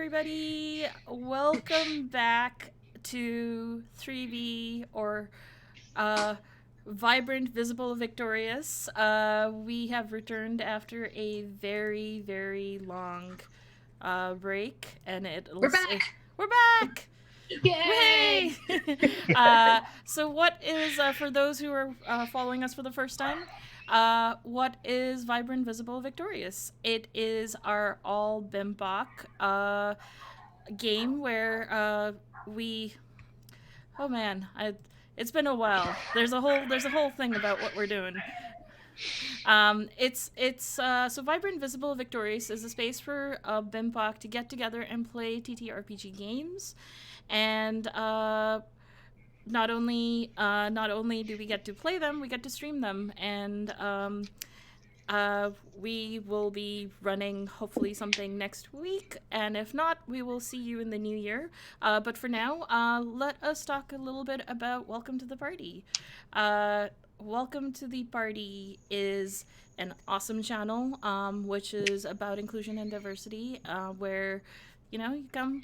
everybody. Welcome back to 3V or Vibrant, Visible, Victorious. We have returned after a very, very long break, and We're back! we're back! Yay! So what is, for those who are following us for the first time, what is Vibrant, Visible, Victorious? It is our all BIMBOK game where we... Oh man, it's been a while. There's a whole thing about what we're doing. So Vibrant, Visible, Victorious is a space for BIMBOK to get together and play TTRPG games, and not only do we get to play them, we get to stream them, and we will be running hopefully something next week, and if not, we will see you in the new year. But for now, let us talk a little bit about Welcome to the Party. Welcome to the Party is an awesome channel, which is about inclusion and diversity, where you come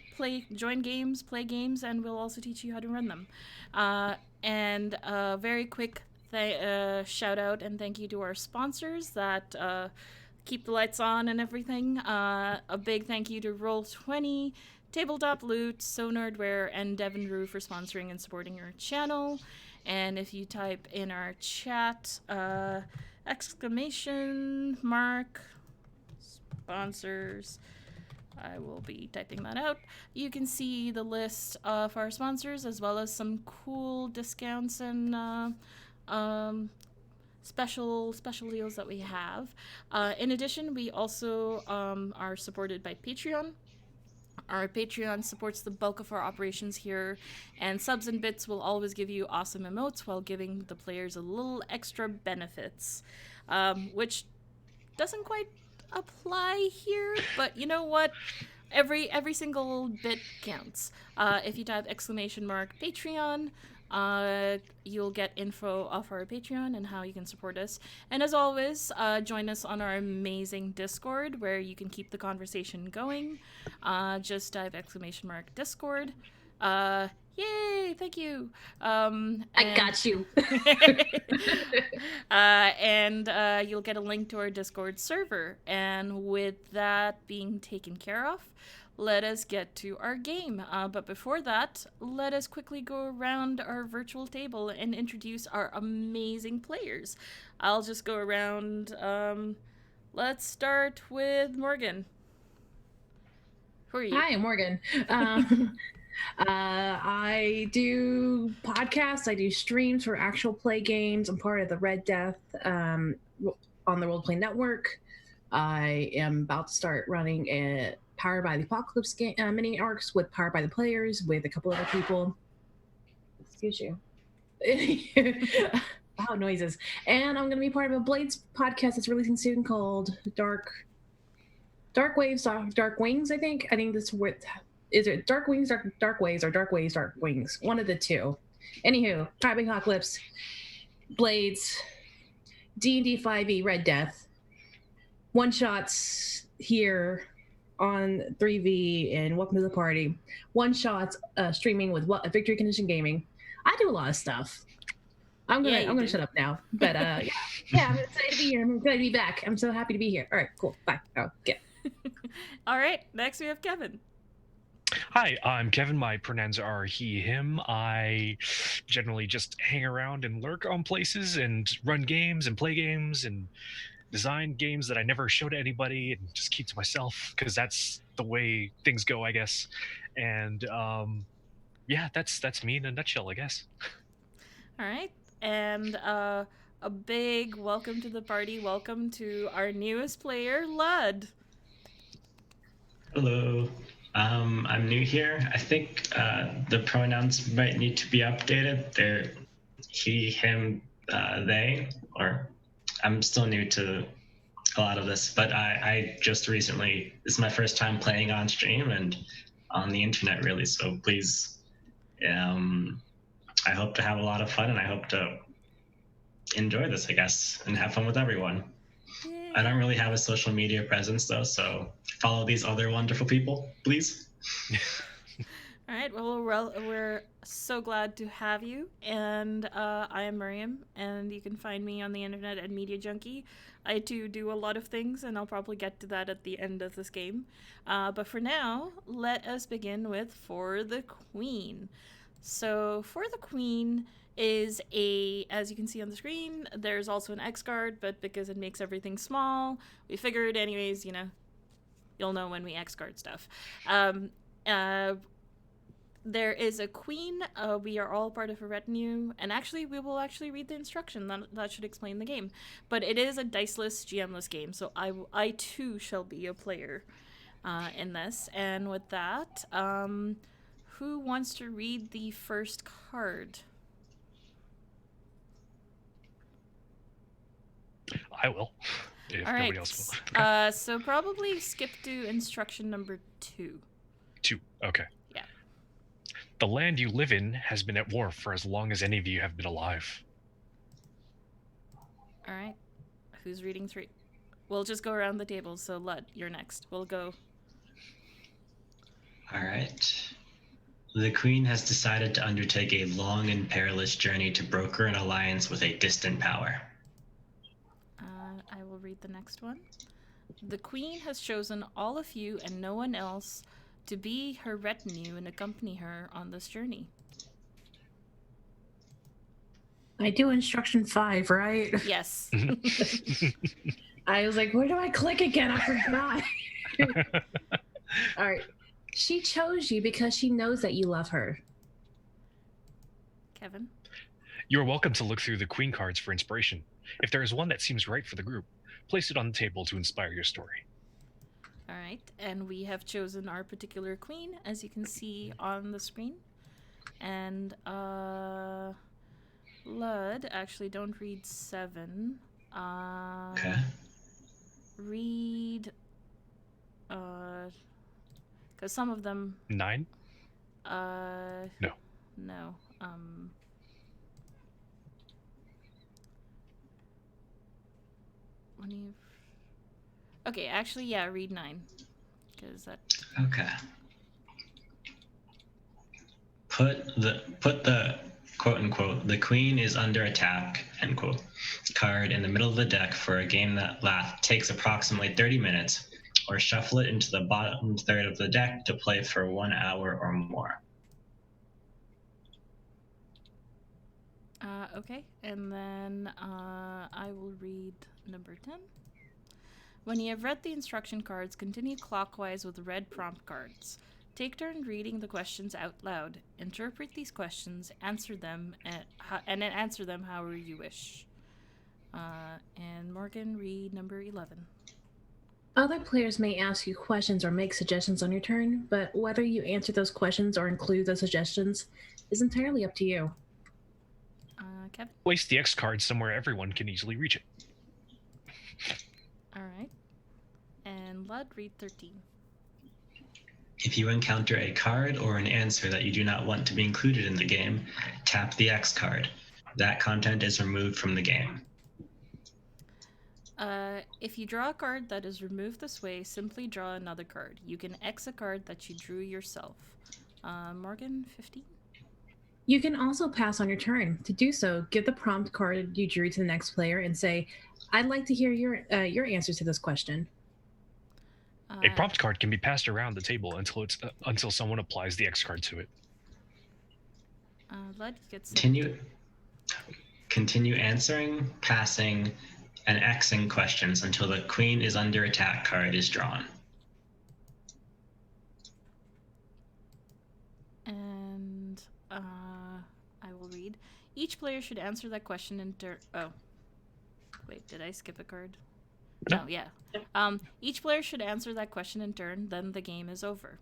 join games, play games, and we'll also teach you how to run them. And very quick shout out and thank you to our sponsors that keep the lights on and everything. A big thank you to Roll20, Tabletop Loot, Sonardware, and Devin Rue for sponsoring and supporting our channel. And if you type in our chat, exclamation mark sponsors, I will be typing that out. You can see the list of our sponsors as well as some cool discounts and special deals that we have. In addition, we also are supported by Patreon. Our Patreon supports the bulk of our operations here, and subs and bits will always give you awesome emotes while giving the players a little extra benefits, which doesn't quite apply here, but you know what? Every single bit counts. If you type exclamation mark Patreon, you'll get info off our Patreon and how you can support us. And as always, join us on our amazing Discord where you can keep the conversation going. Just type exclamation mark Discord. Yay, thank you. I got you. And you'll get a link to our Discord server. And with that being taken care of, let us get to our game. But before that, let us quickly go around our virtual table and introduce our amazing players. I'll just go around. Let's start with Morgan. Who are you? Hi, I'm Morgan. I do podcasts. I do streams for actual play games. I'm part of the Red Death on the Roleplay Network. I am about to start running a Powered by the Apocalypse mini arcs with Powered by the Players with a couple other people. Excuse you. Wow, noises. And I'm going to be part of a Blades podcast that's releasing soon called Dark Waves, Dark Wings, I think. I think that's what... Is it Dark Wings, Dark Waves, or Dark Waves, Dark Wings? One of the two. Anywho, Powered by Apocalypse, Blades, D&D 5e, Red Death, one-shots here on 3V and Welcome to the Party, one-shots streaming with Victory Condition Gaming. I do a lot of stuff. I'm gonna shut up now. But yeah, I'm excited to be here. I'm excited to be back. I'm so happy to be here. All right, cool. Bye. Okay. All right, next we have Kevin. Hi, I'm Kevin. My pronouns are he, him. I generally just hang around and lurk on places and run games and play games and design games that I never show to anybody and just keep to myself because that's the way things go, I guess. And yeah, that's me in a nutshell, I guess. All right. And a big welcome to the party. Welcome to our newest player, Lud. Hello. I'm new here. I think the pronouns might need to be updated. They're he, him, they, or I'm still new to a lot of this, but I just recently, this is my first time playing on stream and on the internet really, so please, I hope to have a lot of fun and I hope to enjoy this, I guess, and have fun with everyone. I don't really have a social media presence though, so follow these other wonderful people, please. All right. Well, we're so glad to have you. And I am Miriam, and you can find me on the internet at Media Junkie. I too do a lot of things, and I'll probably get to that at the end of this game. But for now, let us begin with For the Queen. So, For the Queen is as you can see on the screen, there's also an X card, but because it makes everything small, we figured, anyways, you'll know when we X card stuff. There is a queen. We are all part of a retinue, and actually, we will actually read the instruction. That should explain the game. But it is a diceless, GMless game, so I too shall be a player in this. And with that, who wants to read the first card? I will, if All right. nobody else will. Okay. So probably skip to instruction number 2. 2. Okay. Yeah. The land you live in has been at war for as long as any of you have been alive. All right. Who's reading 3? We'll just go around the table. So, Lud, you're next. We'll go. All right. The Queen has decided to undertake a long and perilous journey to broker an alliance with a distant power. I will read the next one. The Queen has chosen all of you and no one else to be her retinue and accompany her on this journey. I do instruction 5, right? Yes. I was like, where do I click again? I forgot. All right. She chose you because she knows that you love her. Kevin? You're welcome to look through the Queen cards for inspiration. If there is one that seems right for the group, place it on the table to inspire your story. All right. And we have chosen our particular queen, as you can see on the screen. And, Lud, actually, don't read 7. Okay. Read, because some of them... 9? No. No. When you... Okay, actually, yeah, read 9. Because that... Okay. Put the quote unquote the Queen is under attack end quote card in the middle of the deck for a game that takes approximately 30 minutes, or shuffle it into the bottom third of the deck to play for 1 hour or more. Okay, and then I will read number 10. When you have read the instruction cards, continue clockwise with red prompt cards. Take turn reading the questions out loud. Interpret these questions, answer them, and then answer them however you wish. And Morgan, read number 11. Other players may ask you questions or make suggestions on your turn, but whether you answer those questions or include those suggestions is entirely up to you. Kevin? Place the X card somewhere everyone can easily reach it. All right. And Lud, read 13. If you encounter a card or an answer that you do not want to be included in the game, tap the X card. That content is removed from the game. If you draw a card that is removed this way, simply draw another card. You can X a card that you drew yourself. Morgan, 15. You can also pass on your turn. To do so, give the prompt card you drew to the next player and say, I'd like to hear your answer to this question. A prompt card can be passed around the table until someone applies the X card to it. Lud gets... Continue answering, passing, and Xing questions until the Queen is under attack card is drawn. And I will read. Each player should answer that question in turn. Oh. Wait, did I skip a card? No, yeah. Each player should answer that question in turn, then the game is over.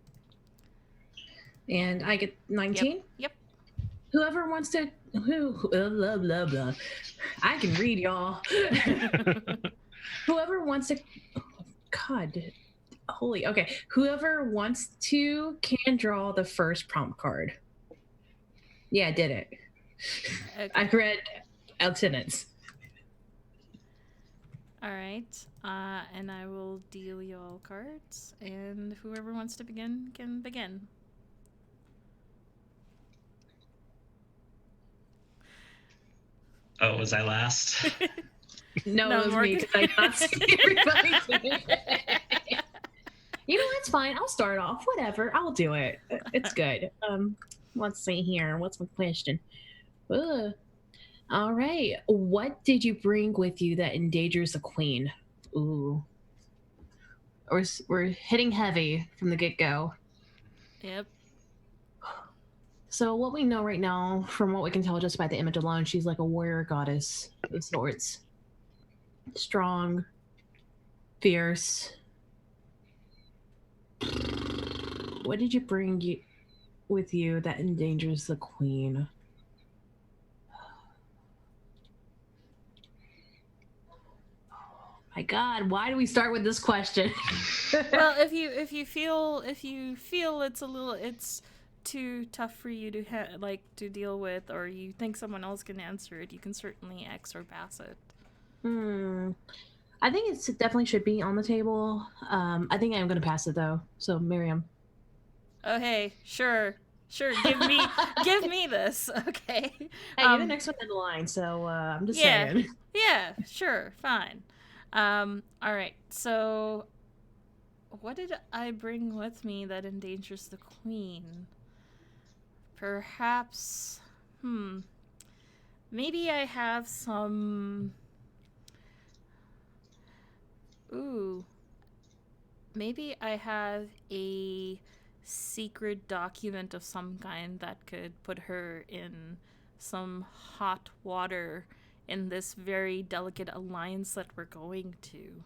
And I get 19? Yep. Whoever wants to... blah, blah, blah. I can read, y'all. Whoever wants to... Oh, God. Holy... Okay. Whoever wants to can draw the first prompt card. Yeah, I did it. Okay. I read out sentence. All right. And I will deal you all cards, and whoever wants to begin can begin. Oh, was I last? No, No, it was me Morgan. because I can't see everybody. You know, it's fine. I'll start off. Whatever. I'll do it. It's good. Let's see here. What's my question? Ugh. All right. What did you bring with you that endangers the queen? Ooh. We're hitting heavy from the get-go. Yep. So what we know right now, from what we can tell just by the image alone, she's like a warrior goddess of sorts. Strong, fierce. What did you bring with you that endangers the queen? My God, why do we start with this question? Well, if you feel it's too tough for you to to deal with, or you think someone else can answer it, you can certainly X or pass it. I think it definitely should be on the table. I think I'm going to pass it though. So Miriam. Oh hey, sure, give me this, okay? Hey, you're the next one in the line, so I'm just saying. Yeah, sure, fine. All right. So, what did I bring with me that endangers the queen? Perhaps, maybe I have some. Ooh. Maybe I have a secret document of some kind that could put her in some hot water in this very delicate alliance that we're going to.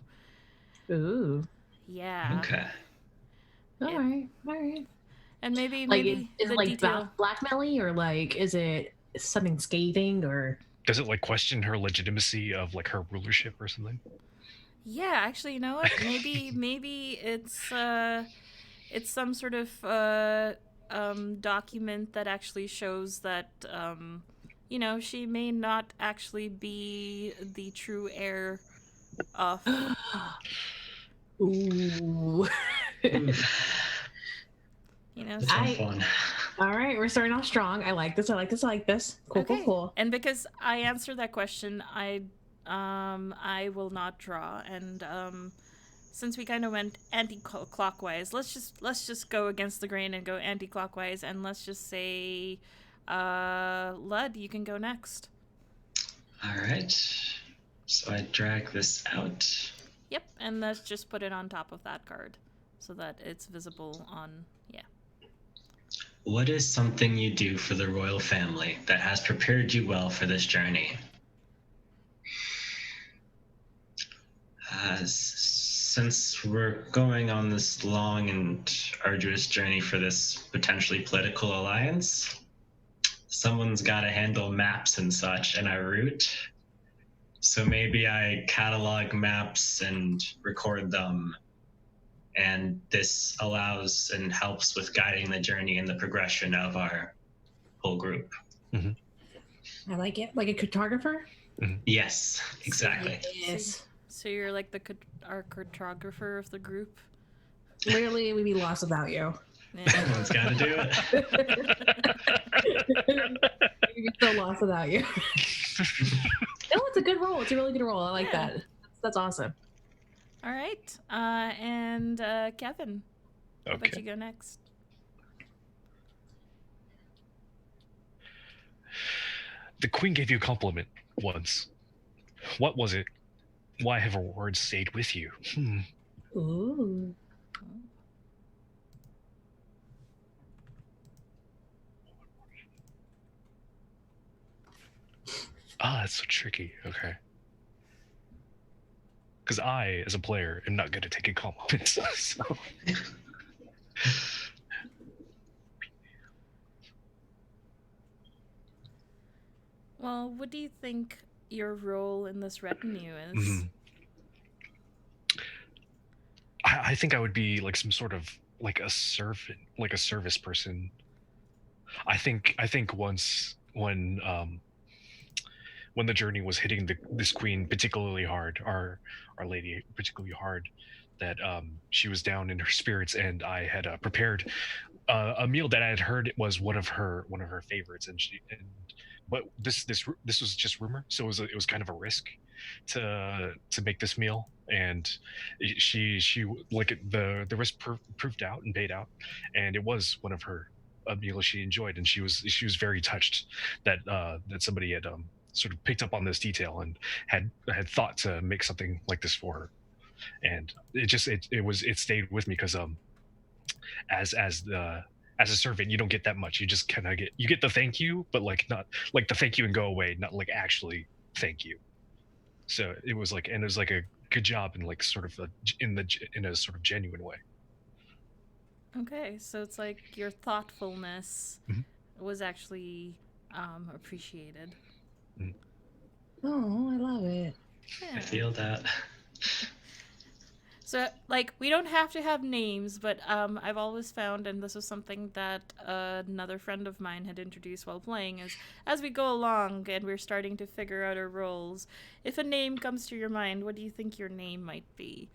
Ooh. Yeah. Okay. All right. And maybe Like, is the it like detail. blackmailing, or like is it something scathing, or? Does it like question her legitimacy of like her rulership or something? Yeah, actually, you know what? Maybe it's some sort of document that actually shows that she may not actually be the true heir of. Ooh. That's not fun. All right, we're starting off strong. I like this. Cool. And because I answered that question, I will not draw. And since we kind of went anti-clockwise, let's just go against the grain and go anti-clockwise, and let's just say, Lud, you can go next. All right. So I drag this out. Yep, and let's just put it on top of that card so that it's visible on. What is something you do for the royal family that has prepared you well for this journey? Since we're going on this long and arduous journey for this potentially political alliance, someone's got to handle maps and such in our route. So maybe I catalog maps and record them, and this allows and helps with guiding the journey and the progression of our whole group. Mm-hmm. I like it. Like a cartographer? Mm-hmm. Yes, exactly. Yes. So you're like our cartographer of the group? Literally, we'd be lost without you. Yeah. Someone's got to do it. We'd be so lost without you. No, it's a good role. It's a really good role. I like that. That's awesome. All right. And Kevin, how about you go next? The queen gave you a compliment once. What was it? Why have her words stayed with you? Ooh. That's so tricky. Okay. Because I, as a player, am not good at taking compliments. So. Well, what do you think your role in this retinue is? Mm-hmm. I think I would be like some sort of like a service person. I think once when when the journey was hitting this queen particularly hard, our lady particularly hard, that she was down in her spirits, and I had prepared a meal that I had heard was one of her favorites, but this was just rumor, so it was kind of a risk to make this meal, and she like the risk proved out and paid out, and it was one of her a meal she enjoyed, and she was very touched that that somebody had sort of picked up on this detail and had thought to make something like this for her, and it stayed with me because as a servant you don't get that much. You just kind of get the thank you, but like not like the thank you and go away, not like actually thank you. So it was like a good job in like sort of in a sort of genuine way. Okay, so it's like your thoughtfulness Mhm. was actually appreciated. Oh, I love it. Yeah. I feel that. So, like, we don't have to have names, but I've always found, and this was something that another friend of mine had introduced while playing, is as we go along and we're starting to figure out our roles, if a name comes to your mind, what do you think your name might be?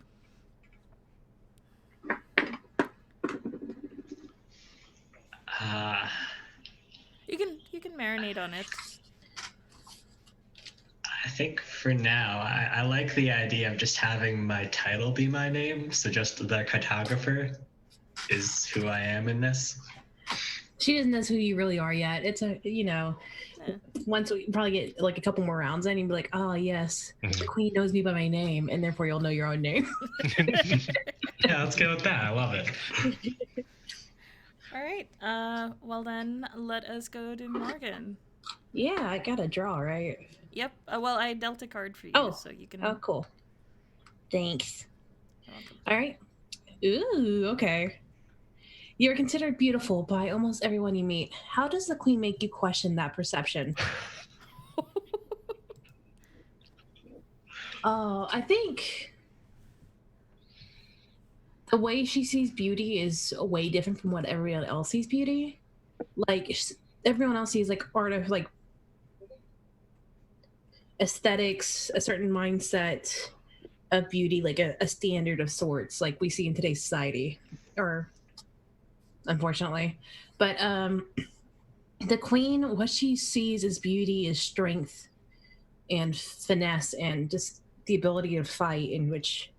You can marinate on it. I think for now, I like the idea of just having my title be my name. So just the cartographer is who I am in this. She doesn't know who you really are yet. It's Yeah. once we probably get like a couple more rounds in, you'd be like, oh yes, the queen knows me by my name, and therefore you'll know your own name. Yeah, let's go with that. I love it. All right. Well then, let us go to Morgan. Yeah, I got a draw, right? Yep. Well, I dealt a card for you, Oh. so you can. Oh, cool. Thanks. You're welcome. All right. Ooh, okay. You're considered beautiful by almost everyone you meet. How does the queen make you question that perception? I think the way she sees beauty is way different from what everyone else sees beauty. Like everyone else sees like art of like aesthetics, a certain mindset of beauty, like a standard of sorts, like we see in today's society, or unfortunately. But the queen, what she sees as beauty is strength and finesse and just the ability to fight, in which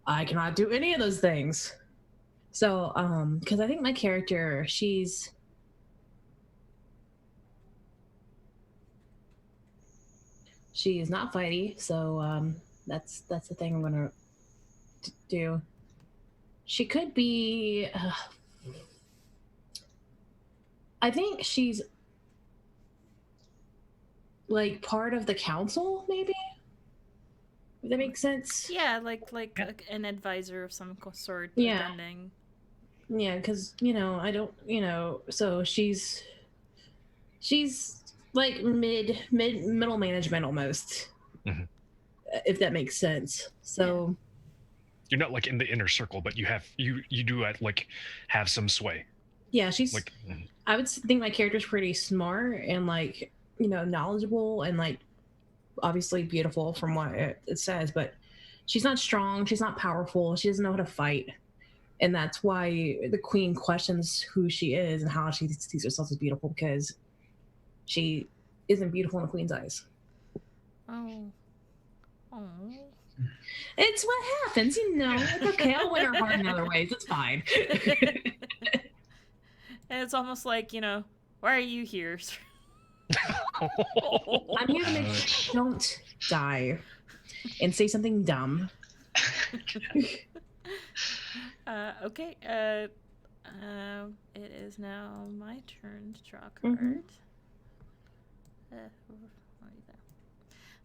I cannot do any of those things. So because I think my character, she's not fighty, so that's the thing I'm gonna do. She could be I think she's like part of the council, maybe, if that makes sense. Yeah, like an advisor of some sort. Yeah. Attending. Yeah, because I don't, so she's like middle management almost, Mhm. if that makes sense. So You're not like in the inner circle, but you do like have some sway. yeah, she's Like I would think my character's pretty smart and like knowledgeable and like obviously beautiful from what it says, but she's not strong, she's not powerful, she doesn't know how to fight, and that's why the queen questions who she is and how she sees herself as beautiful, because she isn't beautiful in the queen's eyes. Oh. It's what happens, it's okay. I'll win her heart in other ways, it's fine. And it's almost like, why are you here? I'm here to make sure you don't die and say something dumb. Okay. It is now my turn to draw a card.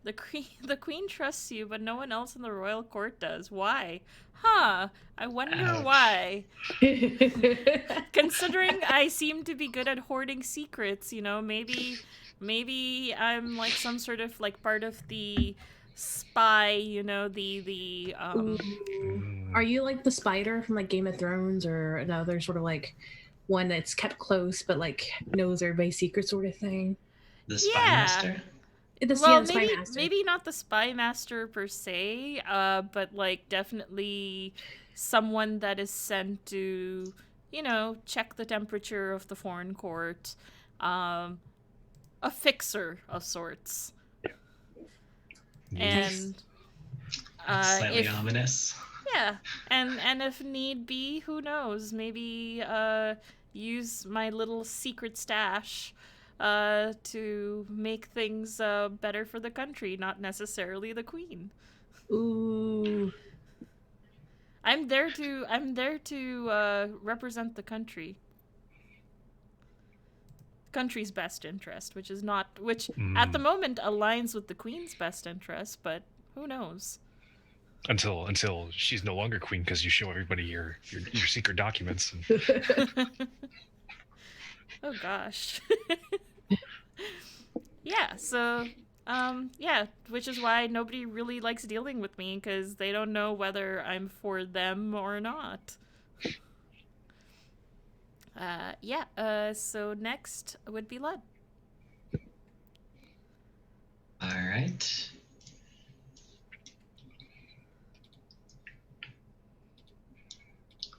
The queen trusts you, but no one else in the royal court does. Why? Huh. I wonder why. Considering I seem to be good at hoarding secrets, maybe I'm like some sort of like part of the spy, Are you like the spider from like Game of Thrones, or another sort of like one that's kept close but like knows everybody's secret sort of thing? The spy master? Well, The Spy Master. maybe not the spy master per se, but like definitely someone that is sent to, check the temperature of the foreign court, um, a fixer of sorts, Yes. and Slightly if ominous. yeah, and if need be, who knows? Maybe use my little secret stash to make things better for the country, not necessarily the queen. Ooh. I'm there to represent the country's best interest, which is not which at the moment aligns with the queen's best interest, but who knows? Until she's no longer queen because you show everybody your secret documents. Oh gosh. Yeah, so yeah, which is why nobody really likes dealing with me, because they don't know whether I'm for them or not. So next would be Lud. All right.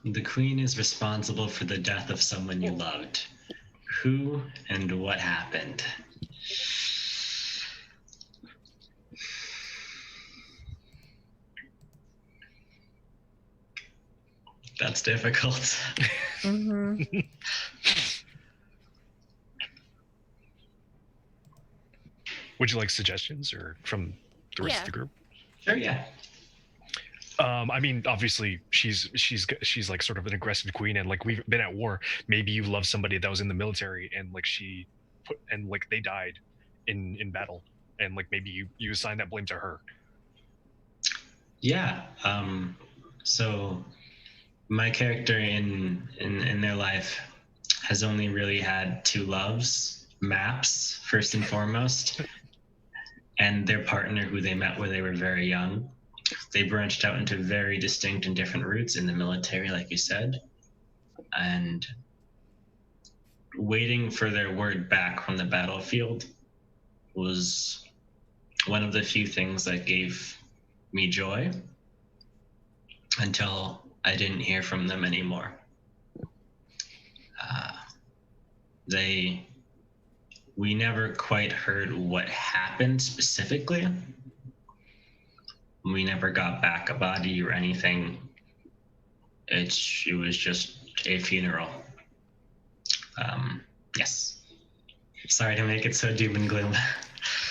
The queen is responsible for the death of someone you loved. Who and what happened? That's difficult. Mm-hmm. Would you like suggestions or from the rest of the group? Sure, yeah. I mean, obviously, she's like sort of an aggressive queen, and like we've been at war. Maybe you love somebody that was in the military, and like they died in battle, and like maybe you assign that blame to her. Yeah. So my character in their life has only really had two loves: maps, first and foremost, and their partner who they met when they were very young. They branched out into very distinct and different routes in the military, like you said, and waiting for their word back from the battlefield was one of the few things that gave me joy until I didn't hear from them anymore. We never quite heard what happened specifically. We never got back a body or anything. It was just a funeral. Yes. Sorry to make it so doom and gloom.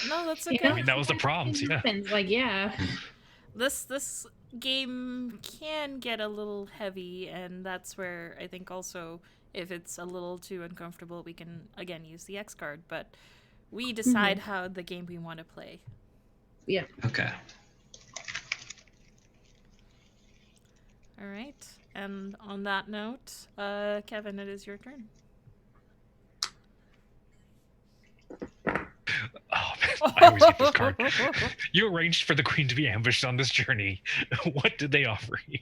No, that's okay. I mean, that was the prompt. Yeah. Like, yeah. This game can get a little heavy, and that's where I think also if it's a little too uncomfortable, we can again use the X card, but we decide how the game we want to play. Yeah. Okay. All right. And on that note, Kevin, it is your turn. Oh, man, I always get this card. You arranged for the queen to be ambushed on this journey. What did they offer you?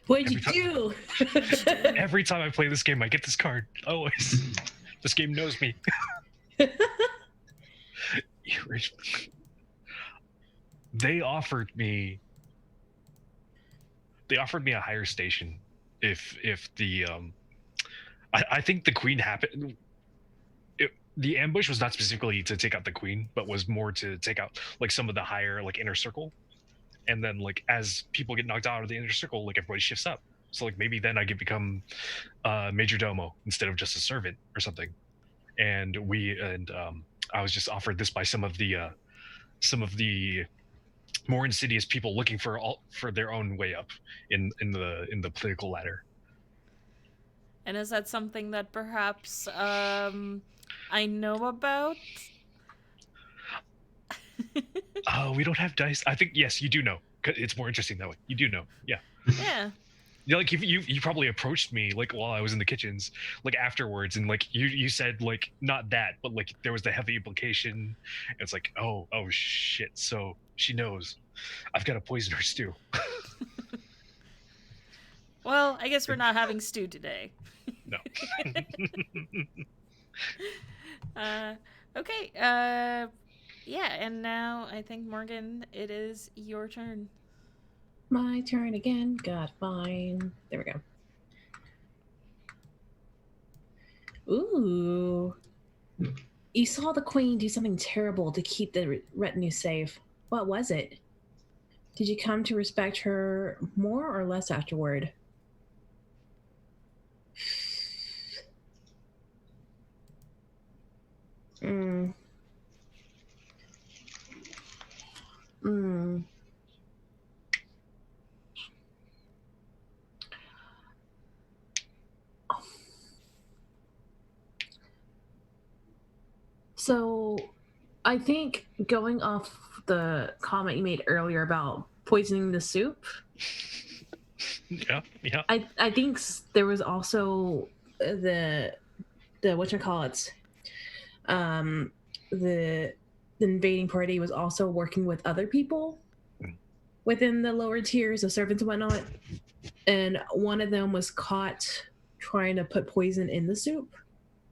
What'd you do? Every time I play this game, I get this card. Always. This game knows me. They offered me a higher station if the I think the queen happened. The ambush was not specifically to take out the queen, but was more to take out like some of the higher like inner circle, and then like as people get knocked out of the inner circle, like everybody shifts up. So like maybe then I could become major domo instead of just a servant or something. And I was just offered this by some of the more insidious people looking for their own way up in the political ladder. And is that something that perhaps I know about? We don't have dice. I think yes, you do know. It's more interesting that way. You do know. Yeah. Yeah. Yeah, like you probably approached me like while I was in the kitchens, like afterwards, and like you said like not that, but like there was the heavy implication. And it's like oh shit, so she knows I've got to poison her stew. Well, I guess we're not having stew today. No. Okay, Okay. Yeah, and now I think Morgan, it is your turn. My turn again. God, fine. There we go. Ooh. You saw the queen do something terrible to keep the retinue safe. What was it? Did you come to respect her more or less afterward? Hmm. Hmm. So, I think going off the comment you made earlier about poisoning the soup, Yeah, yeah. I think there was also the whatchamacallits, um, the the invading party was also working with other people Mm. within the lower tiers of servants and whatnot, and one of them was caught trying to put poison in the soup,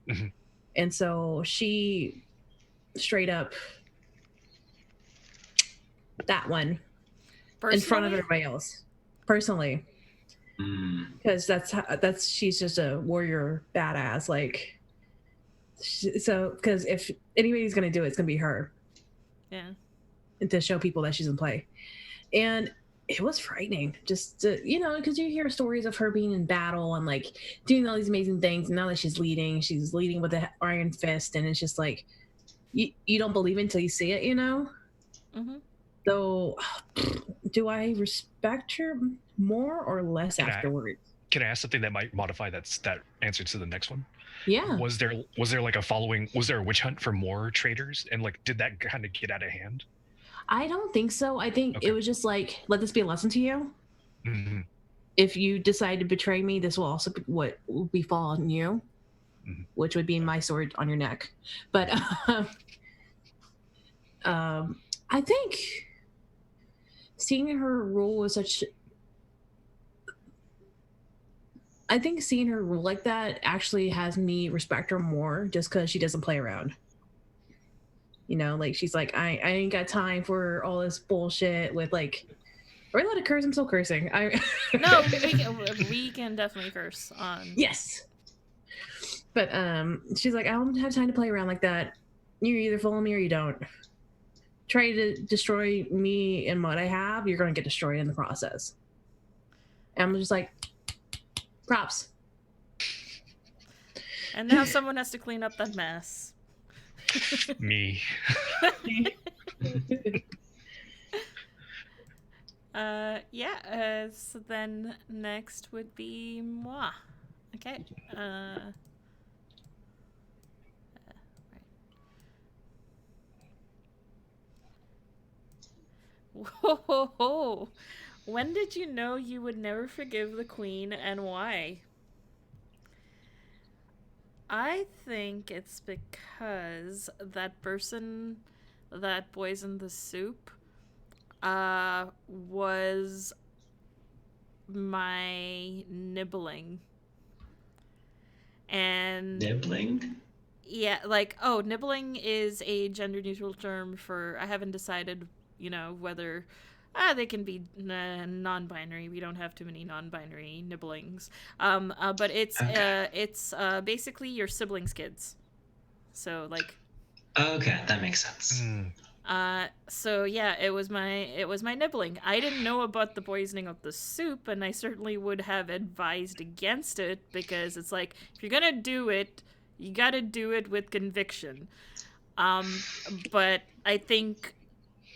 Mhm. and so she straight up that one in front of Personally? everybody else personally, because that's she's just a warrior badass like. So because if anybody's gonna do it, it's gonna be her, Yeah. and to show people that she's in play. And it was frightening just to, because you hear stories of her being in battle and like doing all these amazing things, and now that she's leading with the iron fist, and it's just like you don't believe it until you see it. Mm-hmm. So do I respect her more or less Can I afterwards? can I ask something that might modify that answer to the next one? Yeah. Was there like a following? Was there a witch hunt for more traders? And like, did that kind of get out of hand? I don't think so. I think it Okay. was just like, let this be a lesson to you. Hmm. If you decide to betray me, this will also be what will befall on you, Mhm. which would be my sword on your neck. But I think seeing her rule was such. I think seeing her rule like that actually has me respect her more, just because she doesn't play around. Like she's like, I ain't got time for all this bullshit with like. Are we allowed to curse? I'm still cursing. No, we can definitely curse on. Yes. But she's like, I don't have time to play around like that. You either follow me or you don't. Try to destroy me and what I have, you're going to get destroyed in the process. And I'm just like, props. And now someone has to clean up that mess. Me. Yeah. So then next would be moi. Okay. Right. Whoa. When did you know you would never forgive the queen, and why? I think it's because that person that poisoned the soup was my nibbling. And Nibbling? yeah, like, oh, nibbling is a gender neutral term for, I haven't decided, whether they can be non-binary. We don't have too many non-binary nibblings. But it's basically your siblings' kids. So like, Okay, that makes sense. so yeah, it was my nibbling. I didn't know about the poisoning of the soup, and I certainly would have advised against it, because it's like, if you're gonna do it, you gotta do it with conviction. But I think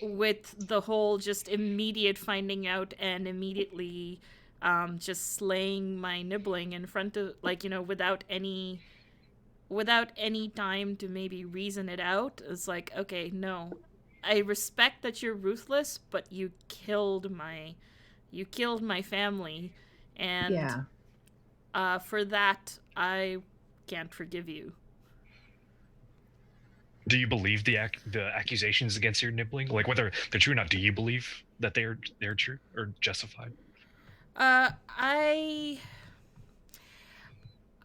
with the whole just immediate finding out and immediately just slaying my nibbling in front of, like, without any time to maybe reason it out, it's like, okay, no, I respect that you're ruthless, but you killed my family, and Yeah. for that I can't forgive you. Do you believe the accusations against your nibbling, like whether they're true or not? Do you believe that they're true or justified? I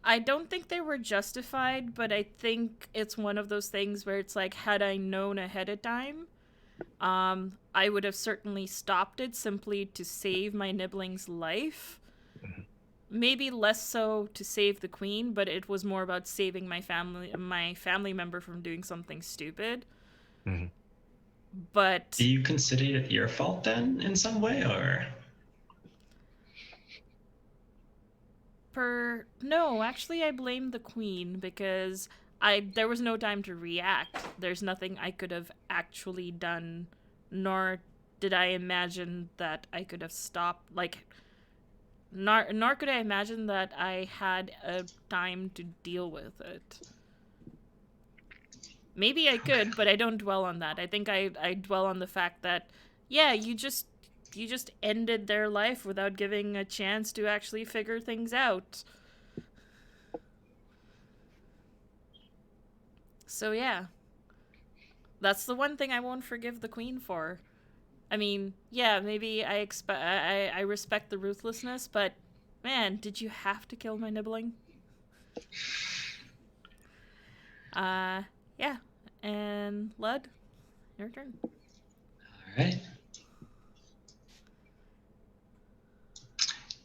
I don't think they were justified, but I think it's one of those things where it's like, had I known ahead of time, I would have certainly stopped it simply to save my nibbling's life. Maybe less so to save the queen, but it was more about saving my family member from doing something stupid. Mm-hmm. But do you consider it your fault then in some way, or? No, actually I blame the queen because there was no time to react. There's nothing I could have actually done, nor did I imagine that I could have stopped, like, nor could I imagine that I had a time to deal with it. Maybe I could, but I don't dwell on that. I think I dwell on the fact that, yeah, you just ended their life without giving a chance to actually figure things out. So yeah. That's the one thing I won't forgive the queen for. I mean, yeah, maybe I respect the ruthlessness, but man, did you have to kill my nibbling? Yeah. And Lud, your turn. All right.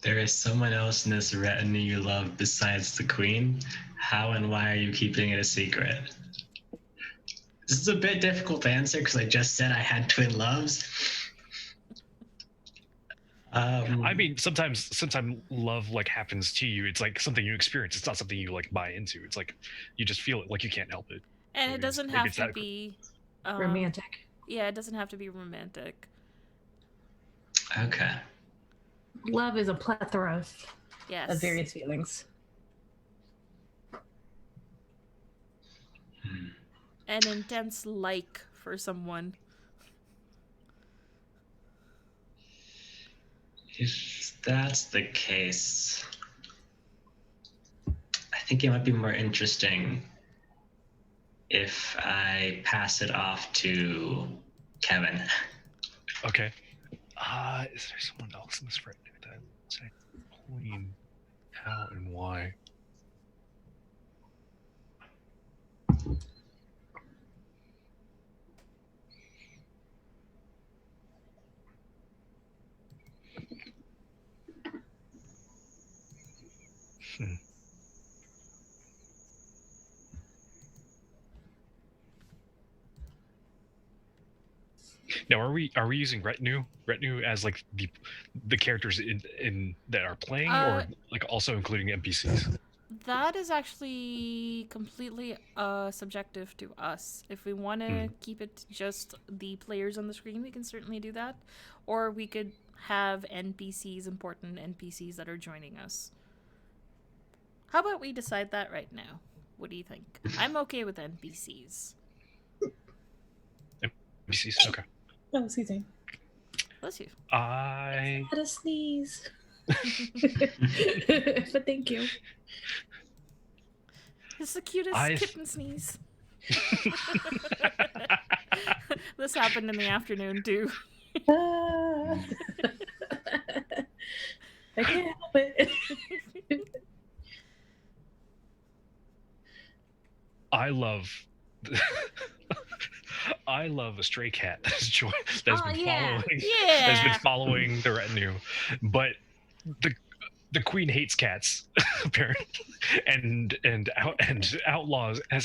There is someone else in this retinue you love besides the queen. How and why are you keeping it a secret? This is a bit difficult to answer because I just said I had twin loves. I mean, sometimes love like happens to you. It's like something you experience. It's not something you like buy into. It's like you just feel it, like you can't help it. And Maybe it doesn't maybe have it's to that- be Romantic. Yeah, it doesn't have to be romantic. Okay. Love is a plethora Yes. of various feelings. An intense like for someone. If that's the case, I think it might be more interesting if I pass it off to Kevin. Okay. Is there someone else in this retinue that say queen? How and why? Now, are we using retinue as like the characters in that are playing, or like also including NPCs? That is actually completely subjective to us. If we want to keep it just the players on the screen, we can certainly do that. Or we could have NPCs, important NPCs that are joining us. How about we decide that right now? What do you think? I'm okay with NPCs. NPCs, okay. Oh, excuse me. Bless you. I had a sneeze. But thank you. It's the cutest kitten sneeze. This happened in the afternoon too. I can't help it. I love a stray cat that's been following the retinue, but the queen hates cats apparently, and has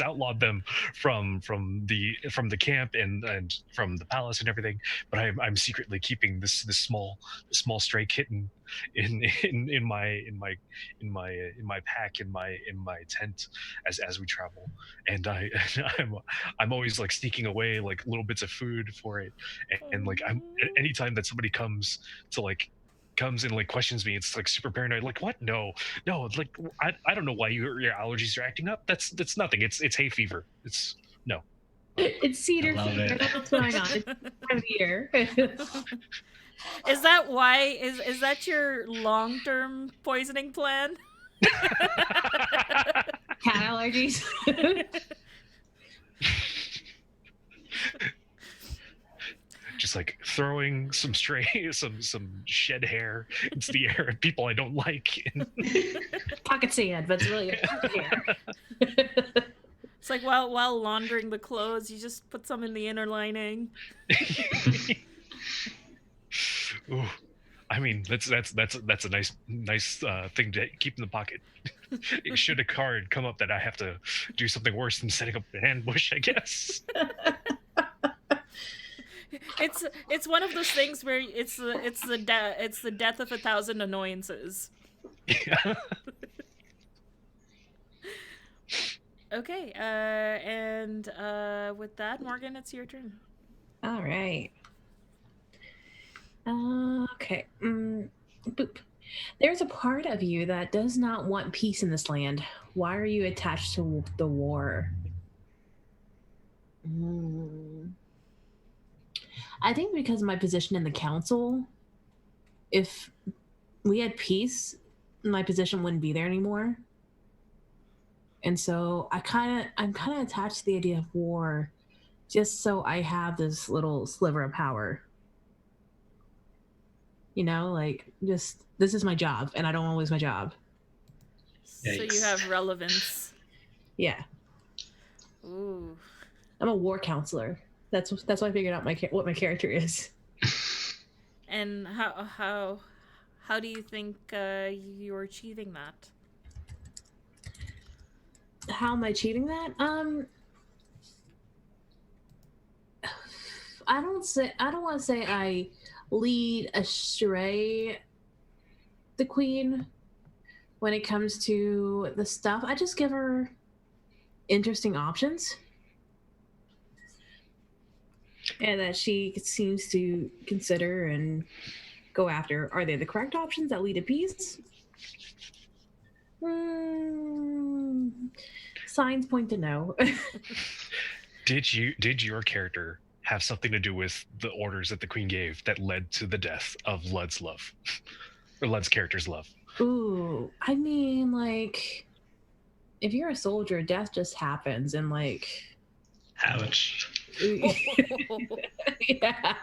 outlawed them from the camp and from the palace and everything. But I'm secretly keeping this small stray kitten in my pack in my tent as we travel, and I'm always like sneaking away like little bits of food for it, and like anytime that somebody comes and like questions me, it's like super paranoid, like, what? No, like I don't know why your allergies are acting up. That's nothing. It's hay fever. It's no. It's cedar fever. That's what's going on. It's time of year. Is that why? Is that your long-term poisoning plan? Cat allergies. just like throwing some some shed hair into the air at people I don't like. Pocket sand, but it's really a pocket hair. It's like while laundering the clothes, you just put some in the inner lining. Ooh, I mean, that's a nice thing to keep in the pocket. Should a card come up that I have to do something worse than setting up an ambush, I guess. It's one of those things where it's the death of 1,000 annoyances. Yeah. Okay, and with that, Morgan, it's your turn. All right. Okay. Boop. There's a part of you that does not want peace in this land. Why are you attached to the war? I think because of my position in the council, if we had peace, my position wouldn't be there anymore. And so I'm kind of attached to the idea of war, just so I have this little sliver of power. You know, like, just, this is my job, and I don't want to lose my job. So you have relevance. Yeah. Ooh. I'm a war counselor. That's why I figured out what my character is. And how do you think you're achieving that? How am I achieving that? I don't want to say I lead astray the queen when it comes to the stuff. I just give her interesting options, and that she seems to consider and go after. Are they the correct options that lead to peace? Signs point to no. Did your character have something to do with the orders that the queen gave that led to the death of Lud's love, or Lud's character's love? Ooh, I mean, like, if you're a soldier, death just happens, and like, Ouch. yeah.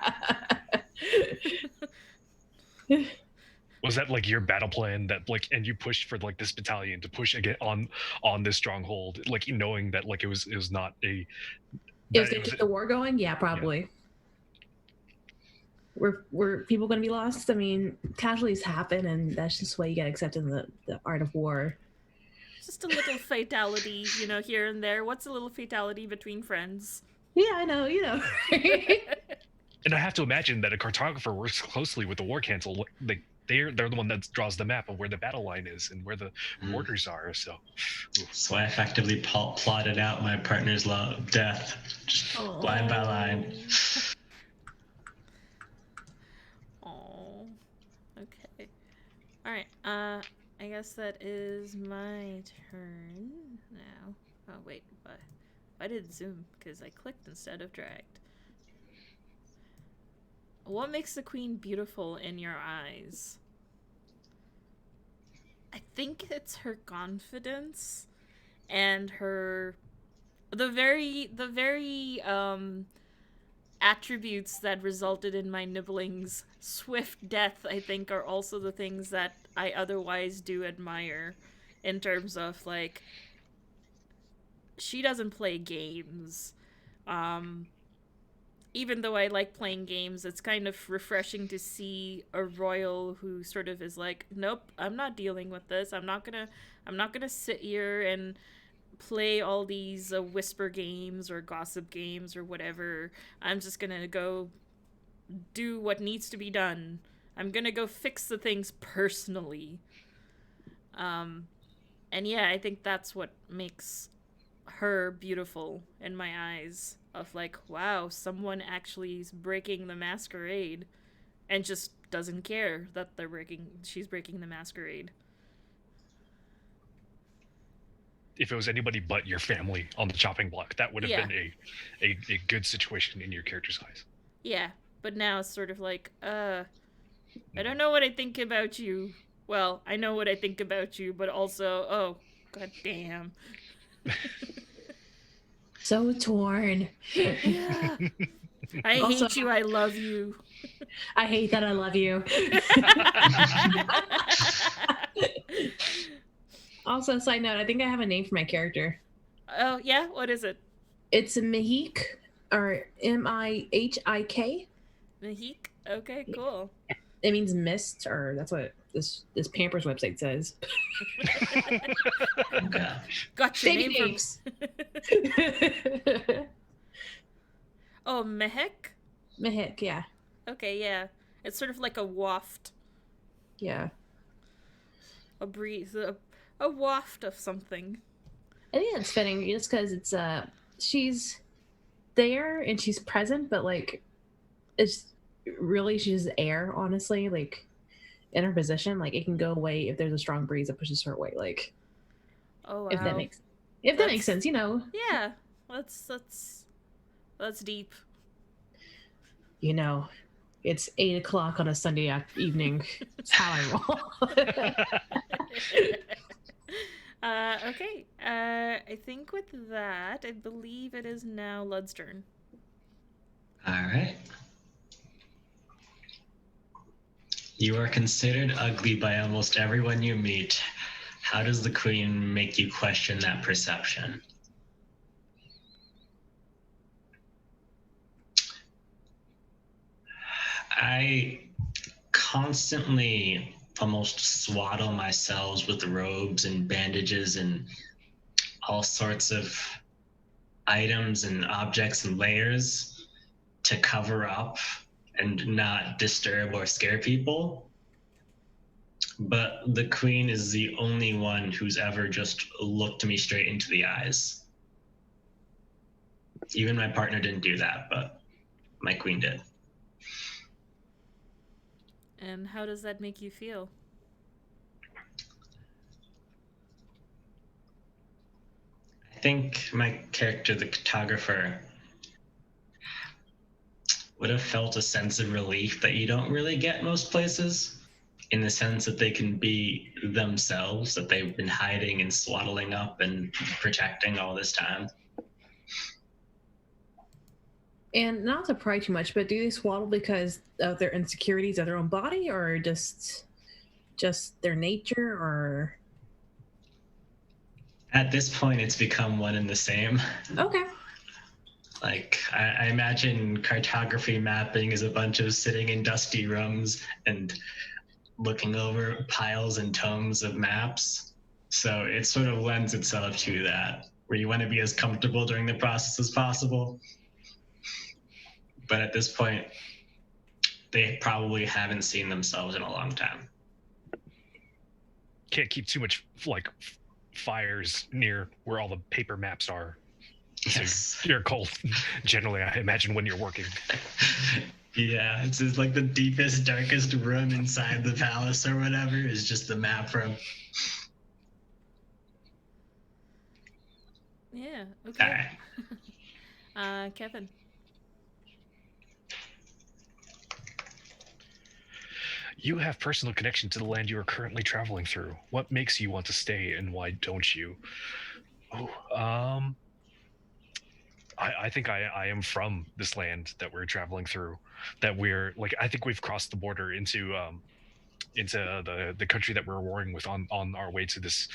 Was that like your battle plan that like, and you pushed for like this battalion to push again on this stronghold, like knowing that like it was not a. It was going to keep the war going? Yeah, probably. Yeah. Were people going to be lost? I mean, casualties happen, and that's just why you get accepted in the art of war. Just a little fatality, here and there. What's a little fatality between friends? Yeah, I know, And I have to imagine that a cartographer works closely with the war council. Like they're the one that draws the map of where the battle line is and where the borders are. So I effectively plotted out my partner's death, just line by line. Oh, okay. All right. I guess that is my turn now. Oh wait, I did zoom because I clicked instead of dragged. What makes the queen beautiful in your eyes? I think it's her confidence and the very attributes that resulted in my nibbling's swift death, I think, are also the things that I otherwise do admire, in terms of, like, she doesn't play games. Even though I like playing games, it's kind of refreshing to see a royal who sort of is like, nope, I'm not dealing with this. I'm not gonna sit here and play all these whisper games or gossip games or whatever. I'm just gonna go do what needs to be done. I'm gonna go fix the things personally. And yeah, I think that's what makes her beautiful in my eyes. Of like, wow, someone actually is breaking the masquerade and just doesn't care that she's breaking the masquerade. If it was anybody but your family on the chopping block, that would have been a good situation in your character's eyes. Yeah, but now it's sort of like, I don't know what I think about you. Well, I know what I think about you, but also, oh, god damn. So torn. Yeah. I Also- hate you. I love you. I hate that I love you. Also, side note, I think I have a name for my character. Oh yeah, what is it? It's Mihik, or Mihik. Mahik. Okay, cool. It means mist, or that's what this Pampers website says. Okay. Got your Baby name names. from. Oh, Mehek. Mihik, yeah. Okay, yeah. It's sort of like a waft, Yeah. a breeze, a waft of something. I think that's fitting just because it's she's there and she's present, but like it's really she's air, honestly, like in her position. Like it can go away if there's a strong breeze that pushes her away. Like Oh wow. if that makes sense, you know. Yeah, that's deep. You know, it's 8 o'clock on a Sunday evening. It's how I roll. Okay. I think with that, I believe it is now Lud's turn. All right. You are considered ugly by almost everyone you meet. How does the queen make you question that perception? I constantly almost swaddle myself with robes and bandages and all sorts of items and objects and layers to cover up and not disturb or scare people. But the queen is the only one who's ever just looked me straight into the eyes. Even my partner didn't do that, but my queen did. And how does that make you feel? I think my character, the cartographer, would have felt a sense of relief that you don't really get most places, in the sense that they can be themselves, that they've been hiding and swaddling up and protecting all this time. And not to pry too much, but do they swaddle because of their insecurities of their own body, or just their nature, or? At this point, it's become one and the same. Okay. Like, I imagine cartography mapping is a bunch of sitting in dusty rooms and looking over piles and tomes of maps. So it sort of lends itself to that, where you want to be as comfortable during the process as possible. But at this point, they probably haven't seen themselves in a long time. Can't keep too much like fires near where all the paper maps are. Yes. So you're cold. Generally, I imagine when you're working. Yeah, it's just like the deepest, darkest room inside the palace or whatever is just the map room. Yeah. Okay. Alright. Kevin. You have personal connection to the land you are currently traveling through. What makes you want to stay, and why don't you? I think I am from this land that we're traveling through. That we're like, I think we've crossed the border into the country that we're warring with on our way to this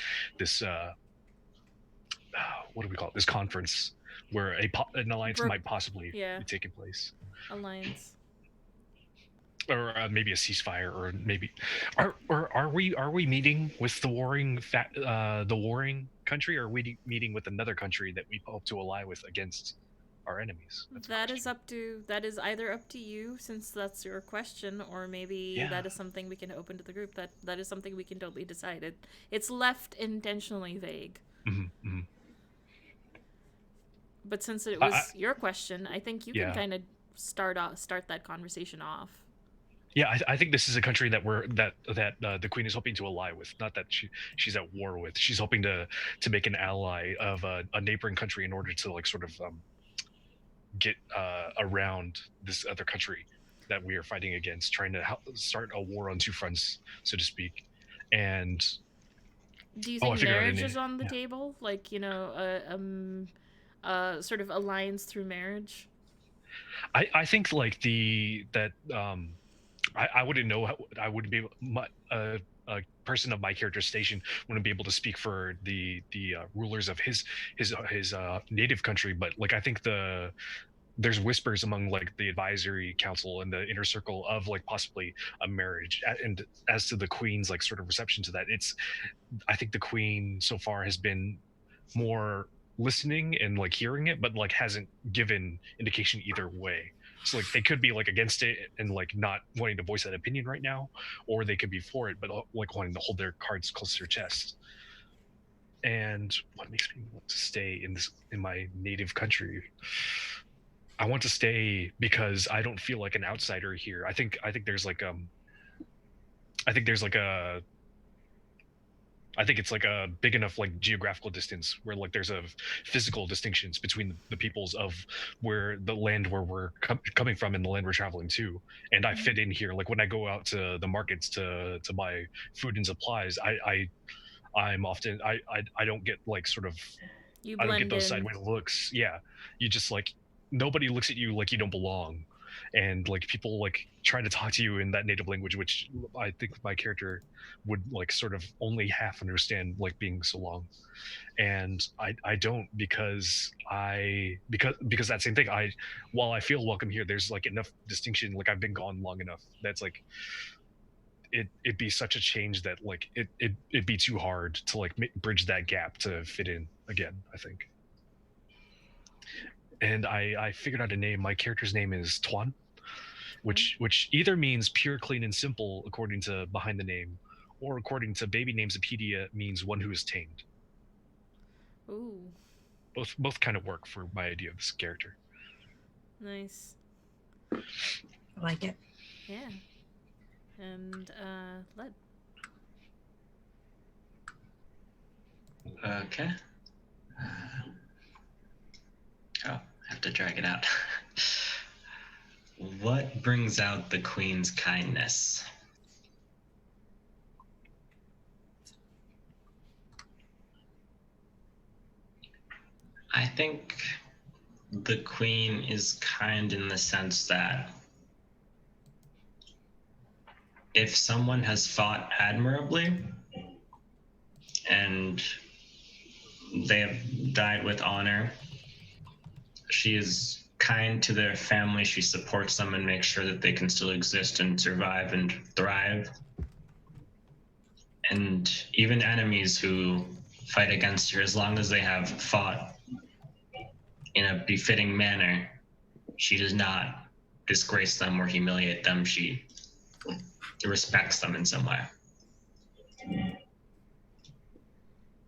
what do we call it? This conference where an alliance might possibly be taking place. Alliance. Or maybe a ceasefire, or maybe are we meeting with the warring country, or are we meeting with another country that we hope to ally with against our enemies? That is either up to you, since that's your question, or maybe that is something we can open to the group. That is something we can totally decide. It's left intentionally vague. Mm-hmm, mm-hmm. But since it was your question, I think you can kind of start that conversation off. Yeah, I think this is a country that the queen is hoping to ally with. Not that she's at war with. She's hoping to make an ally of a neighboring country in order to like sort of get around this other country that we are fighting against, trying to start a war on two fronts, so to speak. And do you think marriage is on the table? Like, sort of alliance through marriage? I think like I wouldn't know I wouldn't be able, a person of my character station wouldn't be able to speak for the rulers of his native country, but like I think there's whispers among like the advisory council and the inner circle of like possibly a marriage. And as to the queen's like sort of reception to that, I think the queen so far has been more listening and like hearing it, but like hasn't given indication either way. So like they could be like against it and like not wanting to voice that opinion right now, or they could be for it but like wanting to hold their cards close to their chest. And what makes me want to stay in my native country? I want to stay because I don't feel like an outsider here. I think there's like I think there's like a I think it's like a big enough like geographical distance where like there's a physical distinctions between the peoples of where the land where we're coming from and the land we're traveling to. And I fit in here. Like when I go out to the markets to buy food and supplies, I'm often I don't get like sort of You I don't get blend those in. sideways looks. Yeah, you just like nobody looks at you like you don't belong, and like people like try to talk to you in that native language, which I think my character would like sort of only half understand, like being so long. And I don't because that same thing. While I feel welcome here, there's like enough distinction. Like I've been gone long enough that's like it'd be such a change that like it'd be too hard to like bridge that gap to fit in again, I think. And I figured out a name. My character's name is Tuan, which either means pure, clean, and simple according to behind the name, or according to Baby Namespedia means one who is tamed. Ooh, Both kind of work for my idea of this character. nice. I like it. Yeah. And let. Okay. Oh, I have to drag it out. What brings out the queen's kindness? I think the queen is kind in the sense that if someone has fought admirably and they have died with honor, she is kind to their family. She supports them and makes sure that they can still exist and survive and thrive. And even enemies who fight against her, as long as they have fought in a befitting manner, she does not disgrace them or humiliate them. She respects them in some way.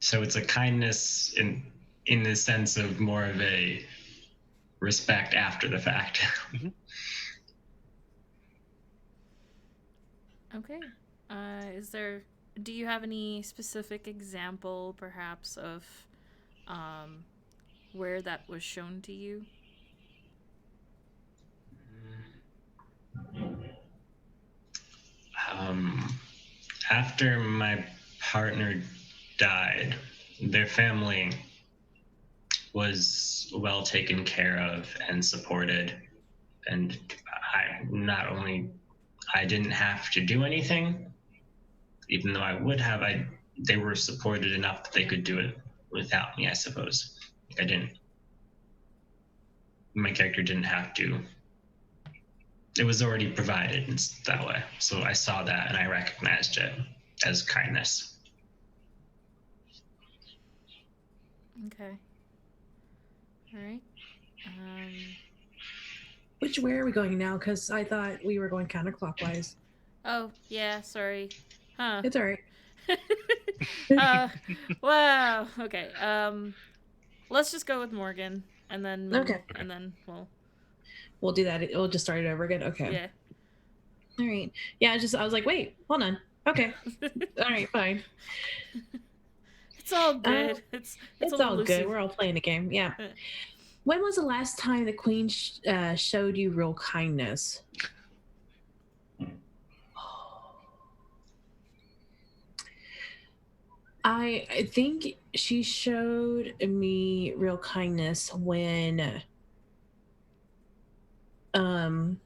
So it's a kindness in the sense of more of a respect after the fact. Okay. Do you have any specific example, perhaps, of where that was shown to you? After my partner died, their family was well taken care of and supported. And I didn't have to do anything, even though I would have. They were supported enough that they could do it without me, I suppose. My character didn't have to. It was already provided in that way. So I saw that and I recognized it as kindness. Okay. All right. Which way are we going now? Because I thought we were going counterclockwise. Oh, yeah, sorry. Huh. It's all right. Wow. Okay. Let's just go with Morgan, and then Okay. and then We'll do that. We'll just start it over again. Okay. yeah. All right. Yeah. I was like, wait, hold on. Okay. All right. Fine. It's all good. It's all elusive. good. We're all playing the game. Yeah. When was the last time the queen showed you real kindness? I think she showed me real kindness when um,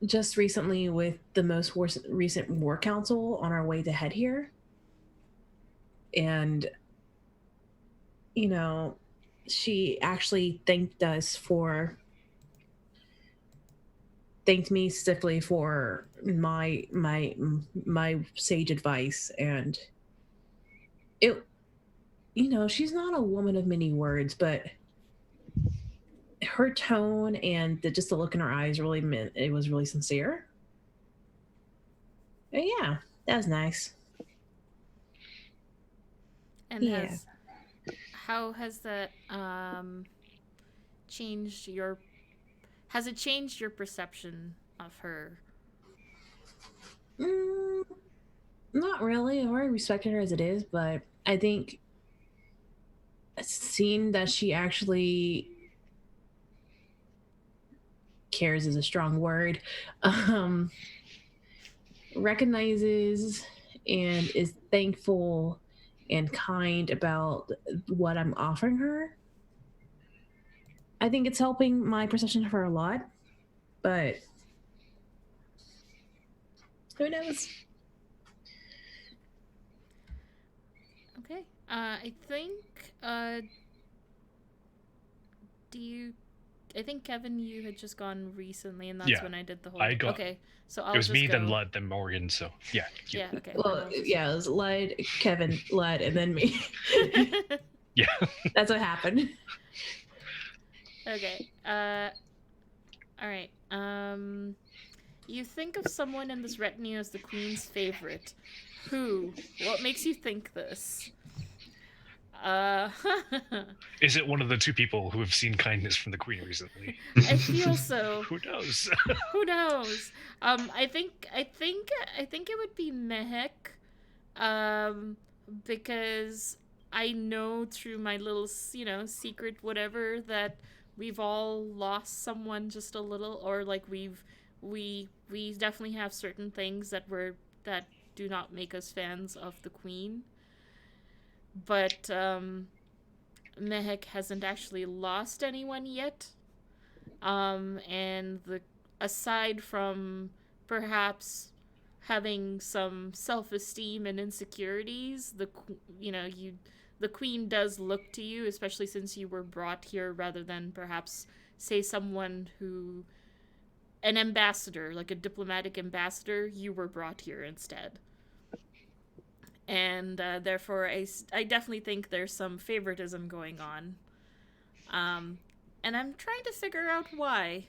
just recently with the most recent war council on our way to head here. And, you know, she actually thanked me stiffly for my sage advice. And it, she's not a woman of many words, but her tone and just the look in her eyes really meant it was really sincere. And yeah, that was nice. And how has that changed your? Has it changed your perception of her? Not really. I've already respected her as it is, but I think seeing that she actually cares is a strong word. Recognizes and is thankful and kind about what I'm offering her. I think it's helping my perception of her a lot, but who knows? Okay. I think. I think Kevin, you had just gone recently, and that's when I did the whole. Okay, so it was me, then Lud, then Morgan. So yeah. Yeah. Okay. Well, yeah, it was Lud, Kevin, Lud, and then me. Yeah. That's what happened. Okay. All right. You think of someone in this retinue as the queen's favorite. Who? What makes you think this? Is it one of the two people who have seen kindness from the queen recently? I feel so. Who knows? Who knows? I think it would be Mehek, because I know through my little, secret whatever that we've all lost someone just a little, or like we definitely have certain things that do not make us fans of the queen. But Mehek hasn't actually lost anyone yet. And aside from perhaps having some self-esteem and insecurities, the queen does look to you, especially since you were brought here rather than perhaps say someone an ambassador, like a diplomatic ambassador, you were brought here instead. And therefore, I definitely think there's some favoritism going on. And I'm trying to figure out why.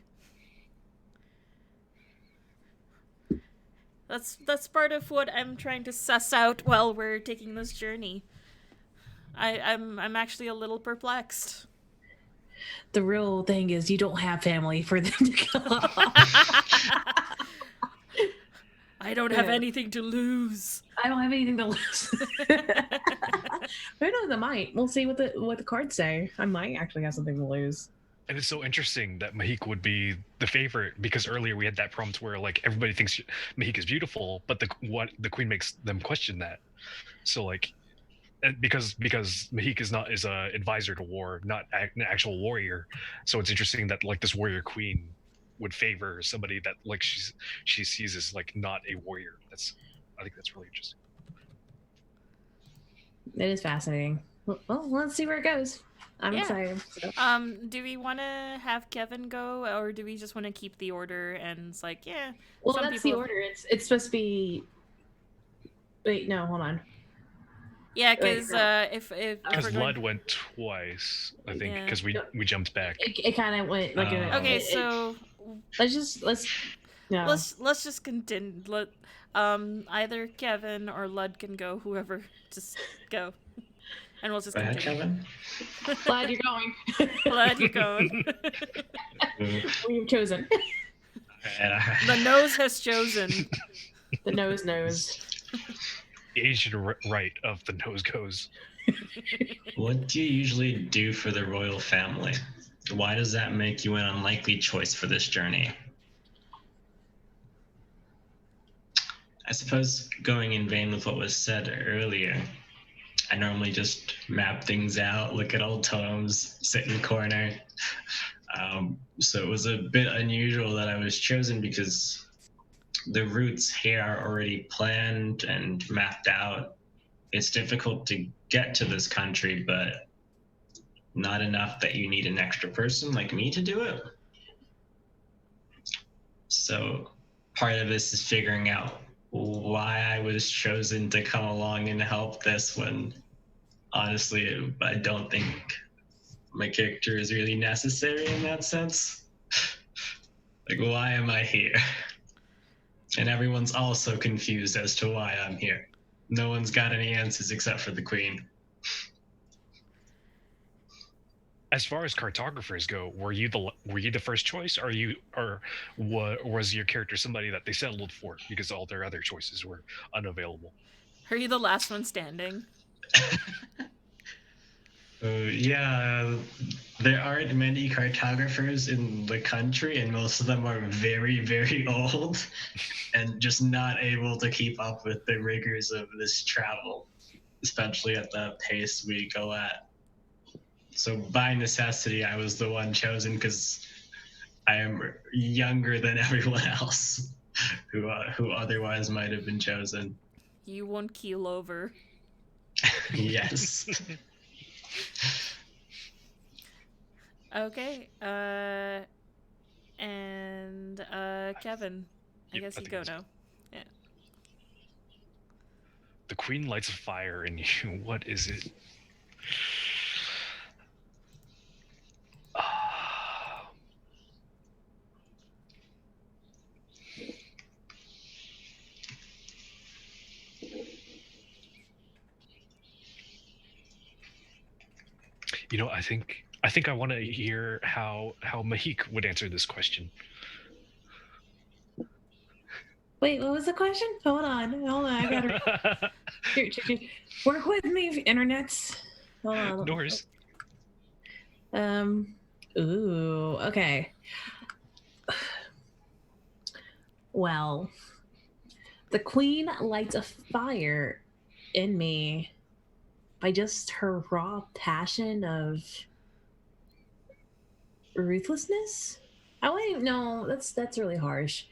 That's part of what I'm trying to suss out while we're taking this journey. I'm actually a little perplexed. The real thing is you don't have family for them to come. I don't have anything to lose. I don't have anything to lose. Who knows? I might. We'll see what the cards say. I might actually have something to lose. And it's so interesting that Mahik would be the favorite, because earlier we had that prompt where like everybody thinks Mahik is beautiful, but the queen makes them question that. So like, because Mahik is a advisor to war, not an actual warrior. So it's interesting that like this warrior queen would favor somebody that like she sees as like not a warrior. I think that's really interesting. It is fascinating. Well, let's see where it goes. I'm excited. So. Do we want to have Kevin go, or do we just want to keep the order and it's like, yeah? Well, that's the order. It's supposed to be. Wait, no, hold on. Yeah, because because Lud went twice, I think, because we jumped back. It kind of went like okay, so let's just continue. Either Kevin or Lud can go. Whoever, just go, and we'll just continue. Kevin. Glad you're going. Glad you're going. We've chosen. The nose has chosen. The nose knows. The ancient right of the nose goes. What do you usually do for the royal family? Why does that make you an unlikely choice for this journey? I suppose going in vain with what was said earlier, I normally just map things out, look at old tomes, sit in the corner. So it was a bit unusual that I was chosen because the routes here are already planned and mapped out. It's difficult to get to this country, but not enough that you need an extra person like me to do it. So part of this is figuring out why I was chosen to come along and help this when honestly I don't think my character is really necessary in that sense. Like, why am I here? And everyone's also confused as to why I'm here. No one's got any answers except for the queen. As far as cartographers go, were you the first choice, or was your character somebody that they settled for because all their other choices were unavailable? Are you the last one standing? Yeah, there aren't many cartographers in the country, and most of them are very, very old and just not able to keep up with the rigors of this travel, especially at the pace we go at. So by necessity, I was the one chosen because I am younger than everyone else who otherwise might have been chosen. You won't keel over. Yes. Okay. And Kevin, I guess you go now. Yeah. The queen lights a fire in you. What is it? You know, I think I want to hear how Mahik would answer this question. Wait, what was the question? Hold on. I gotta work with me, internets. Hold on. No worries. Ooh. Okay. Well, the queen lights a fire in me by just her raw passion of ruthlessness. I wouldn't know. That's really harsh.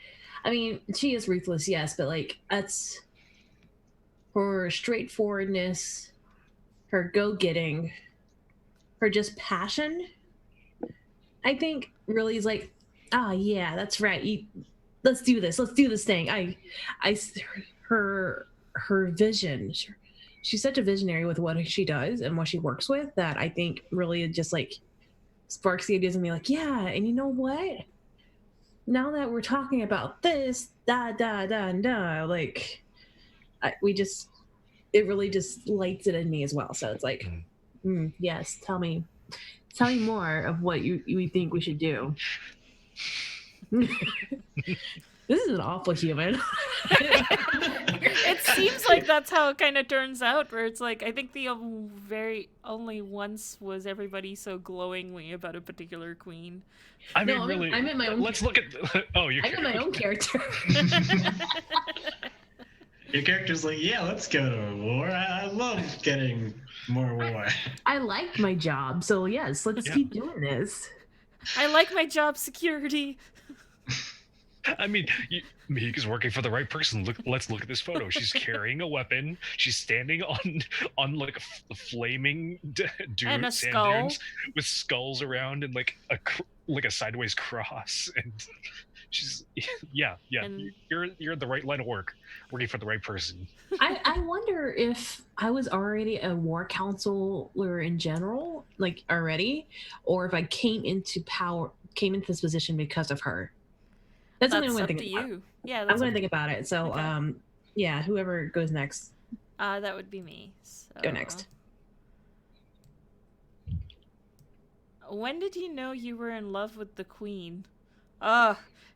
I mean, she is ruthless, yes, but like that's her straightforwardness, her go-getting, her just passion. I think really is like, yeah, that's right. Let's do this. Let's do this thing. Her vision. She's such a visionary with what she does and what she works with that I think really just like sparks the ideas in me. Like, yeah, and you know what? Now that we're talking about this, like, it really just lights it in me as well. So it's like, yes, tell me more of what you think we should do. This is an awful human. It seems like that's how it kind of turns out, where it's like, I think the very only once was everybody so glowingly about a particular queen. I mean, really, I meant my own. Let's look at. Oh, I meant my own character. Your character's like, yeah, let's go to war. I love getting more war. I like my job, so yes, let's keep doing this. I like my job security. I mean, Mahik is working for the right person. Let's look at this photo. She's carrying a weapon. She's standing on like a flaming and a sand skull dunes with skulls around and like a sideways cross. And she's yeah. And you're the right line of work, working for the right person. I wonder if I was already a war counselor in general, like already, or if I came into this position because of her. That's something I'm going to think about. You. Yeah, I'm going to think about it. So, okay. Yeah, whoever goes next. That would be me. So. Go next. When did you know you were in love with the queen?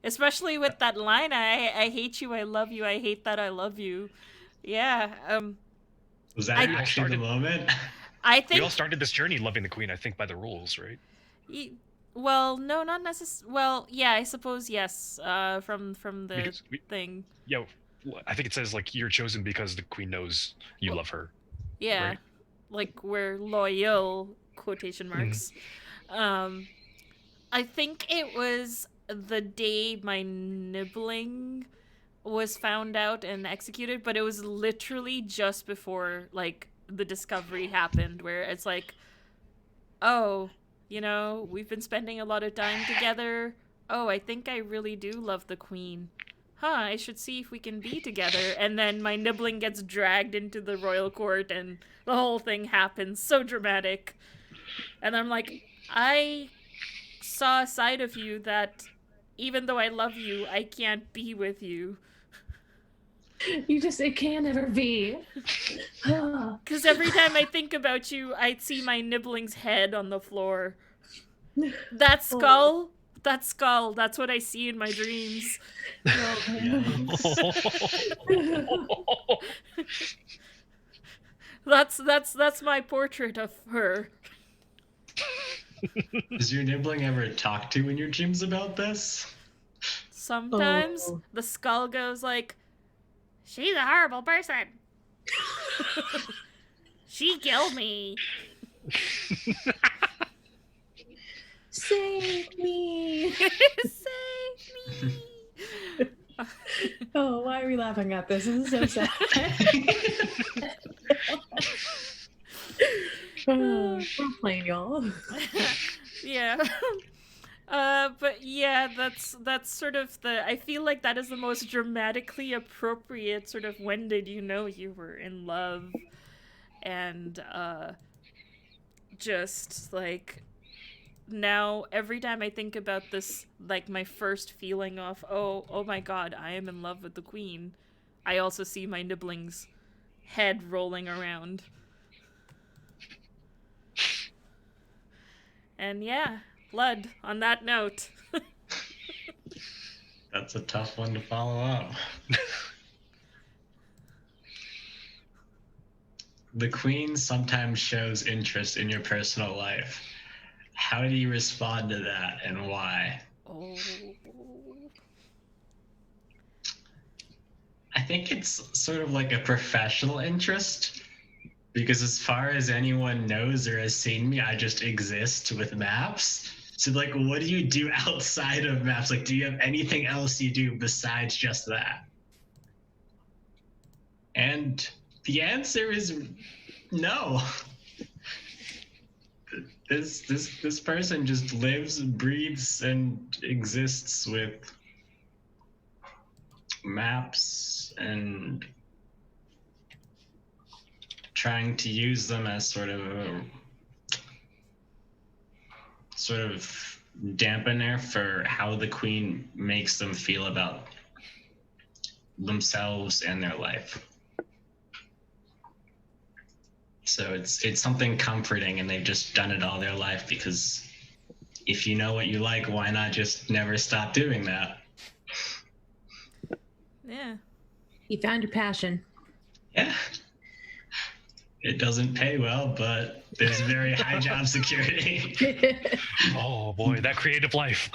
Especially with that line, I hate you, I love you, I hate that I love you. Yeah. Was that actually the moment? I think we all started this journey loving the queen, I think, by the rules, right? Well, no, not necessarily. Well, yeah, I suppose yes. From the thing. Yeah, I think it says like you're chosen because the queen knows you love her. Yeah, right? Like we're loyal, quotation marks. I think it was the day my nibbling was found out and executed, but it was literally just before like the discovery happened, where it's like, oh, we've been spending a lot of time together. Oh, I think I really do love the queen. Huh, I should see if we can be together. And then my nibbling gets dragged into the royal court and the whole thing happens. So dramatic. And I'm like, I saw a side of you that even though I love you, I can't be with you. It can never be. Because every time I think about you, I see my nibbling's head on the floor. That skull, that's what I see in my dreams. That's my portrait of her. Does your nibbling ever talk to you in your dreams about this? Sometimes the skull goes like, she's a horrible person. She killed me. Save me. Save me. Oh, why are we laughing at this? This is so sad. We're playing, y'all. Yeah. But yeah, that's sort of I feel like that is the most dramatically appropriate sort of when did you know you were in love, and just like now every time I think about this, like my first feeling of oh my god, I am in love with the queen, I also see my nibbling's head rolling around. And yeah, blood on that note. That's a tough one to follow up. The queen sometimes shows interest in your personal life. How do you respond to that and why? Oh. I think it's sort of like a professional interest, because as far as anyone knows or has seen me, I just exist with maps. So like, what do you do outside of maps? Like, do you have anything else you do besides just that? And the answer is no. This person just lives, breathes, and exists with maps and trying to use them as sort of dampener for how the queen makes them feel about themselves and their life. So it's something comforting, and they've just done it all their life, because if you know what you like, why not just never stop doing that? Yeah. You found your passion. Yeah. It doesn't pay well, but there's very high job security. Oh boy, that creative life.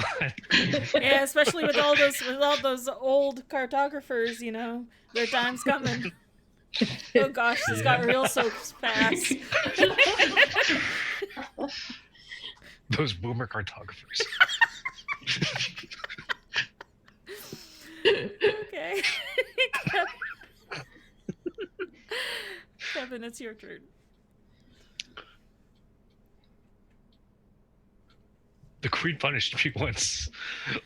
Yeah, especially with all those old cartographers, their time's coming. Oh gosh, this got real so fast. Those boomer cartographers. Okay. Kevin, it's your turn. The queen punished me once.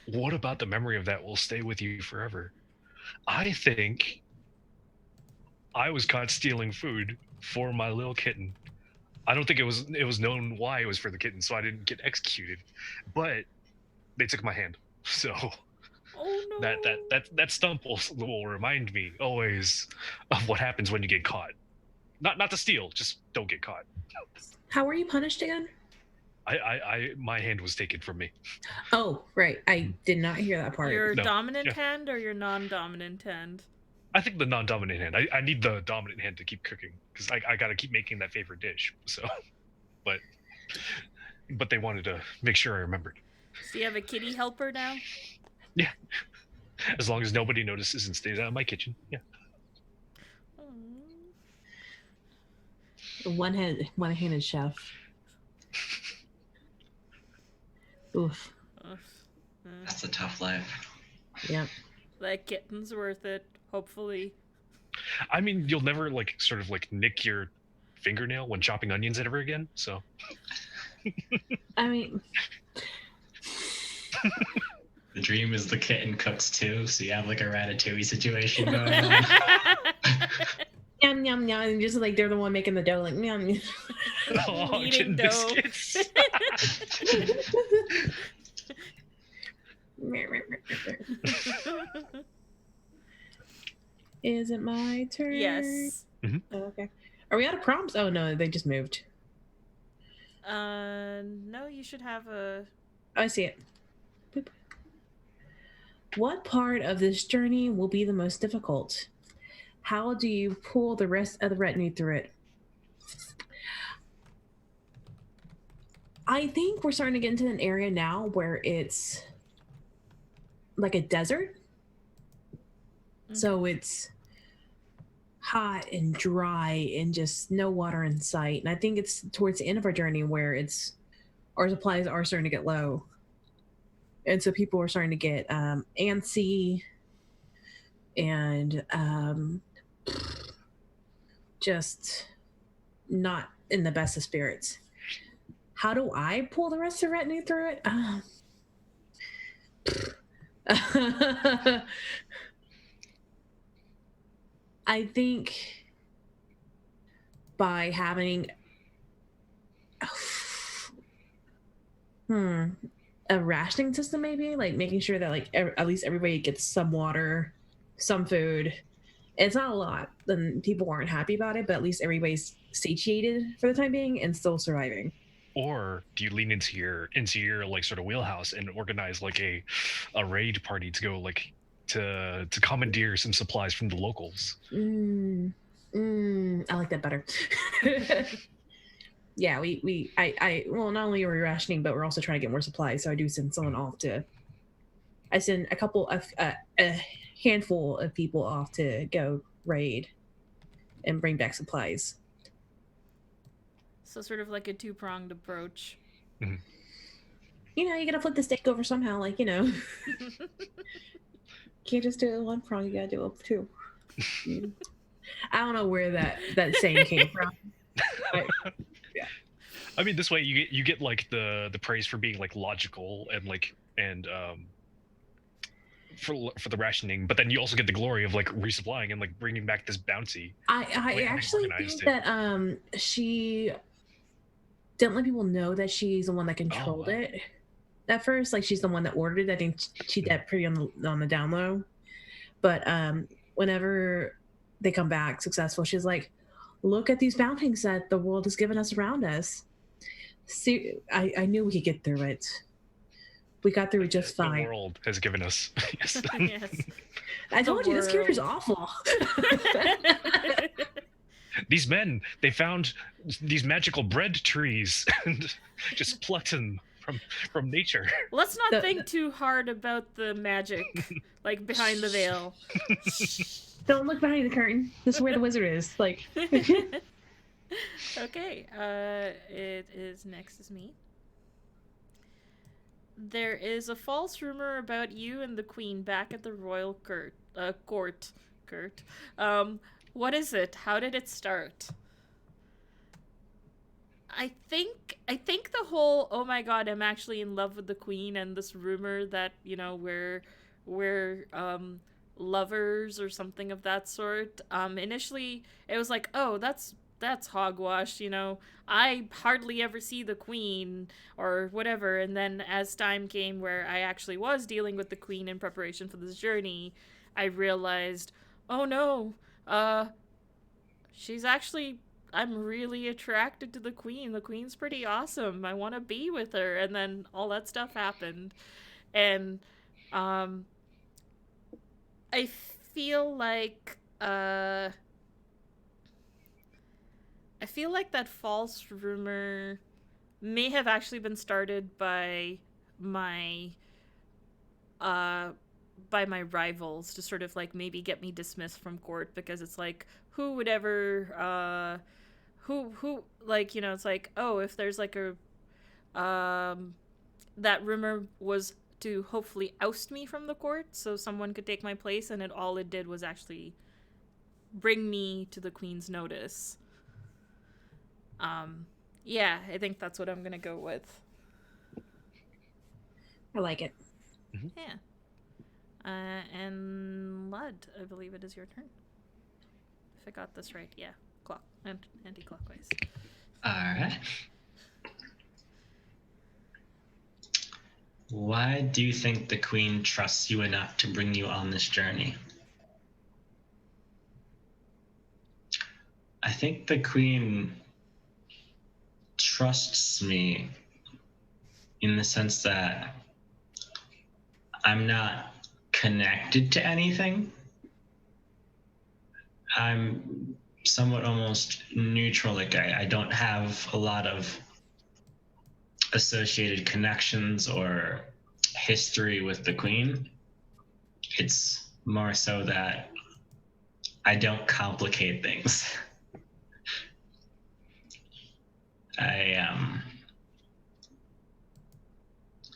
What about the memory of that will stay with you forever? I think I was caught stealing food for my little kitten. I don't think it was known why it was for the kitten, so I didn't get executed. But they took my hand. So Oh no. that stump will remind me always of what happens when you get caught. Not to steal, just don't get caught. How were you punished again? My hand was taken from me. Oh, right. I did not hear that part. Your No. dominant Yeah. hand or your non-dominant hand? I think the non-dominant hand. I need the dominant hand to keep cooking, because I got to keep making that favorite dish. So, but they wanted to make sure I remembered. So you have a kitty helper now? Yeah, as long as nobody notices and stays out of my kitchen. Yeah. The one-handed chef. Oof. Ugh. That's a tough life. Yep. That kitten's worth it, hopefully. I mean, you'll never like sort of like nick your fingernail when chopping onions ever again. So I mean, The dream is the kitten cooks too, so you have like a ratatouille situation going on. yum yum yum, and just like they're the one making the dough, like yum. Yum. oh, Eating kitten dough. biscuits. Is it my turn? Yes. Oh, okay. Are we out of prompts? Oh no, they just moved. No, you should have a. Oh, I see it. Boop. What part of this journey will be the most difficult? How do you pull the rest of the retinue through it? I think we're starting to get into an area now where it's like a desert. So it's hot and dry and just no water in sight. And I think it's towards the end of our journey where it's our supplies are starting to get low. And so people are starting to get antsy and just not in the best of spirits. How do I pull the rest of the retinue through it? I think by having a rationing system, maybe like making sure that like at least everybody gets some water, some food. It's not a lot, then people aren't happy about it, but at least everybody's satiated for the time being and still surviving. Or do you lean into your like sort of wheelhouse and organize like a raid party to go like to commandeer some supplies from the locals? I like that better. Yeah, I well, not only are we rationing, but we're also trying to get more supplies. So I do send someone off to. I send a couple of a handful of people off to go raid and bring back supplies. So sort of like a two-pronged approach. Mm-hmm. You know, you gotta flip the stick over somehow. Like can't just do it one prong. You gotta do it two. I don't know where that saying came from. But, yeah. I mean, this way you get like the praise for being like logical and like for the rationing, but then you also get the glory of like resupplying and like bringing back this bounty. I actually think that she didn't let people know that she's the one that controlled it at first. Like she's the one that ordered it. I think she did that pretty on the down low. But whenever they come back successful, she's like, "Look at these bounties that the world has given us around us." See, I knew we could get through it. We got through it just fine. The world has given us. Yes. Yes. I told you this character's awful. These men, they found these magical bread trees and just plucked them from nature. Let's not think too hard about the magic, like behind the veil. Don't look behind the curtain. This is where the wizard is. Like. Okay. It is next is me. There is a false rumor about you and the queen back at the royal court. Kurt. What is it? How did it start? I think the whole oh my god, I'm actually in love with the queen and this rumor that, we're lovers or something of that sort. Initially it was like, oh, that's hogwash, I hardly ever see the queen or whatever. And then as time came where I actually was dealing with the queen in preparation for this journey, I realized, oh no, she's actually, I'm really attracted to the queen. The queen's pretty awesome. I want to be with her. And then all that stuff happened. And I feel like that false rumor may have actually been started by my rivals to sort of like maybe get me dismissed from court, because it's like, who would ever who like, it's like, oh, if there's like a that rumor was to hopefully oust me from the court so someone could take my place, and all it did was actually bring me to the Queen's notice. Yeah, I think that's what I'm gonna go with. I like it. Yeah. And Lud, I believe it is your turn. If I got this right, yeah. Anti-clockwise. All right. Why do you think the Queen trusts you enough to bring you on this journey? I think the Queen trusts me in the sense that I'm not connected to anything. I'm somewhat almost neutral. Like I don't have a lot of associated connections or history with the Queen. It's more so that I don't complicate things.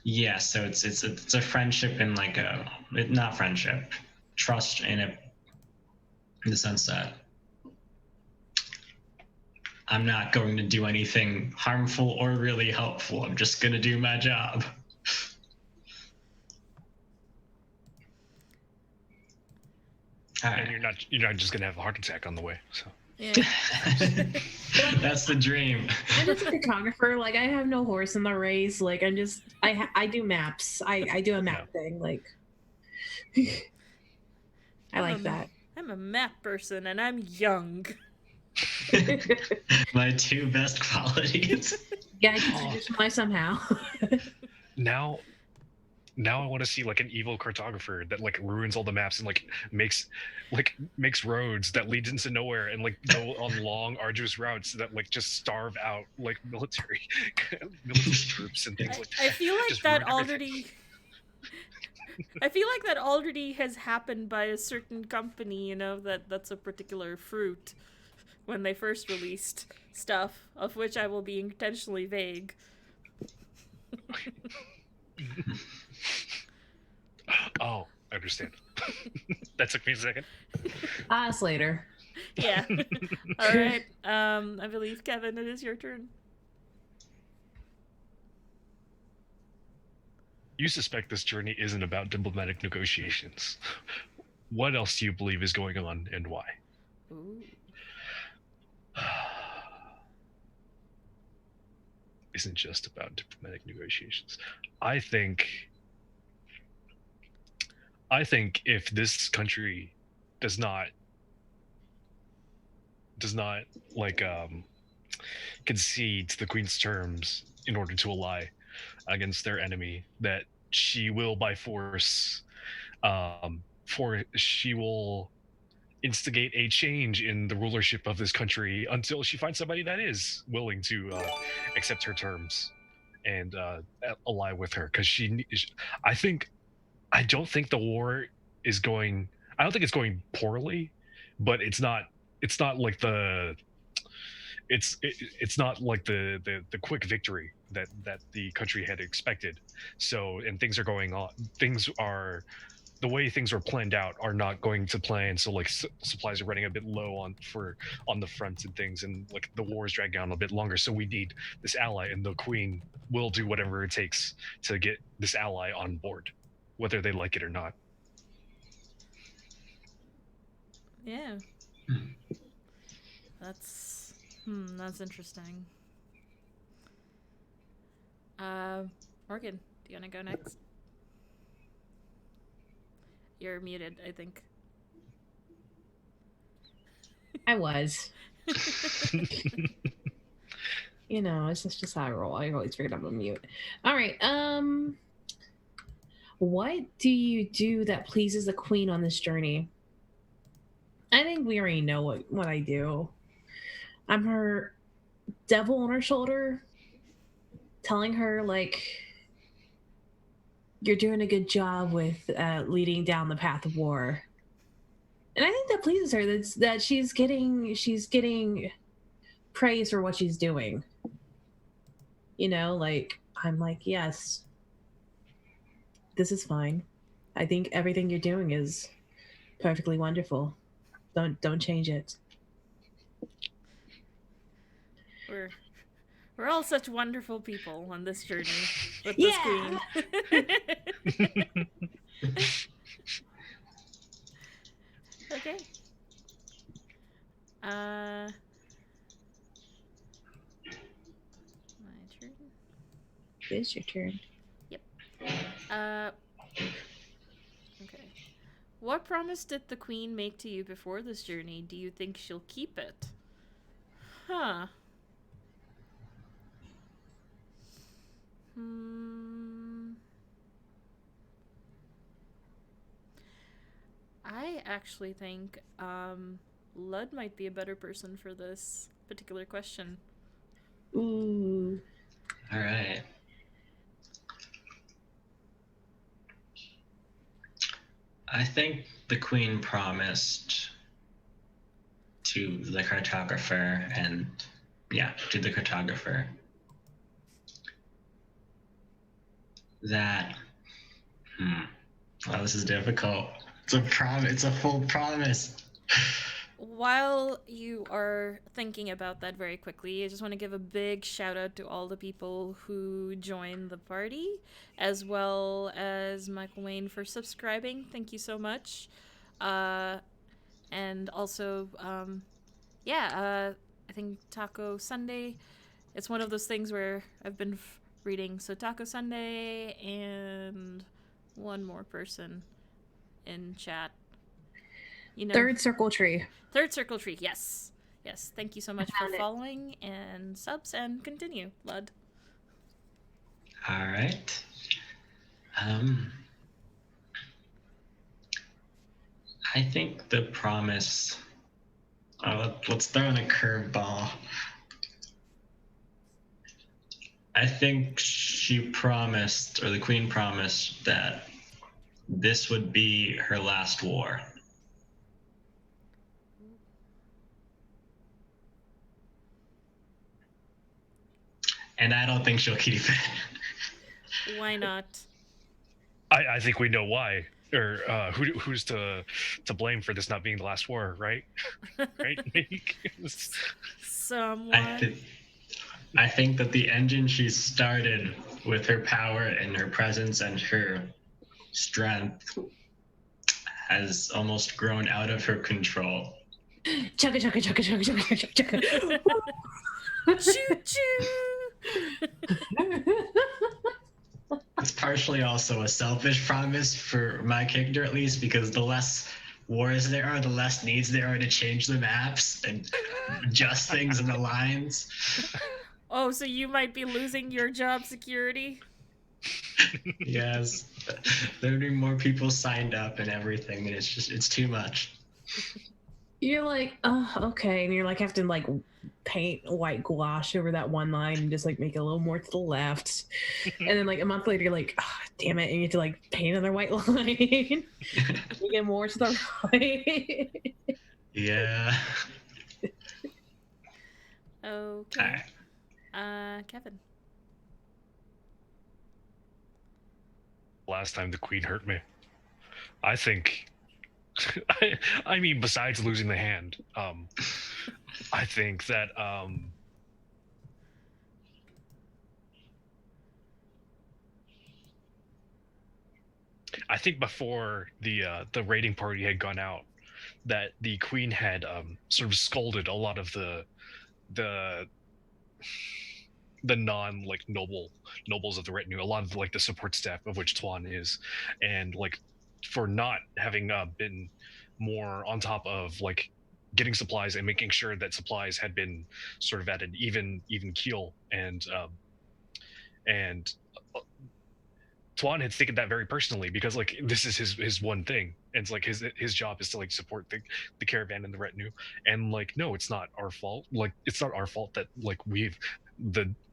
Yeah, so it's a friendship in like not friendship, trust in the sense that I'm not going to do anything harmful or really helpful. I'm just going to do my job. All right. And you're not just gonna have a heart attack on the way. So Yeah. That's the dream. I'm just a photographer. Like, I have no horse in the race. Like, I do maps. I do a map thing. Like, I like that. I'm a map person, and I'm young. My two best qualities. Yeah, I can do my somehow. now I want to see like an evil cartographer that like ruins all the maps and like makes roads that leads into nowhere and like go on long arduous routes that like just starve out like military troops and things like that. I feel like that already I feel like that already has happened by a certain company, that's a particular fruit when they first released stuff, of which I will be intentionally vague. Oh, I understand. That took me a second. Ask later. Yeah. All right. I believe, Kevin, it is your turn. You suspect this journey isn't about diplomatic negotiations. What else do you believe is going on and why? Ooh. Isn't just about diplomatic negotiations. I think if this country does not like concede to the Queen's terms in order to ally against their enemy, that she will by force she will instigate a change in the rulership of this country until she finds somebody that is willing to accept her terms and ally with her. Because I don't think the war is going. I don't think it's going poorly, but it's not like it's not like the quick victory that the country had expected. So, and things are the way things are planned out are not going to plan. So like supplies are running a bit low on the front and things, and like the war is dragging on a bit longer. So we need this ally, and the Queen will do whatever it takes to get this ally on board, whether they like it or not. Yeah. That's interesting. Morgan, do you want to go next? You're muted, I think. I was. It's just how I roll. I always figured I'm on mute. All right. What do you do that pleases the Queen on this journey? I think we already know what I do. I'm her devil on her shoulder, telling her, like, you're doing a good job with leading down the path of war. And I think that pleases her, that she's getting praise for what she's doing. Like, I'm like, yes, this is fine. I think everything you're doing is perfectly wonderful. Don't change it. We're we're all such wonderful people on this journey with this Yeah. queen. Okay. My turn. It's your turn. Yep. Uh. Okay. What promise did the queen make to you before this journey? Do you think she'll keep it? Huh. Hmm. I actually think Lud might be a better person for this particular question. Ooh. All right. I think the queen promised to the cartographer and to the cartographer that wow, this is difficult. It's a promise. It's a full promise. While you are thinking about that very quickly, I just want to give a big shout out to all the people who joined the party, as well as Michael Wayne for subscribing. Thank you so much. And also, I think Taco Sunday. It's one of those things where I've been reading. So Taco Sunday and one more person in chat. You know, Third circle tree. Third Circle Tree, yes. Yes, thank you so much for following and subs, and continue, Lud. All right. I think the promise. Let's throw in a curveball. I think she promised, or the queen promised, that this would be her last war. And I don't think she'll keep it. Why not? I think we know why, or who's to blame for this not being the last war, right? Right, Nick? Someone. I think that the engine she started with her power and her presence and her strength has almost grown out of her control. Chugga chugga chugga chugga chugga chugga chugga. Choo choo. It's partially also a selfish promise for my character, at least, because the less wars there are, the less needs there are to change the maps and adjust things in the lines. Oh, so you might be losing your job security? Yes. There'd be more people signed up and everything, and it's too much. You're like, oh, okay, and you're like have to like paint white gouache over that one line and just like make it a little more to the left, and then like a month later you're like, oh, damn it, and you have to like paint another white line. You get more to the right. Yeah. Okay. Kevin. Last time the queen hurt me, I think. I mean, besides losing the hand, I think that I think before the raiding party had gone out, that the queen had sort of scolded a lot of the non like nobles of the retinue, a lot of like the support staff, of which Tuan is, and like for not having been more on top of like getting supplies and making sure that supplies had been sort of at an even keel, and Tuan had taken that very personally, because like this is his one thing, and it's like his job is to like support the caravan and the retinue, and like no, it's not our fault. Like it's not our fault that like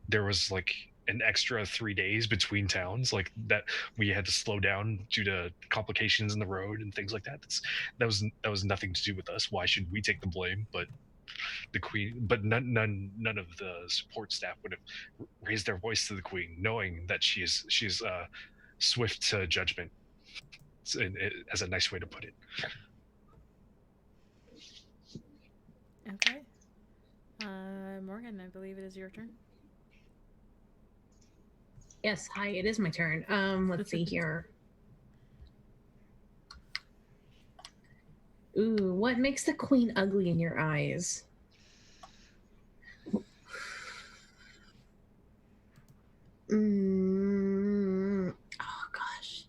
there was like an extra 3 days between towns, like that we had to slow down due to complications in the road and things like that. That was nothing to do with us. Why should we take the blame? But the queen, but none of the support staff would have raised their voice to the queen, knowing that she's swift to judgment. As a nice way to put it. Okay. Morgan, I believe it is your turn. Yes, hi, it is my turn. Let's see here. Ooh, what makes the queen ugly in your eyes? Oh gosh.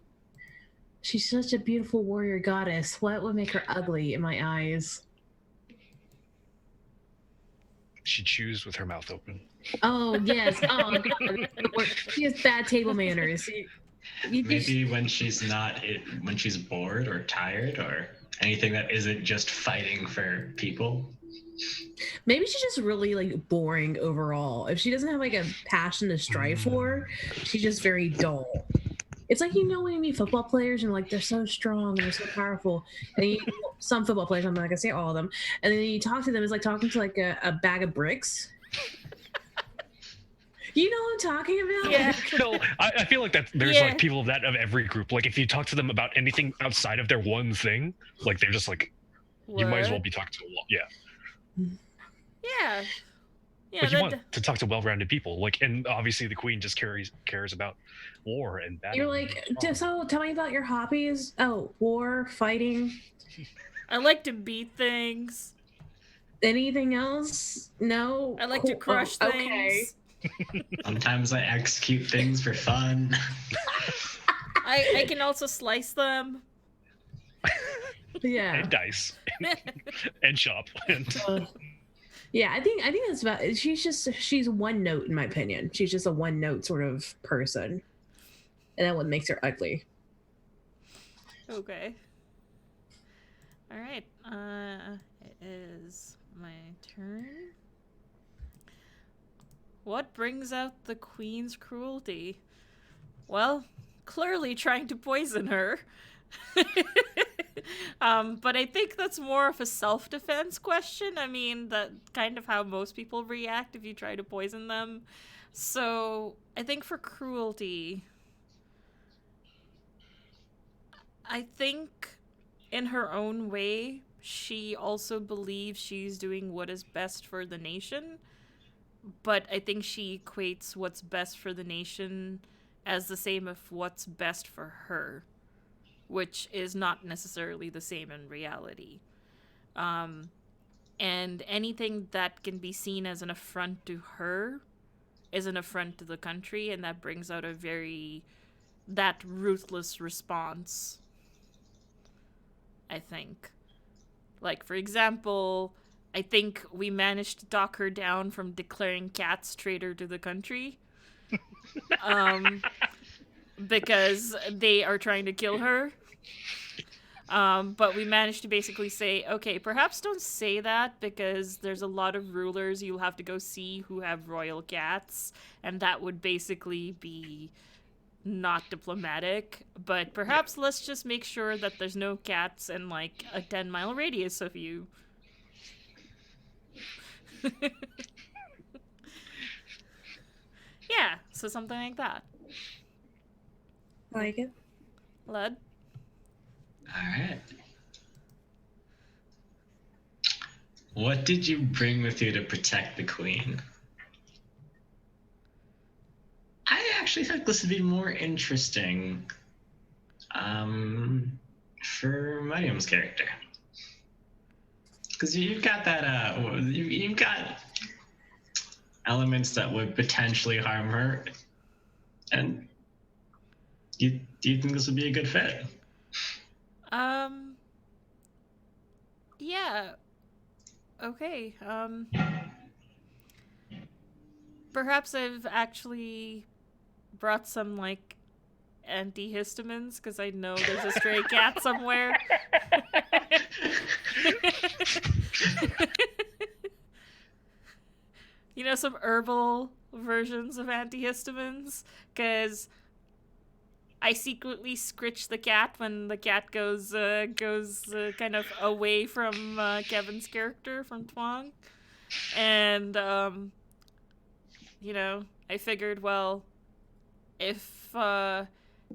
She's such a beautiful warrior goddess. What would make her ugly in my eyes? She chews with her mouth open. Oh yes. Oh god. She has bad table manners. Maybe when she's when she's bored or tired or anything that isn't just fighting for people. Maybe she's just really like boring overall. If she doesn't have like a passion to strive for, she's just very dull. It's like, you know, when you meet football players and like they're so strong and they're so powerful, and some football players, I'm not gonna say all of them, and then you talk to them, it's like talking to like a bag of bricks. You know what I'm talking about? Yeah. No, I feel like that there's like people of every group. Like if you talk to them about anything outside of their one thing, like they're just like, What? you might as well be talking to a wall. Yeah. Yeah. Yeah. But you want to talk to well-rounded people, like, and obviously the queen just cares about war and battle. You're like, so tell me about your hobbies. Oh, war, fighting. I like to beat things. Anything else? No. I like to crush things. Okay. Sometimes I execute things for fun. I can also slice them. Yeah. And dice. And shop. Yeah, I think that's about. She's one note in my opinion. She's just a one note sort of person, and that what makes her ugly. Okay. All right. It is my turn. What brings out the queen's cruelty? Well, clearly trying to poison her. But I think that's more of a self-defense question. I mean, that's kind of how most people react if you try to poison them. So I think for cruelty, I think in her own way, she also believes she's doing what is best for the nation. But I think she equates what's best for the nation as the same as what's best for her, which is not necessarily the same in reality. And anything that can be seen as an affront to her is an affront to the country, and that brings out that ruthless response, I think. Like, for example, I think we managed to talk her down from declaring cats traitor to the country. Because they are trying to kill her. But we managed to basically say, okay, perhaps don't say that because there's a lot of rulers you'll have to go see who have royal cats, and that would basically be not diplomatic. But perhaps let's just make sure that there's no cats in like a 10-mile radius of you. Yeah, so something like that. I like it. Lud? Alright. What did you bring with you to protect the queen? I actually think this would be more interesting for Mariam's character. Because you've got that, you've got elements that would potentially harm her. And do you think this would be a good fit? Yeah. Okay. Perhaps I've actually brought some, like, antihistamines, because I know there's a stray cat somewhere. You know, some herbal versions of antihistamines, because I secretly scritch the cat when the cat goes kind of away from Kevin's character from Twang, and you know, I figured, well, if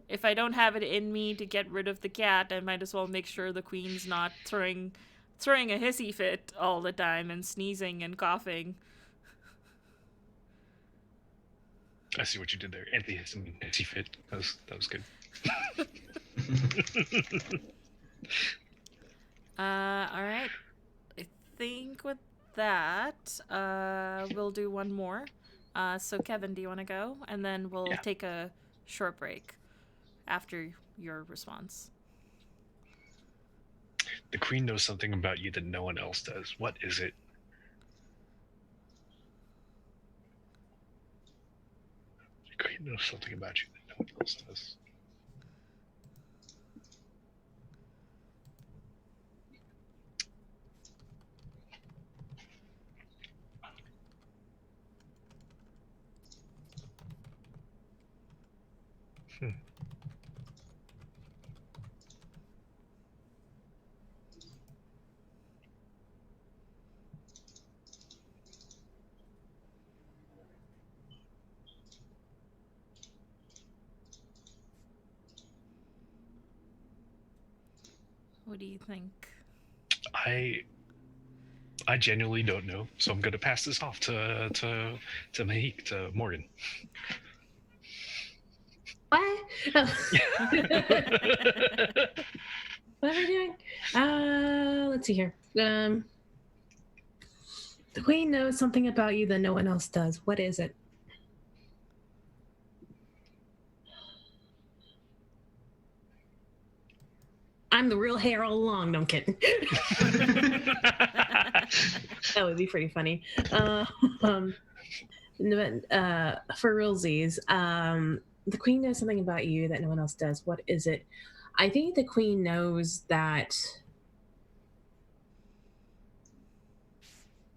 if I don't have it in me to get rid of the cat, I might as well make sure the queen's not throwing a hissy fit all the time and sneezing and coughing. I see what you did there. Anti fit. That was good. All right. I think with that, we'll do one more. So Kevin, do you want to go? And then we'll take a short break after your response. The queen knows something about you that no one else does. What is it? The queen knows something about you that no one else does. What do you think? I genuinely don't know, so I'm gonna pass this off to Mahik, to Morgan. What? Oh. What am I doing? Let's see here. The queen knows something about you that no one else does. What is it? I'm the real hair all along. No, I'm kidding. That would be pretty funny. For realsies, the queen knows something about you that no one else does. What is it? I think the queen knows that.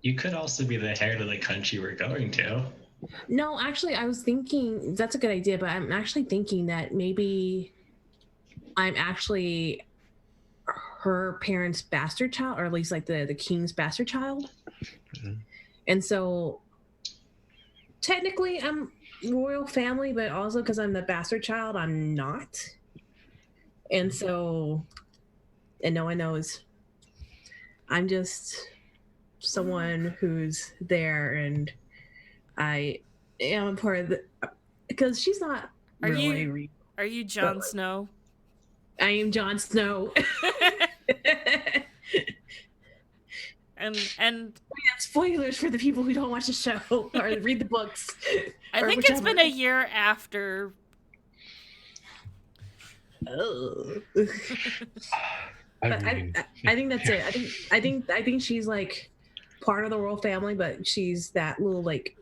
You could also be the heir to the country we're going to. No, actually, I was thinking that's a good idea, but I'm actually thinking that maybe I'm actually her parents' bastard child, or at least like the king's bastard child. Mm-hmm. And so technically I'm royal family, but also because I'm the bastard child, I'm not. And so, and no one knows. I'm just someone who's there, and I am a part of the, because she's not Are really. Are you Jon Snow? I am Jon Snow. and we have spoilers for the people who don't watch the show or read the books. I think whichever. It's been a year after. Oh. I think that's it. I think she's like part of the royal family, but she's that little like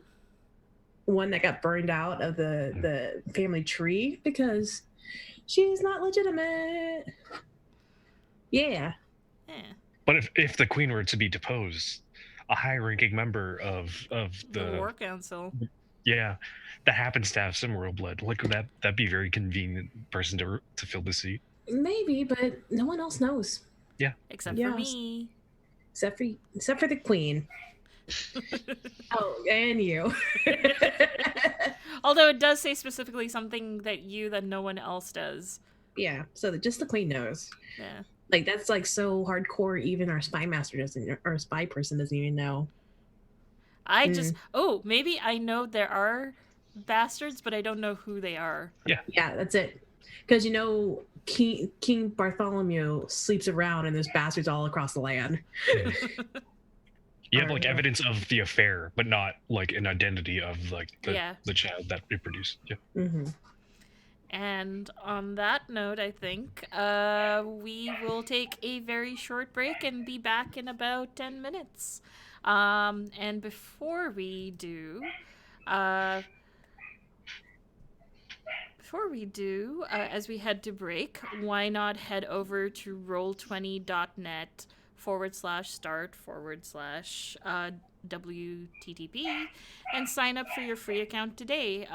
one that got burned out of the family tree because she's not legitimate. Yeah. But if the queen were to be deposed, a high-ranking member of the War Council, that happens to have some royal blood, like that'd be a very convenient person to fill the seat. Maybe, but no one else knows. Yeah, except for me. Except for the queen. Oh, and you. Although it does say specifically something that no one else does. Yeah, so just the queen knows. Yeah. Like that's like so hardcore. Even our spy master doesn't, or spy person doesn't even know. Maybe I know there are bastards, but I don't know who they are. Yeah, that's it. Because King Bartholomew sleeps around, and there's bastards all across the land. You have like evidence of the affair, but not like an identity of like the child that it produced. Yeah. Mm-hmm. And on that note, I think we will take a very short break and be back in about 10 minutes. And before we do, as we head to break, why not head over to roll20.net/start/WTTP and sign up for your free account today.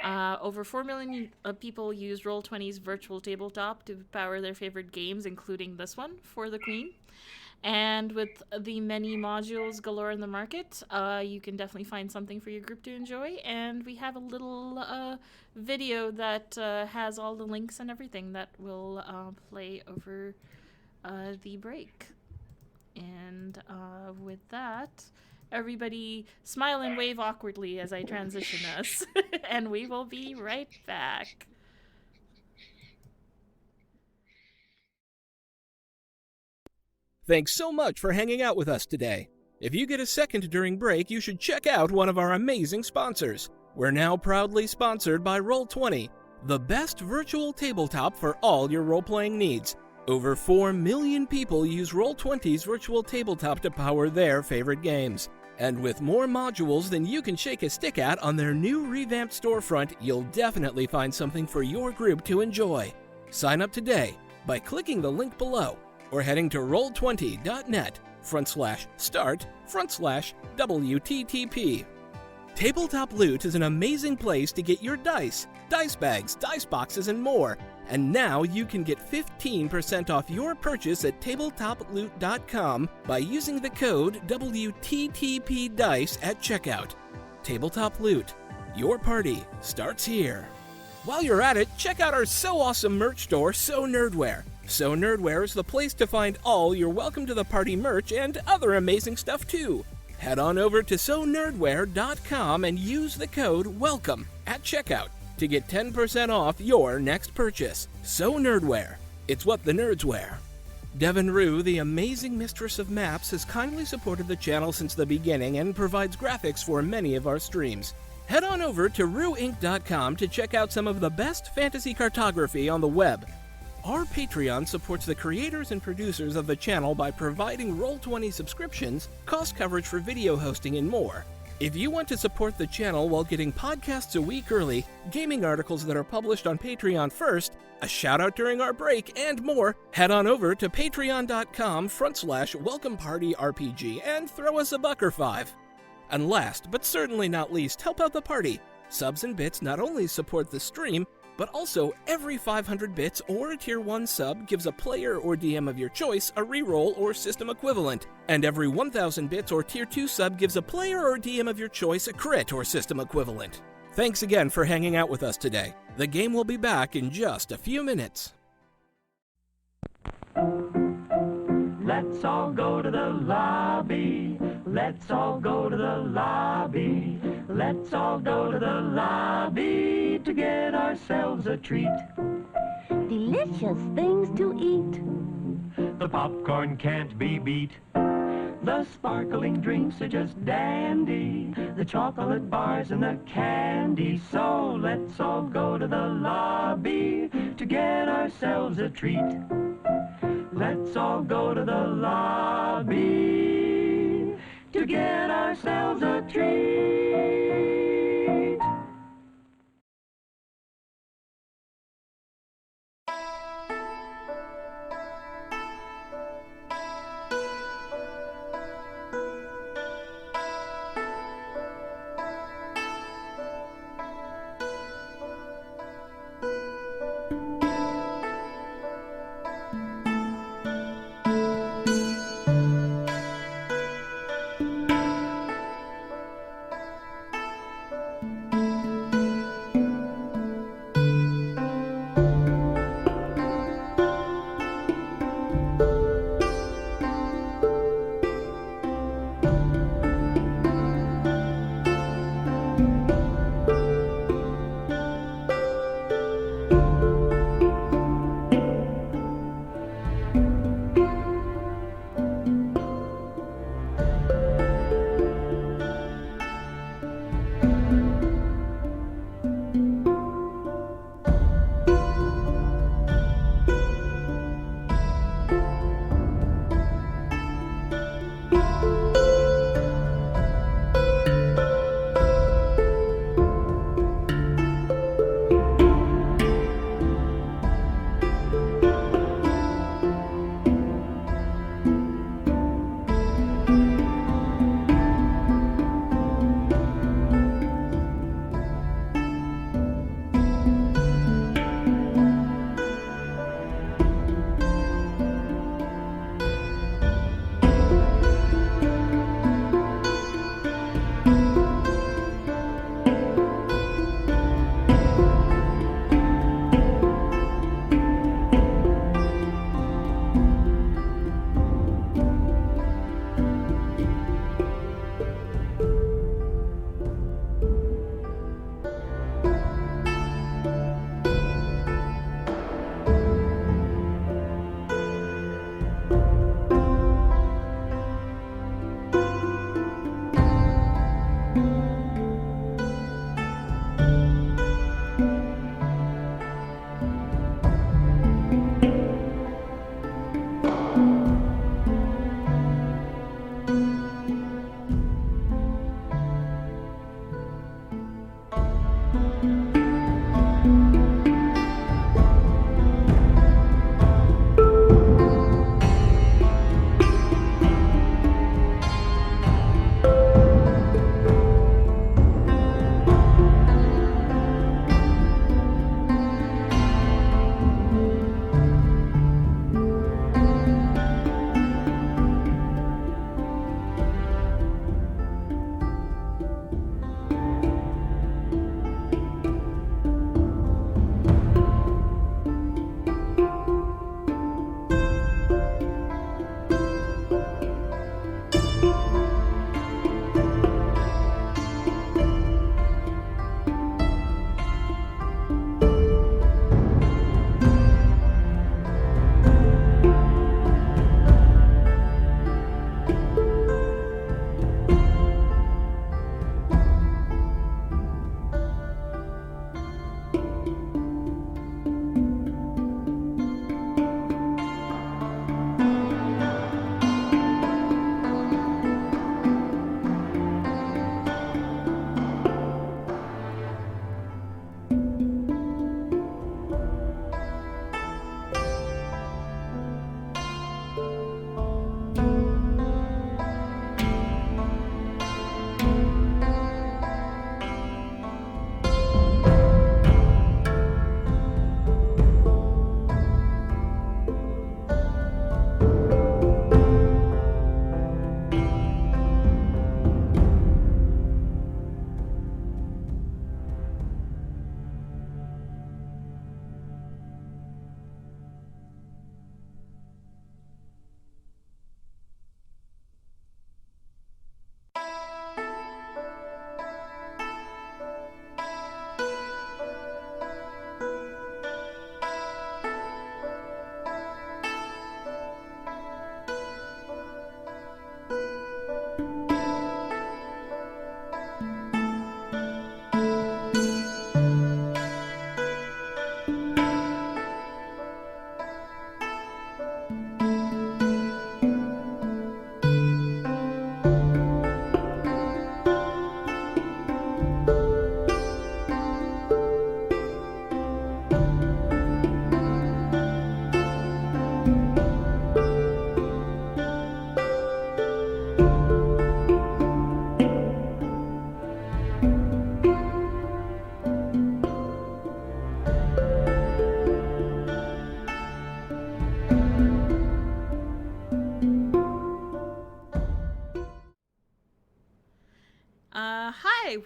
Over 4 million people use Roll20's virtual tabletop to power their favorite games, including this one, For the Queen. And with the many modules galore in the market, you can definitely find something for your group to enjoy. And we have a little video that has all the links and everything that will play over the break. And with that, everybody smile and wave awkwardly as I transition us. And we will be right back. Thanks so much for hanging out with us today. If you get a second during break, you should check out one of our amazing sponsors. We're now proudly sponsored by Roll20, the best virtual tabletop for all your role-playing needs. Over 4 million people use Roll20's virtual tabletop to power their favorite games. And with more modules than you can shake a stick at on their new revamped storefront, you'll definitely find something for your group to enjoy. Sign up today by clicking the link below or heading to roll20.net/start/WTTP. Tabletop Loot is an amazing place to get your dice bags, dice boxes, and more. And now you can get 15% off your purchase at tabletoploot.com by using the code WTTPDICE at checkout. Tabletop Loot. Your party starts here. While you're at it, check out our so awesome merch store, So Nerdware. So Nerdware is the place to find all your Welcome to the Party merch and other amazing stuff too. Head on over to sonerdware.com and use the code WELCOME at checkout to get 10% off your next purchase. So Nerdware. It's what the nerds wear. Devin Rue, the amazing mistress of maps, has kindly supported the channel since the beginning and provides graphics for many of our streams. Head on over to rueinc.com to check out some of the best fantasy cartography on the web. Our Patreon supports the creators and producers of the channel by providing Roll20 subscriptions, cost coverage for video hosting, and more. If you want to support the channel while getting podcasts a week early, gaming articles that are published on Patreon first, a shout out during our break, and more, head on over to patreon.com/welcomepartyrpg and throw us a buck or $5. And last, but certainly not least, help out the party. Subs and bits not only support the stream, but also every 500 bits or a tier 1 sub gives a player or DM of your choice a reroll or system equivalent, and every 1000 bits or tier 2 sub gives a player or DM of your choice a crit or system equivalent. Thanks again for hanging out with us today. The game will be back in just a few minutes. Let's all go to the lobby. Let's all go to the lobby. Let's all go to the lobby to get ourselves a treat. Delicious things to eat. The popcorn can't be beat. The sparkling drinks are just dandy. The chocolate bars and the candy. So let's all go to the lobby to get ourselves a treat. Let's all go to the lobby to get ourselves a treat.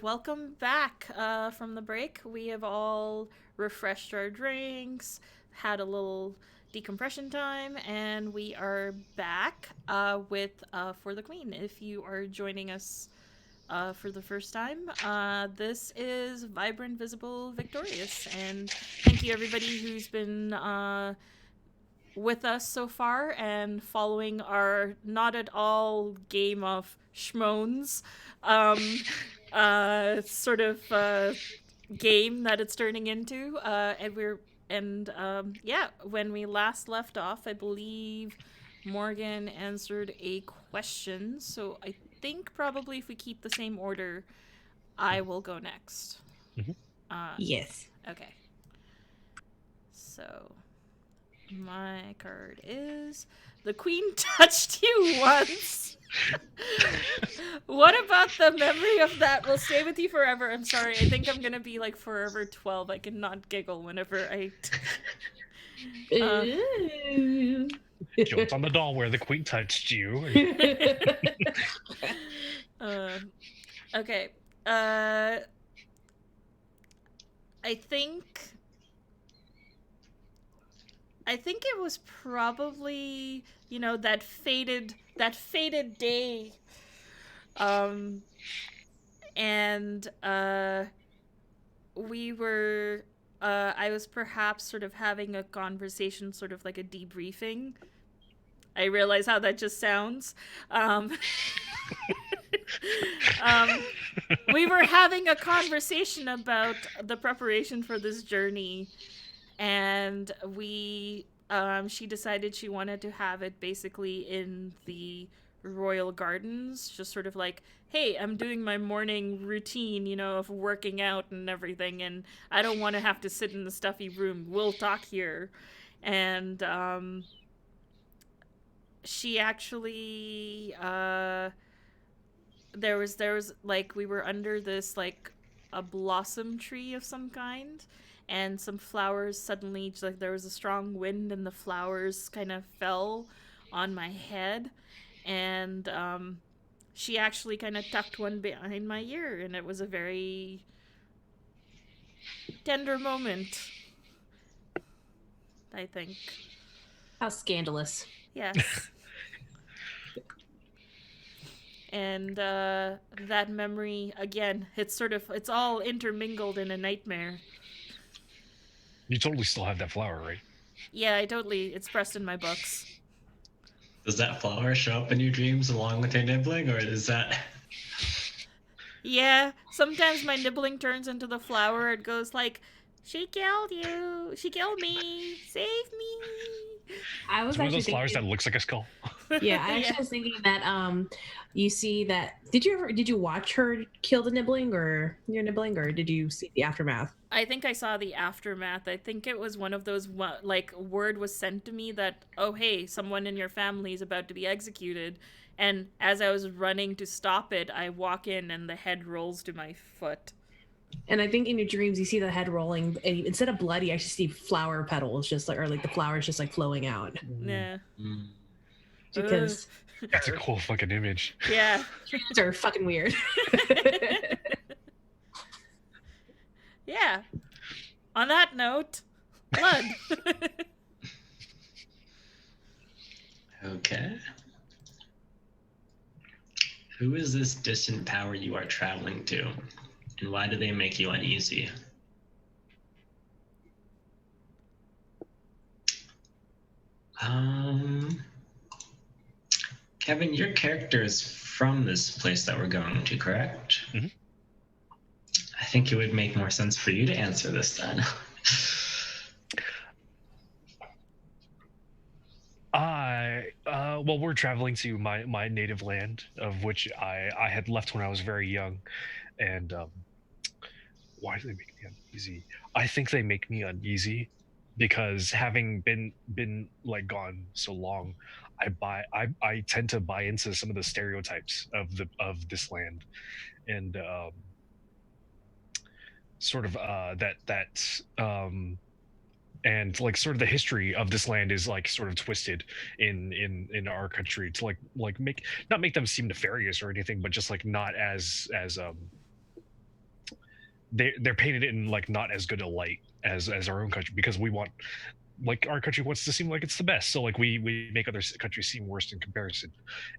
welcome back from the break. We have all refreshed our drinks, had a little decompression time, and we are back with For the Queen. If you are joining us for the first time, this is Vibrant, Visible, Victorious. And thank you, everybody who's been with us so far and following our not at all game of schmones sort of game that it's turning into. When we last left off, I believe Morgan answered a question. So I think probably if we keep the same order, I will go next. Yes. Okay. So my card is the Queen touched you once. What about the memory of that will stay with you forever? I'm sorry, I think I'm gonna be like forever 12. I cannot giggle whenever I Jokes on the doll where the Queen touched you. Okay. I think it was probably, that faded day. We were I was perhaps sort of having a conversation, sort of like a debriefing. I realize how that just sounds. We were having a conversation about the preparation for this journey, and she decided she wanted to have it basically in the royal gardens, just sort of like, hey, I'm doing my morning routine, of working out and everything, and I don't want to have to sit in the stuffy room. We'll talk here. And she actually there was like, we were under this like a blossom tree of some kind, and some flowers suddenly, like, there was a strong wind and the flowers kind of fell on my head, and she actually kind of tucked one behind my ear, and it was a very tender moment, I think. How scandalous. Yes. And that memory, again, it's all intermingled in a nightmare. You totally still have that flower, right? Yeah, it's pressed in my books. Does that flower show up in your dreams along with your nibbling, or is that... Yeah, sometimes my nibbling turns into the flower. It goes like, she killed you, she killed me, save me. I was it's one of actually those flowers thinking, that looks like a skull. yeah, I actually was thinking that you see that, did you watch her kill the nibbling, or your nibbling, or did you see the aftermath? I think I saw the aftermath. I think it was one of those, like, word was sent to me that, oh, hey, someone in your family is about to be executed. And as I was running to stop it, I walk in and the head rolls to my foot. And I think in your dreams you see the head rolling, and instead of blood, you actually see flower petals, just like, or like the flowers just like flowing out. Yeah. Because That's a cool fucking image. Yeah. dreams are fucking weird. Yeah. On that note, blood. Okay. Who is this distant power you are traveling to? And why do they make you uneasy? Kevin, your character is from this place that we're going to, correct? Mm-hmm. I think it would make more sense for you to answer this then. Well, we're traveling to my native land, of which I had left when I was very young, and why do they make me uneasy? I think they make me uneasy because having been like gone so long, I tend to buy into some of the stereotypes of this land, and sort of and like sort of the history of this land is like sort of twisted in our country to like not make them seem nefarious or anything, but just like not as they're painted in like not as good a light as our own country, because we want, like, our country wants to seem like it's the best, so like we make other countries seem worse in comparison.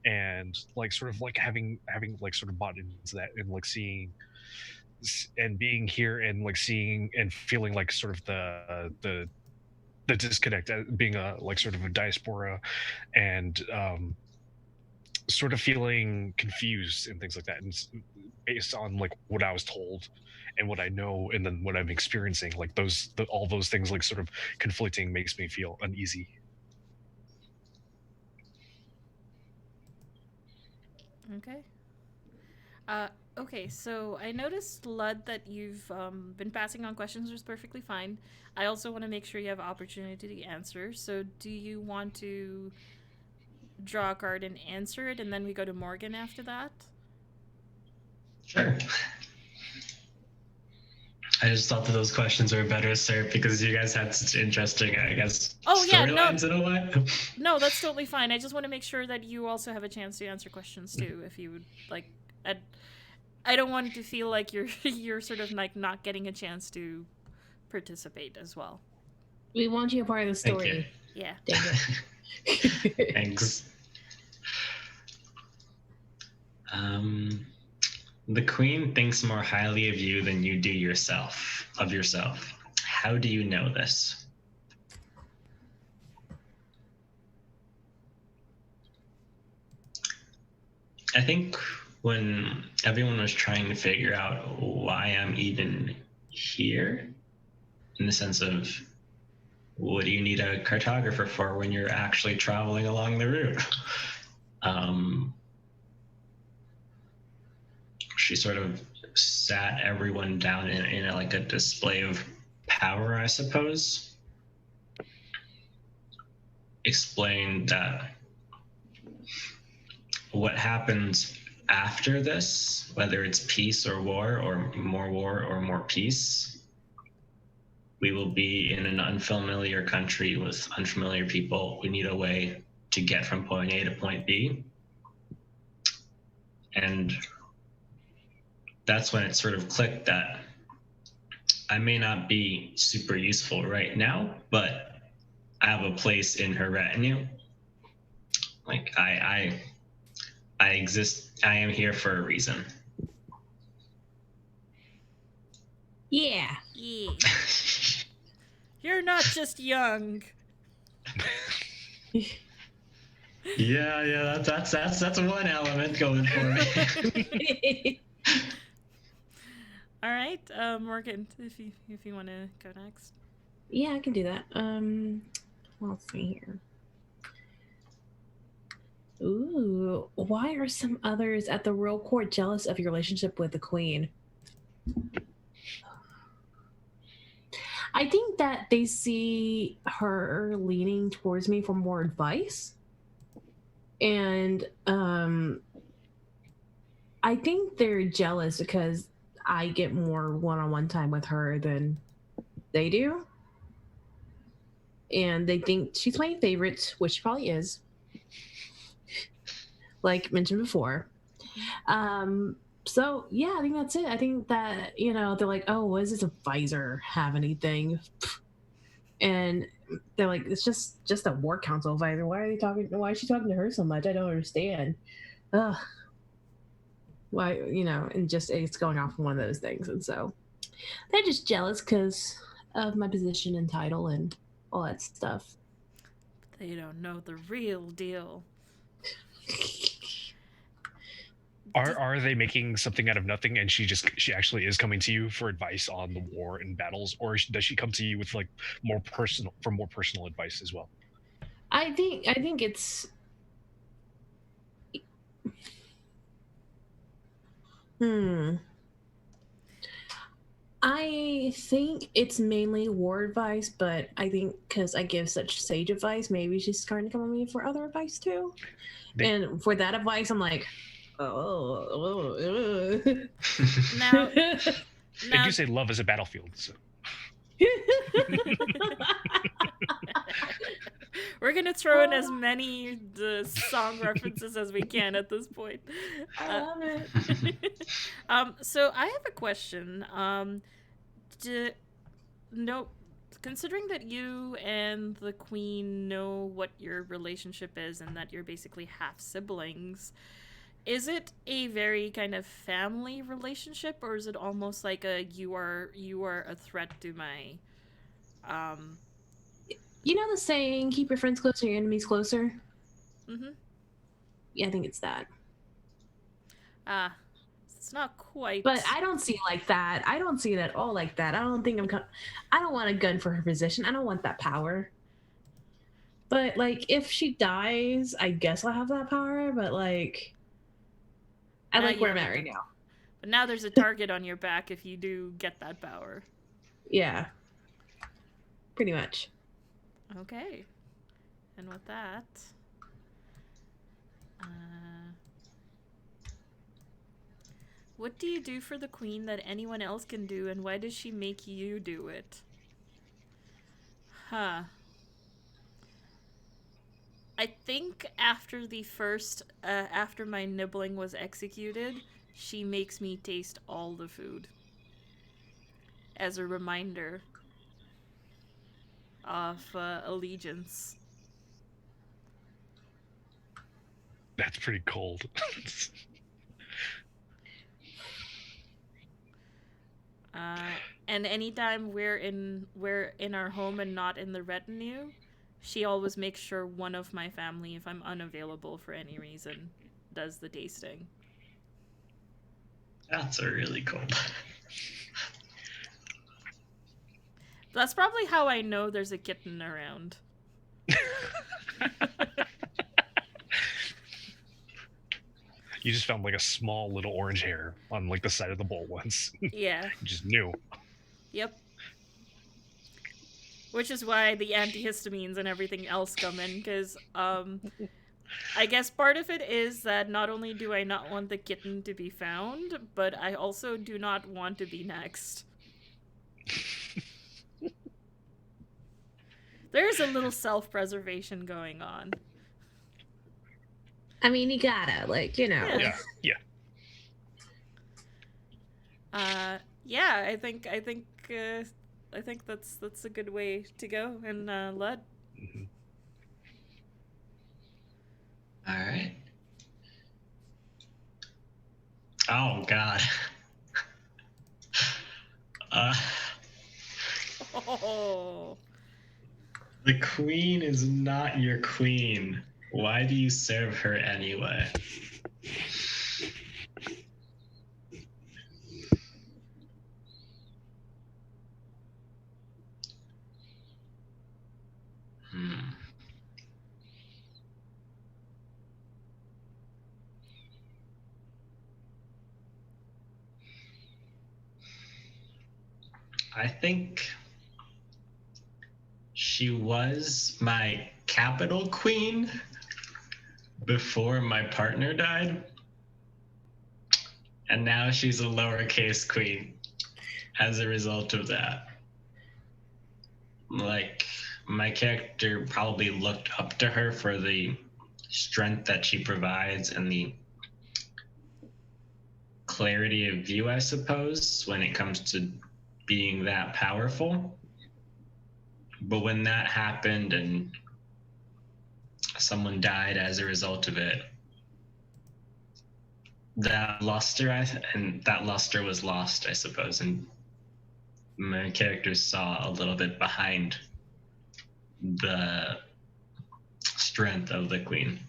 And like sort of like having like sort of bought into that, and like seeing and being here, and like seeing and feeling like sort of the disconnect, being a like sort of a diaspora, and sort of feeling confused and things like that, and based on like what I was told and what I know, and then what I'm experiencing, like all those things like sort of conflicting makes me feel uneasy. Okay. Okay, so I noticed, Lud, that you've been passing on questions, which is perfectly fine. I also want to make sure you have opportunity to answer. So do you want to draw a card and answer it, and then we go to Morgan after that? Sure. I just thought that those questions were better served because you guys had such interesting, I guess, storylines in a way. No, that's totally fine. I just want to make sure that you also have a chance to answer questions too, if you would like. I don't want to feel like you're sort of like not getting a chance to participate as well. We want you a part of the story. Yeah. Thanks. The Queen thinks more highly of you than you do yourself. How do you know this? I think when everyone was trying to figure out why I'm even here, in the sense of, what do you need a cartographer for when you're actually traveling along the route? She sort of sat everyone down in a display of power, I suppose. Explained that what happens after this, whether it's peace or war, or more peace, we will be in an unfamiliar country with unfamiliar people. We need a way to get from point A to point B. And that's when it sort of clicked that I may not be super useful right now, but I have a place in her retinue. Like I exist. I am here for a reason. Yeah. You're not just young. Yeah. That's one element going for me. All right, Morgan, if you want to go next. Yeah, I can do that. Let's see here. Ooh, why are some others at the royal court jealous of your relationship with the Queen? I think that they see her leaning towards me for more advice. And I think they're jealous because I get more one-on-one time with her than they do. And they think she's my favorite, which she probably is, like mentioned before. So yeah, I think that's it. I think that, they're like, oh, what does this advisor have anything? And they're like, it's just a war council advisor. Why is she talking to her so much? I don't understand. Ugh. Why, and just it's going off on one of those things. And so they're just jealous because of my position and title and all that stuff. They don't know the real deal. Are they making something out of nothing, and she actually is coming to you for advice on the war and battles, or does she come to you with like more personal advice as well? I think it's I think it's mainly war advice, but I think because I give such sage advice, maybe she's starting to come to me for other advice too. And for that advice, I'm like, oh. Now, They do say love is a battlefield, so. We're gonna throw in as many song references as we can at this point. I love it. So I have a question. No, considering that you and the queen know what your relationship is and that you're basically half siblings, is it a very kind of family relationship, or is it almost like a you are a threat to my You know the saying, keep your friends closer, your enemies closer? Mm-hmm. Yeah, I think it's that. It's not quite. But I don't see it like that. I don't see it at all like that. I don't think I don't want a gun for her position. I don't want that power. But, like, if she dies, I guess I'll have that power. But, like, I like where I'm at right now. But now there's a target on your back if you do get that power. Yeah. Pretty much. Okay. And with that... what do you do for the queen that anyone else can do, and why does she make you do it? Huh. I think after the first, after my nibbling was executed, she makes me taste all the food. As a reminder of allegiance. That's pretty cold. And anytime we're in our home and not in the retinue, she always makes sure one of my family, if I'm unavailable for any reason, does the tasting. That's a really cool. That's probably how I know there's a kitten around. You just found like a small little orange hair on like the side of the bowl once. Yeah. You just knew. Yep. Which is why the antihistamines and everything else come in, because I guess part of it is that not only do I not want the kitten to be found, but I also do not want to be next. There's a little self-preservation going on. I mean, you gotta, like, you know. Yeah. Yeah, I think that's a good way to go. And Lud. Mm-hmm. All right. Oh God. Oh. The queen is not your queen. Why do you serve her anyway? I think she was my capital queen before my partner died. And now she's a lowercase queen as a result of that. Like, my character probably looked up to her for the strength that she provides and the clarity of view, I suppose, when it comes to being that powerful. But when that happened and someone died as a result of it, that luster was lost, I suppose, and my character saw a little bit behind the strength of the queen.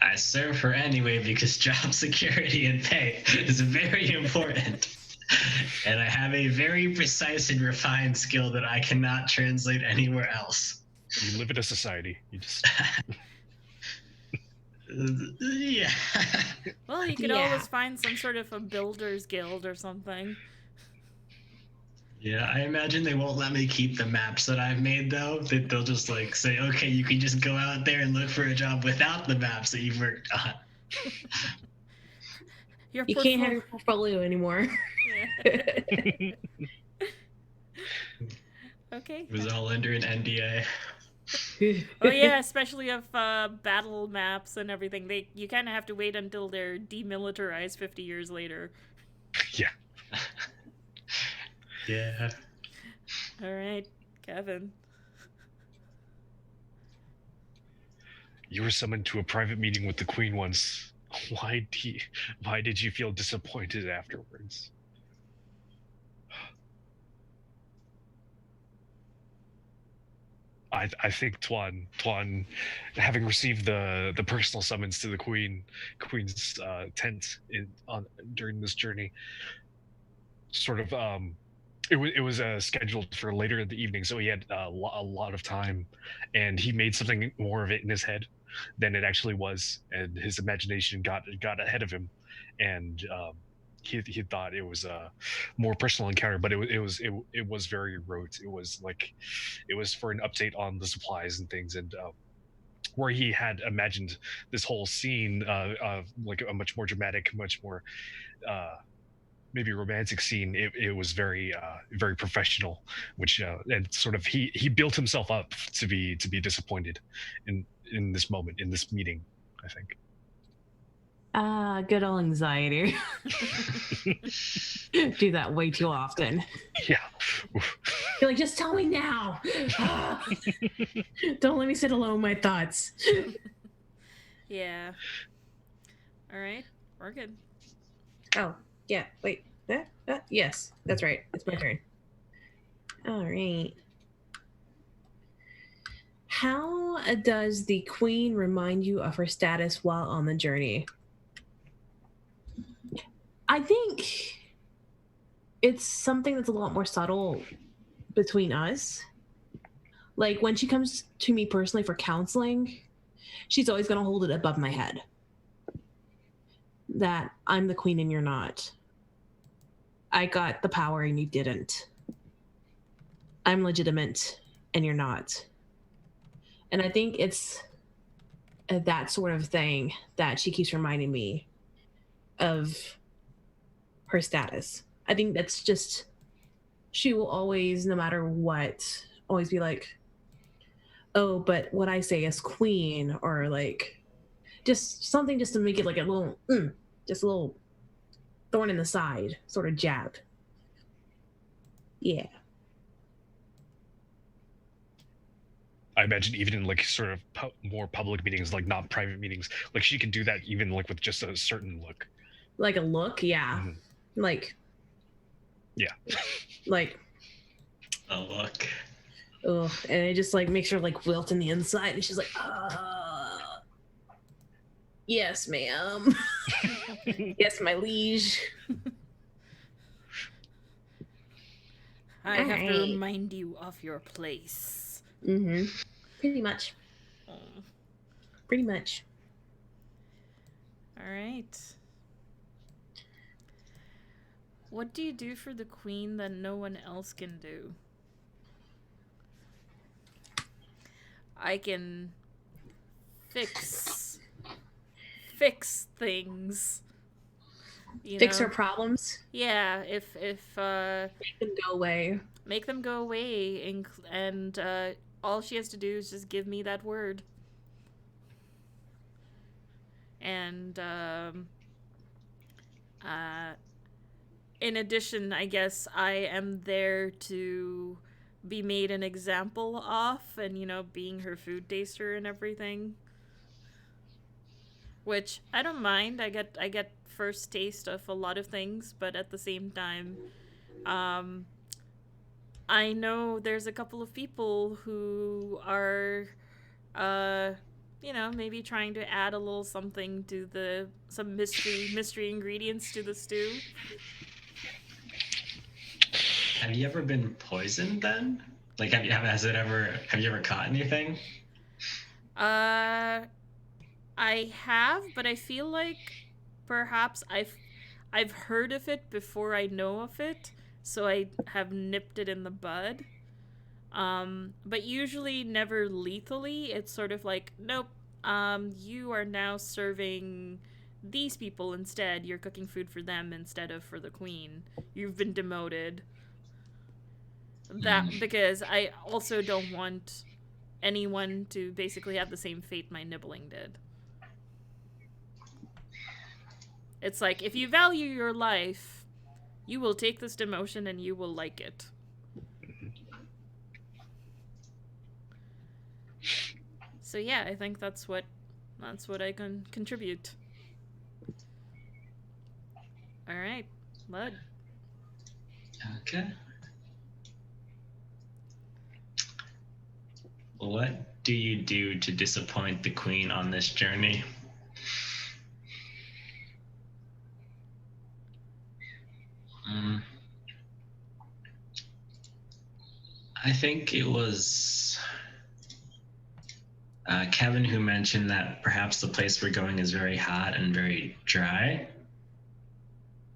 I serve her anyway because job security and pay is very important. And I have a very precise and refined skill that I cannot translate anywhere else. You live in a society. You just... Yeah. Well, you could always find some sort of a builder's guild or something. Yeah, I imagine they won't let me keep the maps that I've made, though. That they'll just like say, okay, you can just go out there and look for a job without the maps that you've worked on. You can't have your portfolio anymore. Okay. It was all under an NDA. Oh yeah, especially of battle maps and everything. You kind of have to wait until they're demilitarized 50 years later. Yeah. Yeah. All right, Kevin. You were summoned to a private meeting with the Queen once. Why did you feel disappointed afterwards? I think Tuan, having received the personal summons to the Queen's tent during this journey, sort of it was scheduled for later in the evening, so he had a lot of time, and he made something more of it in his head than it actually was, and his imagination got ahead of him, and he thought it was a more personal encounter, but it was very rote. It was like it was for an update on the supplies and things, and where he had imagined this whole scene of like a much more dramatic, much more maybe romantic scene. It was very very professional, which and sort of he built himself up to be disappointed in this moment, in this meeting, I think. Good old anxiety. Do that way too often. Yeah. You're like, just tell me now. Don't let me sit alone with my thoughts. Yeah. All right, we're good. Oh, yeah. Wait. Yes, that's right. It's my turn. All right. How does the Queen remind you of her status while on the journey? I think it's something that's a lot more subtle between us. Like when she comes to me personally for counseling, she's always going to hold it above my head. That I'm the queen and you're not. I got the power and you didn't. I'm legitimate and you're not. And I think it's that sort of thing that she keeps reminding me of her status. I think that's just, she will always, no matter what, always be like, oh, but what I say is queen, or like just something just to make it like a little, just a little thorn in the side sort of jab. Yeah. I imagine even in like sort of more public meetings, like not private meetings, like she can do that even like with just a certain look. Like a look, yeah. Mhm. Like, yeah. Like, a look. Ugh, and it just like makes her like wilt in the inside, and she's like, yes, ma'am. Yes, my liege. I have to Alright. remind you of your place. Mm-hmm. Pretty much. Oh. Pretty much. All right. What do you do for the queen that no one else can do? I can fix things. Fix her problems. Yeah, if Make them go away. make them go away, and all she has to do is just give me that word. And in addition, I guess I am there to be made an example of, and being her food taster and everything. Which I don't mind. I get first taste of a lot of things, but at the same time, I know there's a couple of people who are, maybe trying to add a little something to some mystery ingredients to the stew. Have you ever been poisoned then? Like, have you ever caught anything? I have, but I feel like perhaps I've heard of it before I know of it, so I have nipped it in the bud. But usually never lethally. It's sort of like, nope, you are now serving these people instead. You're cooking food for them instead of for the queen. You've been demoted. That because I also don't want anyone to basically have the same fate my nibbling did. It's like, if you value your life, you will take this demotion and you will like it. So yeah, I think that's what I can contribute. All right, Lud. Okay. What do you do to disappoint the queen on this journey? I think it was Kevin who mentioned that perhaps the place we're going is very hot and very dry.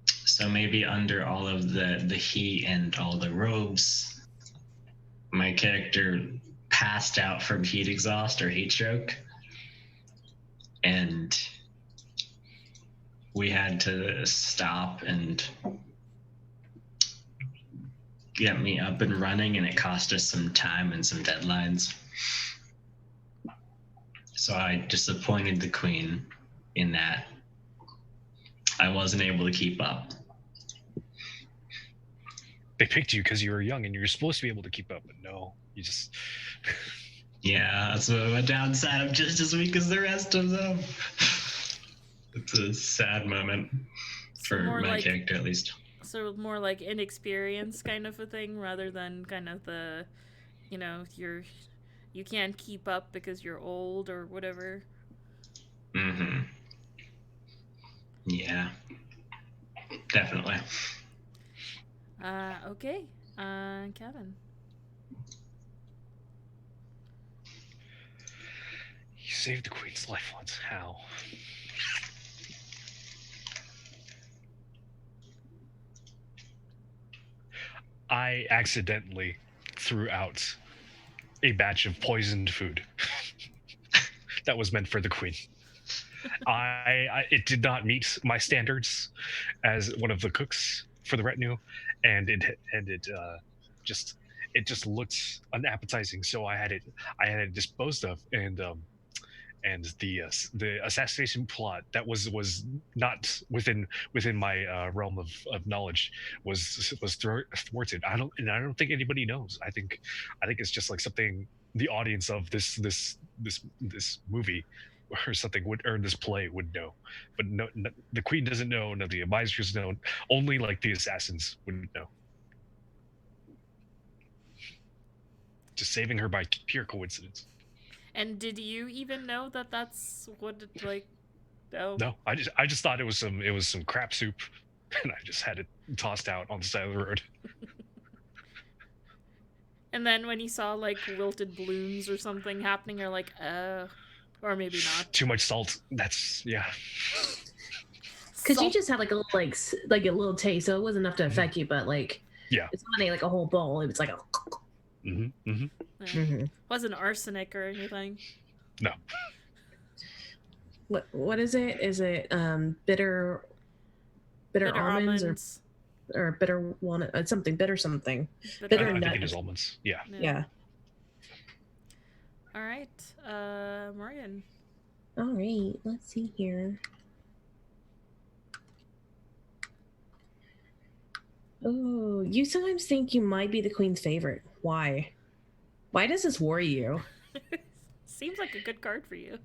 So maybe under all of the heat and all the robes, my character passed out from heat exhaust or heat stroke. And we had to stop and get me up and running, and it cost us some time and some deadlines. So I disappointed the queen in that I wasn't able to keep up. They picked you because you were young and you're supposed to be able to keep up, but no, you just... Yeah, that's a downside. I'm just as weak as the rest of them. It's a sad moment for my character, at least. So more like inexperience kind of a thing, rather than kind of the, you can't keep up because you're old or whatever. Mm-hmm. Yeah. Definitely. Okay. Kevin. You saved the queen's life once. How? I accidentally threw out a batch of poisoned food that was meant for the queen. It did not meet my standards as one of the cooks for the retinue, and it just looked unappetizing. So I had it disposed of, and the assassination plot that was not within my realm of knowledge was thwarted. I don't think anybody knows. I think it's just like something the audience of this movie or something or this play would know, but no, the queen doesn't know. No, the advisors know. Only like the assassins would know. Just saving her by pure coincidence. And did you even know that that's what it, like? Oh. No, I just thought it was some crap soup, and I just had it tossed out on the side of the road. And then when you saw like wilted blooms or something happening, you're like, or maybe not. Too much salt. That's yeah. Because you just had like a little taste, so it wasn't enough to affect you. But like, yeah, it's not like a whole bowl. It was like a. Wasn't arsenic or anything. No. What is it? Is it bitter almonds or bitter walnut? It's something bitter something. Bitter I nut. think it is almonds. Yeah. All right, Morgan. All right, let's see here. Oh, you sometimes think you might be the queen's favorite. Why? Why does this worry you? Seems like a good card for you.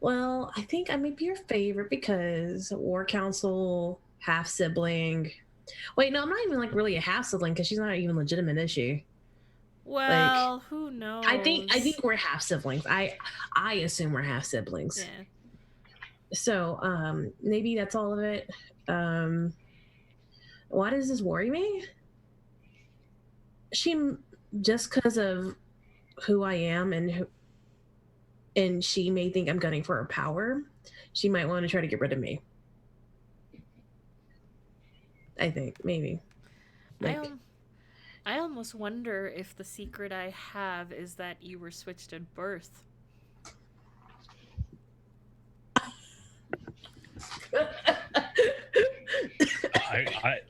Well, I think I might be your favorite because War Council, half sibling. Wait, no, I'm not even like really a half sibling because she's not even legitimate, is she? Well, who knows? I think we're half siblings. I assume we're half siblings. Yeah. So, maybe that's all of it. Why does this worry me? Just because of who I am and she may think I'm gunning for her power. She might want to try to get rid of me. I think maybe. I almost wonder if the secret I have is that you were switched at birth.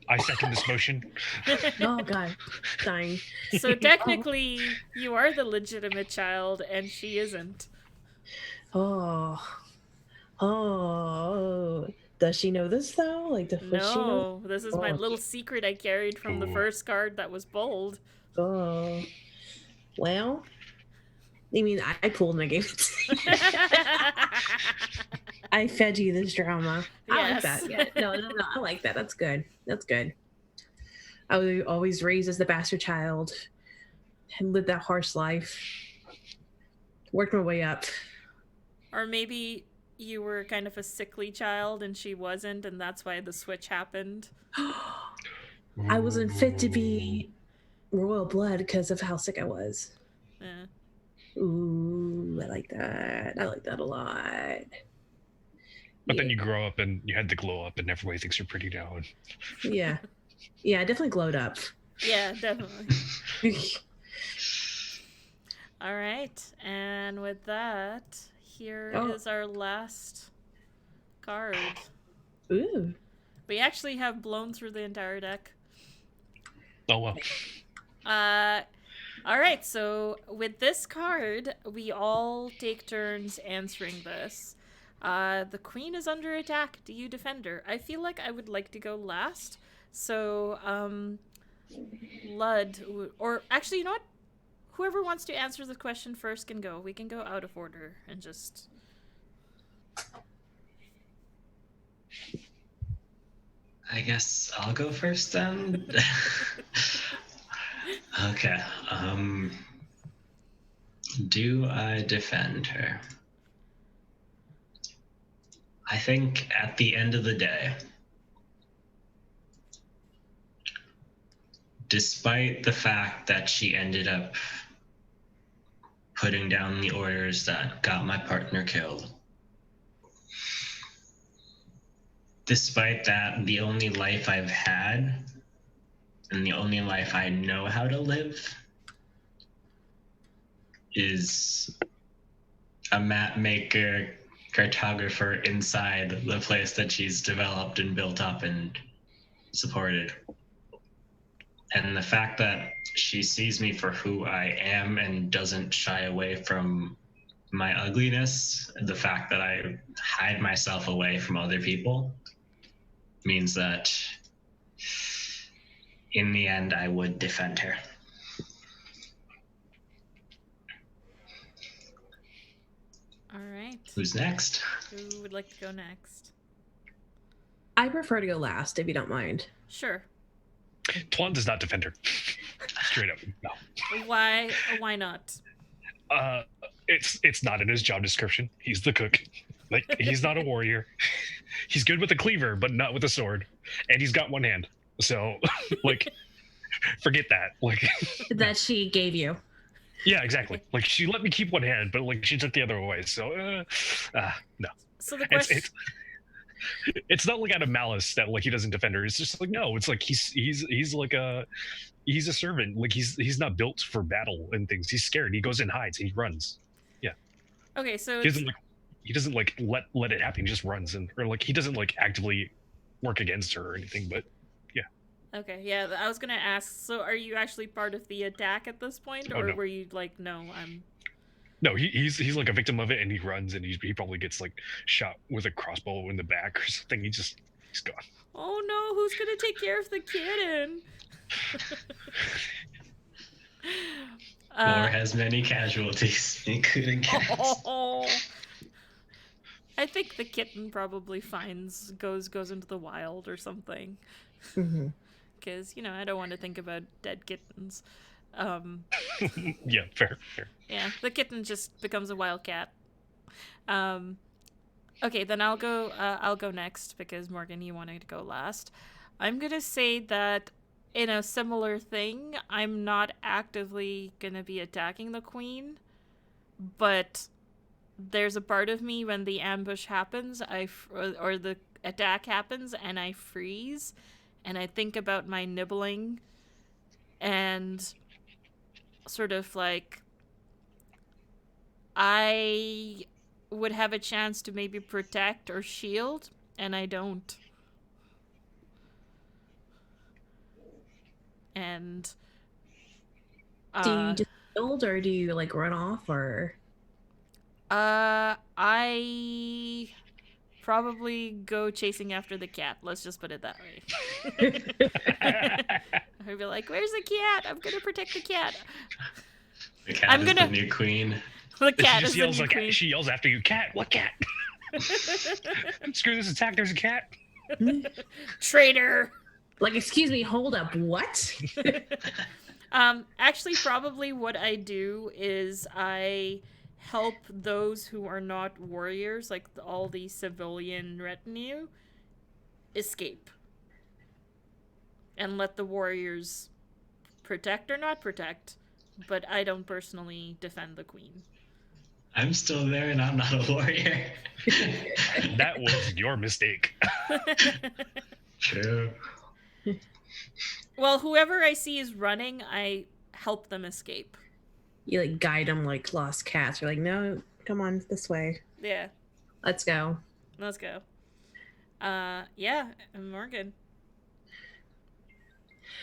I second this motion. Oh God, dying. So technically, you are the legitimate child, and she isn't. Oh, oh. Does she know this though? Like, does she know? No, this is my Oh, little secret I carried from the Ooh. first card that was bold. oh. Well, I mean, I pulled and I gave it to you. I fed you this drama. I like Yes. that. Yeah, no. I like that. That's good. That's good. I was always raised as the bastard child and lived that harsh life. Worked my way up. Or maybe you were kind of a sickly child and she wasn't, and that's why the switch happened. I wasn't fit to be royal blood because of how sick I was. Eh. Ooh, I like that. I like that a lot. But then you grow up and you had the glow up, and everybody thinks you're pretty now. And Yeah. Yeah, I definitely glowed up. Yeah, definitely. All right, and with that, here is our last card. Ooh. We actually have blown through the entire deck. oh well. All right, so with this card, we all take turns answering this. The queen is under attack. Do you defend her? I feel like I would like to go last. So, Lud, or actually, you know what? Whoever wants to answer the question first can go. We can go out of order and just... I guess I'll go first then. Okay. Do I defend her? I think at the end of the day, despite the fact that she ended up putting down the orders that got my partner killed, despite that, the only life I've had and the only life I know how to live is a map maker, cartographer inside the place that she's developed and built up and supported. And the fact that she sees me for who I am and doesn't shy away from my ugliness, the fact that I hide myself away from other people, means that in the end I would defend her. All right. Who's next? Who would like to go next? I prefer to go last, if you don't mind. Sure. Tuan does not defend her. Straight up, no. Why not? It's not in his job description. He's the cook. Like, he's not a warrior. He's good with a cleaver, but not with a sword. And he's got one hand. So, like, forget that. Like, That she gave you. yeah, exactly. Like, she let me keep one hand, but like she took the other away. So, no. So the question... It's not like out of malice that like he doesn't defend her. It's just like, no, it's like he's like he's a servant. Like he's not built for battle and things. He's scared. He goes and hides. He runs. Yeah. Okay, so he doesn't like let it happen. He just runs or like he doesn't like actively work against her or anything. But yeah. Okay, yeah, I was gonna ask. So are you actually part of the attack at this point, or no. were you like, no, I'm... No, he's like a victim of it, and he runs, and he probably gets like shot with a crossbow in the back or something. He's gone. Oh no, who's gonna take care of the kitten? War has many casualties, including cats. Oh. I think the kitten probably goes into the wild or something. Because I don't want to think about dead kittens. Yeah, fair. Yeah, the kitten just becomes a wild cat. Okay, then I'll go next because Morgan, you wanted to go last. I'm gonna say that in a similar thing, I'm not actively gonna be attacking the queen, but there's a part of me when the ambush happens, or the attack happens, and I freeze, and I think about my nibbling, and sort of like I would have a chance to maybe protect or shield, and I don't. and Do you just build, or do you like run off, or? I probably go chasing after the cat. Let's just put it that way. I'd be like, "Where's the cat? I'm gonna protect the cat." The cat I'm is gonna- the new queen. The She cat just is the yells new like queen. she yells after you, cat. What cat? Screw this attack. There's a cat. Traitor. Like, excuse me, hold up, what? Actually, probably what I do is I help those who are not warriors, like all the civilian retinue, escape. And let the warriors protect or not protect, but I don't personally defend the queen. I'm still there and I'm not a warrior. That was your mistake. True. Well, whoever I see is running, I help them escape. You like guide them like lost cats. You're like, no, come on this way. Yeah, Let's go. let's go. Yeah, Morgan.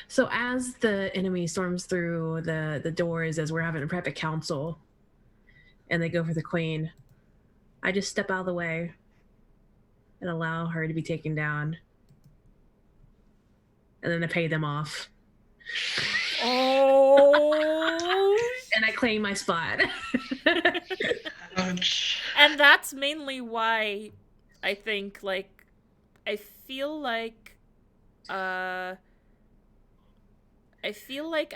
So as the enemy storms through the doors, as we're having a private council, and they go for the queen, I just step out of the way and allow her to be taken down. And then I pay them off. Oh. And I claim my spot. Ouch. And that's mainly why I think, like, I feel like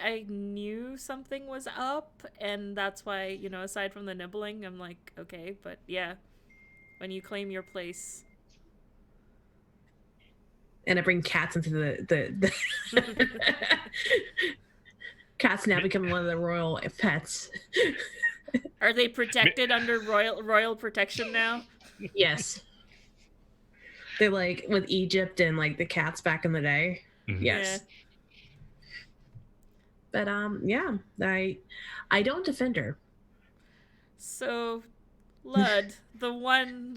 I knew something was up, and that's why, you know, aside from the nibbling, I'm like, okay, but yeah, when you claim your place. And I bring cats into the cats now become one of the royal pets. Are they protected under royal protection now? Yes. They're like with Egypt and like the cats back in the day. Mhm. Yes. But yeah, I don't defend her. So, Lud, the one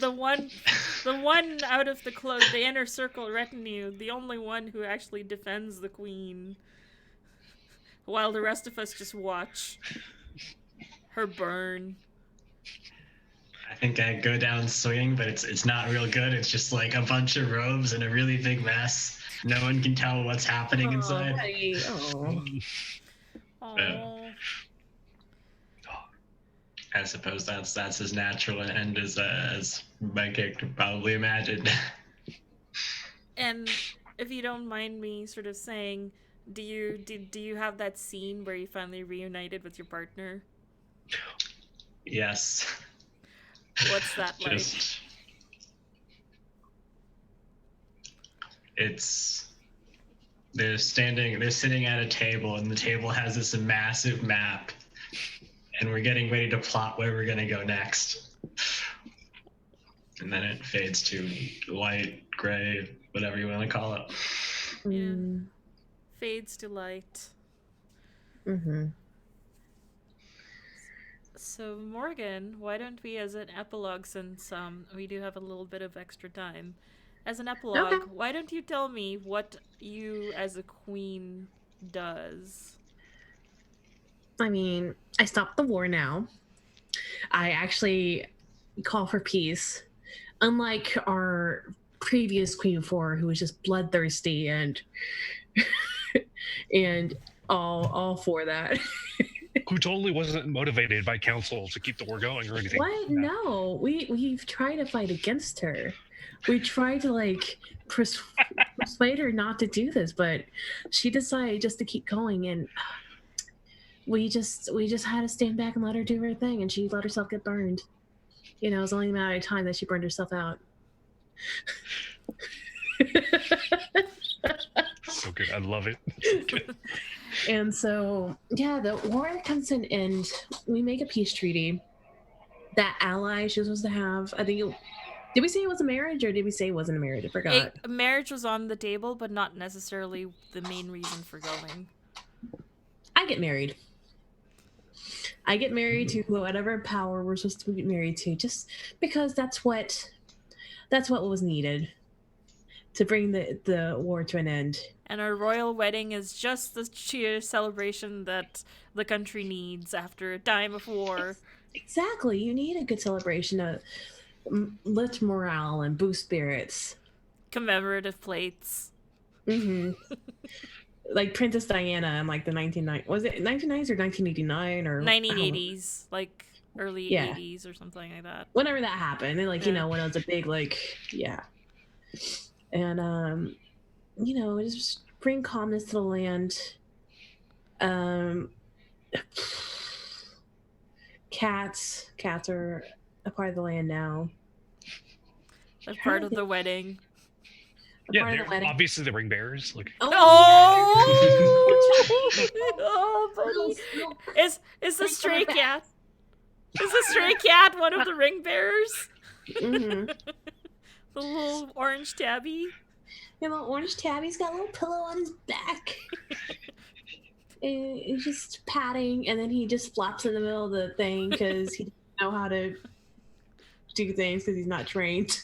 out of the inner circle retinue, the only one who actually defends the queen, while the rest of us just watch her burn. I think I go down swinging, but it's not real good. It's just like a bunch of robes and a really big mess. No one can tell what's happening inside. Oh. Aww. I suppose that's as natural an end as my character probably imagined. And if you don't mind me sort of saying, do you have that scene where you finally reunited with your partner? Yes. What's that like? They're sitting at a table, and the table has this massive map, and we're getting ready to plot where we're gonna go next. And then it fades to white, gray, whatever you want to call it. Mm. Fades to light. Mm-hmm. So Morgan, why don't we, as an epilogue, since we do have a little bit of extra time, as an epilogue, Okay. why don't you tell me what you as a queen does? I mean, I stopped the war now. I actually call for peace. Unlike our previous queen before, who was just bloodthirsty and and all for that. Who totally wasn't motivated by council to keep the war going or anything. What? No, we've tried to fight against her. We tried to like persuade her not to do this, but she decided just to keep going, and we just had to stand back and let her do her thing, and she let herself get burned. You know, it was only a matter of time that she burned herself out. So good. I love it. And so, yeah, the war comes to an end. We make a peace treaty. That ally she was supposed to have, I think did we say it was a marriage, or did we say it wasn't a marriage? I forgot. A marriage was on the table, but not necessarily the main reason for going. I get married. I get married to whatever power we're supposed to get married to, just because that's what was needed to bring the war to an end. And our royal wedding is just the cheer celebration that the country needs after a time of war. Exactly. You need a good celebration to lift morale and boost spirits. Commemorative plates. Mm-hmm. Like Princess Diana in like the 1990s. Was it 1990s or 1989 or 1980s, like early Yeah. 80s or something like that. whenever that happened, and like Yeah. when it was a big and just bring calmness to the land. Cats are a part of the land now. They're part of the wedding. Yeah, Part of they're the wedding. obviously the ring bearers. Like, Oh, oh, buddy. Is the stray cat? Is the stray cat one of the ring bearers? Mm-hmm. The little orange tabby. Yeah, little orange tabby's got a little pillow on his back. And he's just patting, and then he just flops in the middle of the thing because he doesn't know how to do things because he's not trained.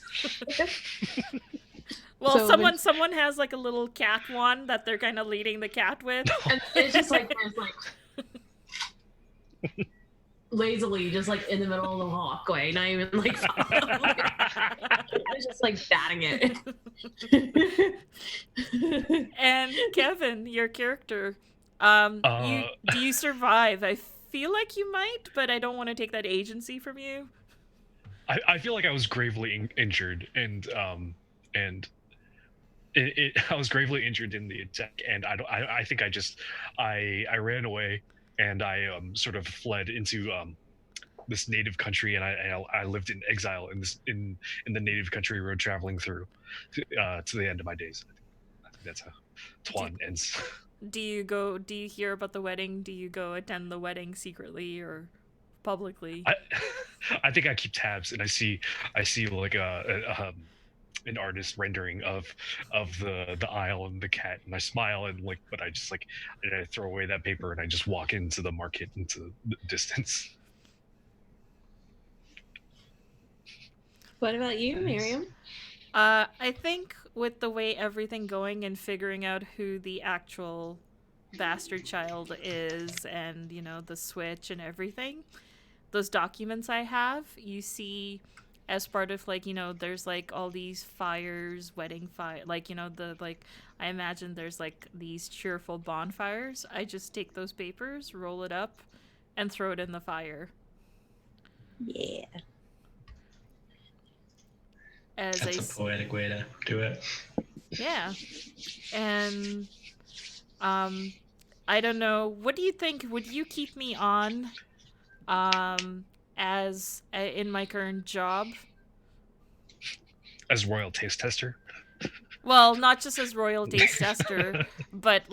Well, So someone has like a little cat wand that they're kind of leading the cat with. And it's just like lazily, just like in the middle of the walkway, not even like it's just like batting it. And Kevin, your character, do you survive? I feel like you might, but I don't want to take that agency from you. I feel like I was gravely injured, and I was gravely injured in the attack, and I think I ran away, and I sort of fled into this native country, and I lived in exile in the native country, road traveling through to the end of my days. I think that's how Tuan ends. Do you hear about the wedding? Do you go attend the wedding secretly or publicly? I think I keep tabs, and I see like an artist rendering of the aisle and the cat, and I smile, and but I just I throw away that paper, and I just walk into the market into the distance. What about you, Miriam? I think with the way everything going and figuring out who the actual bastard child is, and the switch and everything, those documents I have, you see as part of there's all these fires, wedding fire, I imagine there's these cheerful bonfires. I just take those papers, roll it up, and throw it in the fire. Yeah. That's a poetic way to do it. Yeah. And I don't know, what do you think? Would you keep me on as in my current job As royal taste tester? Well, not just as royal taste tester, but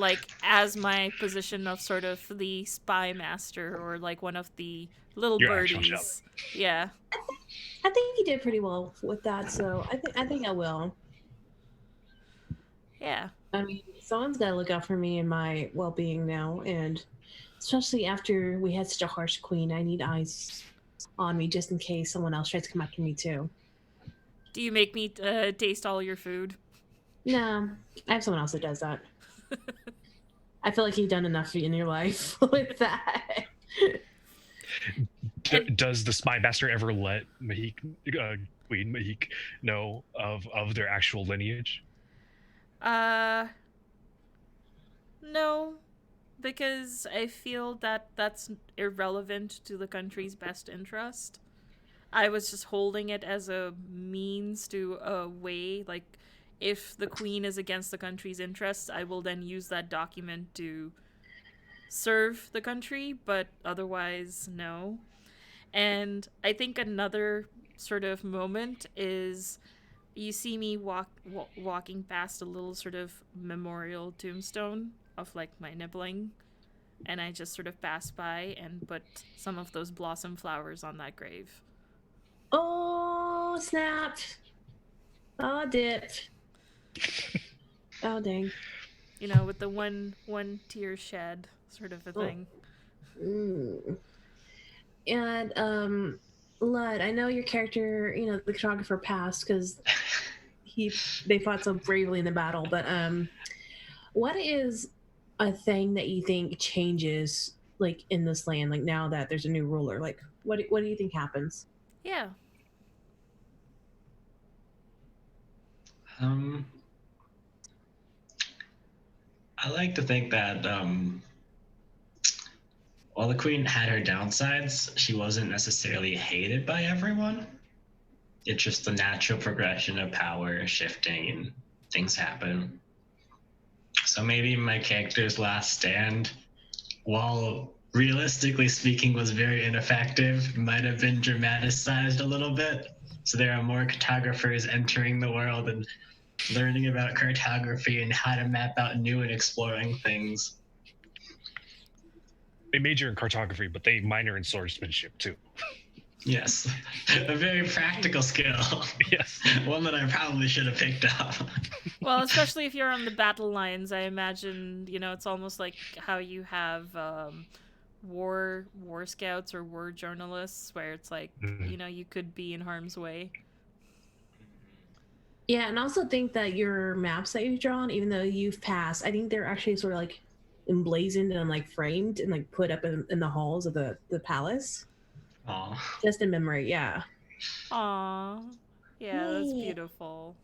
as my position of sort of the spy master, or one of the little Your actual job. birdies. Yeah. I think you did pretty well with that, so I think I will. Yeah. I mean, someone's got to look out for me and my well-being now, and especially after we had such a harsh queen, I need eyes on me just in case someone else tries to come after me too. Do you make me taste all your food? No, I have someone else that does that. I feel like you've done enough in your life with that. Does the spy master ever let Queen Mahik know of their actual lineage? No, because I feel that that's irrelevant to the country's best interest. I was just holding it as a means to a way, if the queen is against the country's interests, I will then use that document to serve the country, but otherwise, no. And I think another sort of moment is you see me walking past a little sort of memorial tombstone of my nibbling, and I just sort of pass by and put some of those blossom flowers on that grave. Oh, snap. Oh, dip. Oh, dang. With the one tear shed sort of a thing. Mm. And, Lud, I know your character, the cartographer passed because they fought so bravely in the battle, but What is a thing that you think changes like in this land, like now that there's a new ruler? Like what do you think happens? Yeah. Um, I like to think that while the queen had her downsides, she wasn't necessarily hated by everyone. It's just the natural progression of power shifting and things happen. So maybe my character's last stand, while realistically speaking was very ineffective, might have been dramatized a little bit. So there are more cartographers entering the world and learning about cartography and how to map out new and exploring things. They major in cartography, but they minor in swordsmanship too. Yes, a very practical skill. Yes. One that I probably should have picked up. Well, especially if you're on the battle lines, I imagine, it's almost like how you have war scouts or war journalists where it's like, you could be in harm's way. Yeah, and I also think that your maps that you've drawn, even though you've passed, I think they're actually sort of like emblazoned and like framed and like put up in the halls of the palace. Aww. Just in memory, yeah. Aww. Yeah, that's beautiful.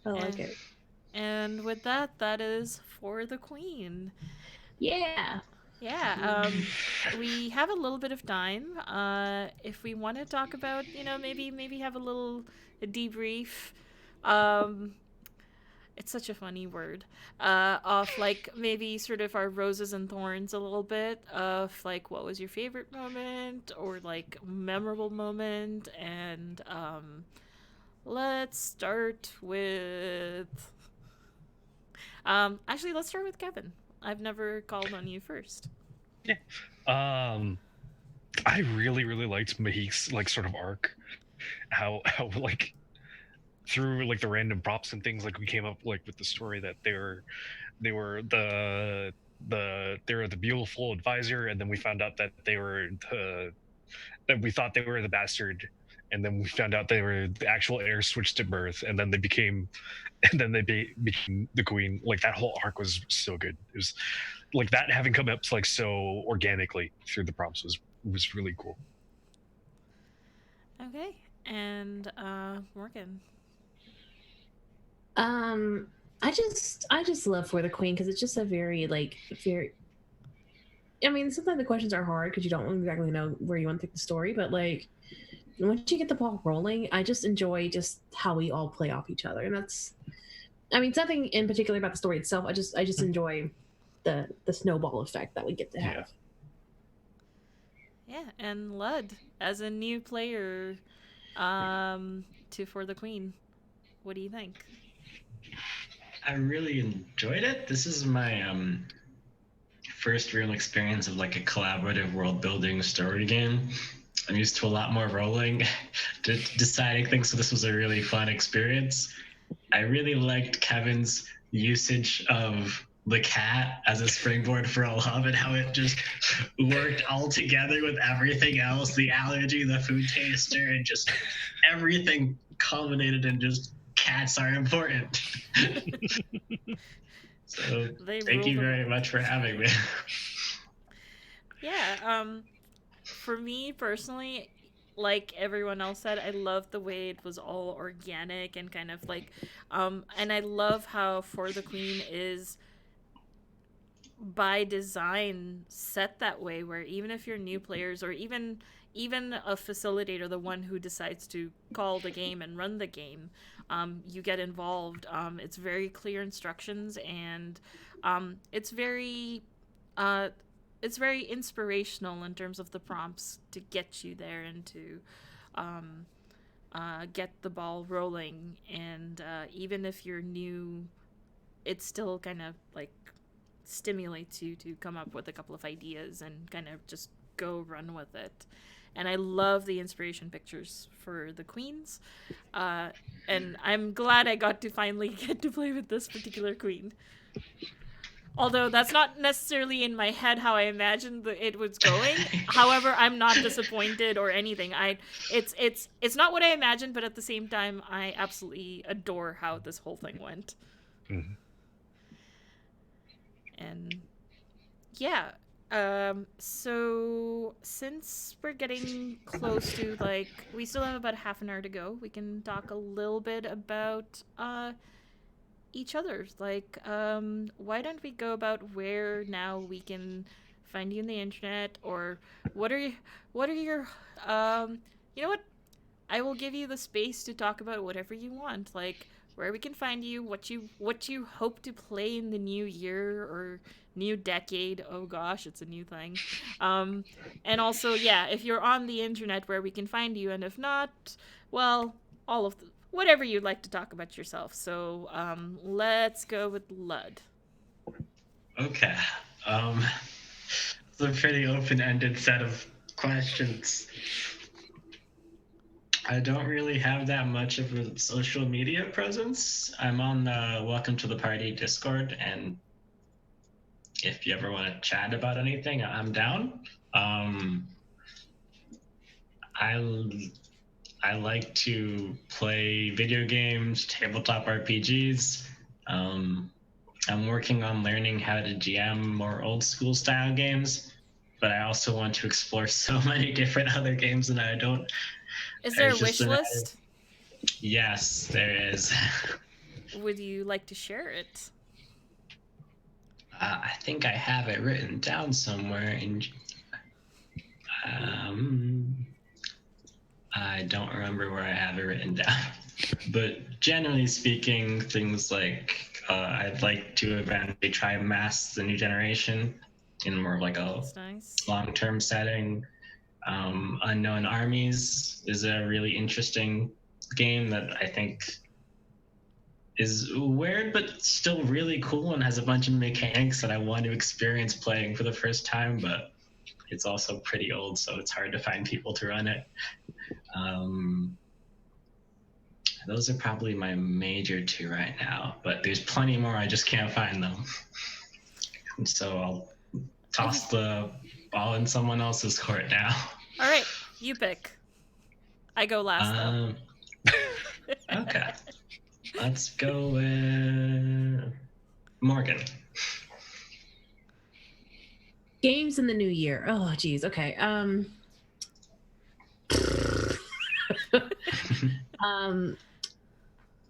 I like it. And with that, that is for the queen. Yeah. Yeah, we have a little bit of time. If we want to talk about, maybe have a little debrief. It's such a funny word. Of like maybe sort of our roses and thorns a little bit of like what was your favorite moment or like memorable moment, and let's start with. Actually, let's start with Kevin. I've never called on you first. Yeah. I really liked Mahik's like sort of arc. How like through like the random props and things, like we came up like with the story that they were the beautiful advisor, and then we found out that that we thought they were the bastard, and then we found out they were the actual heir switched at birth, and then they became became the queen. Like that whole arc was so good. It was like that having come up like so organically through the prompts was really cool. Okay, and Morgan. I just love For the Queen because it's just a very I mean, sometimes the questions are hard because you don't exactly know where you want to take the story, but like once you get the ball rolling, I just enjoy just how we all play off each other, and that's, I mean, it's nothing in particular about the story itself. I just enjoy the snowball effect that we get to have. Yeah, and Lud, as a new player, to For the Queen, what do you think? I really enjoyed it. This is my first real experience of like a collaborative world building story game. I'm used to a lot more rolling to deciding things, so this was a really fun experience. I really liked Kevin's usage of the cat as a springboard for a love and how it just worked all together with everything else, the allergy, the food taster, and just everything culminated in just cats are important. So thank you very much for having me. Yeah, for me personally, like everyone else said, I love the way it was all organic and kind of like, and I love how For the Queen is by design set that way, where even if you're new players or even a facilitator, the one who decides to call the game and run the game, you get involved. It's very clear instructions, and it's very inspirational in terms of the prompts to get you there and to get the ball rolling. And even if you're new, it still kind of like stimulates you to come up with a couple of ideas and kind of just go run with it. And I love the inspiration pictures for the queens. And I'm glad I got to finally get to play with this particular queen. Although that's not necessarily in my head how I imagined it was going. However, I'm not disappointed or anything. It's not what I imagined, but at the same time, I absolutely adore how this whole thing went. Mhm. And yeah. So since we're getting close to, like, we still have about half an hour to go, we can talk a little bit about each other's. Like, why don't we go about where now we can find you on the internet, or what are your you know what? I will give you the space to talk about whatever you want, like where we can find you, what you hope to play in the new year or new decade. Oh gosh, it's a new thing. Um, and also, yeah, if you're on the internet, where we can find you, and if not, well, all of whatever you'd like to talk about yourself. So let's go with Lud. Okay. Um, it's a pretty open-ended set of questions. I don't really have that much of a social media presence. I'm on the Welcome to the Party Discord, and if you ever want to chat about anything, I'm down. I I like to play video games, tabletop RPGs. I'm working on learning how to GM more old school style games, but I also want to explore so many different other games, and I don't. Is there a It's just wish a matter- list? Yes, there is. Would you like to share it? I think I have it written down somewhere. I don't remember where I have it written down. But generally speaking, things like I'd like to eventually try Mass the New Generation in more of like a That's nice. long-term setting. Unknown Armies is a really interesting game that I think is weird but still really cool and has a bunch of mechanics that I want to experience playing for the first time, but it's also pretty old, so it's hard to find people to run it. Those are probably my major two right now, but there's plenty more, I just can't find them. And so I'll toss the ball in someone else's court now. All right, you pick. I go last, though. Okay. Let's go with Morgan. Games in the new year. Oh, geez. Okay.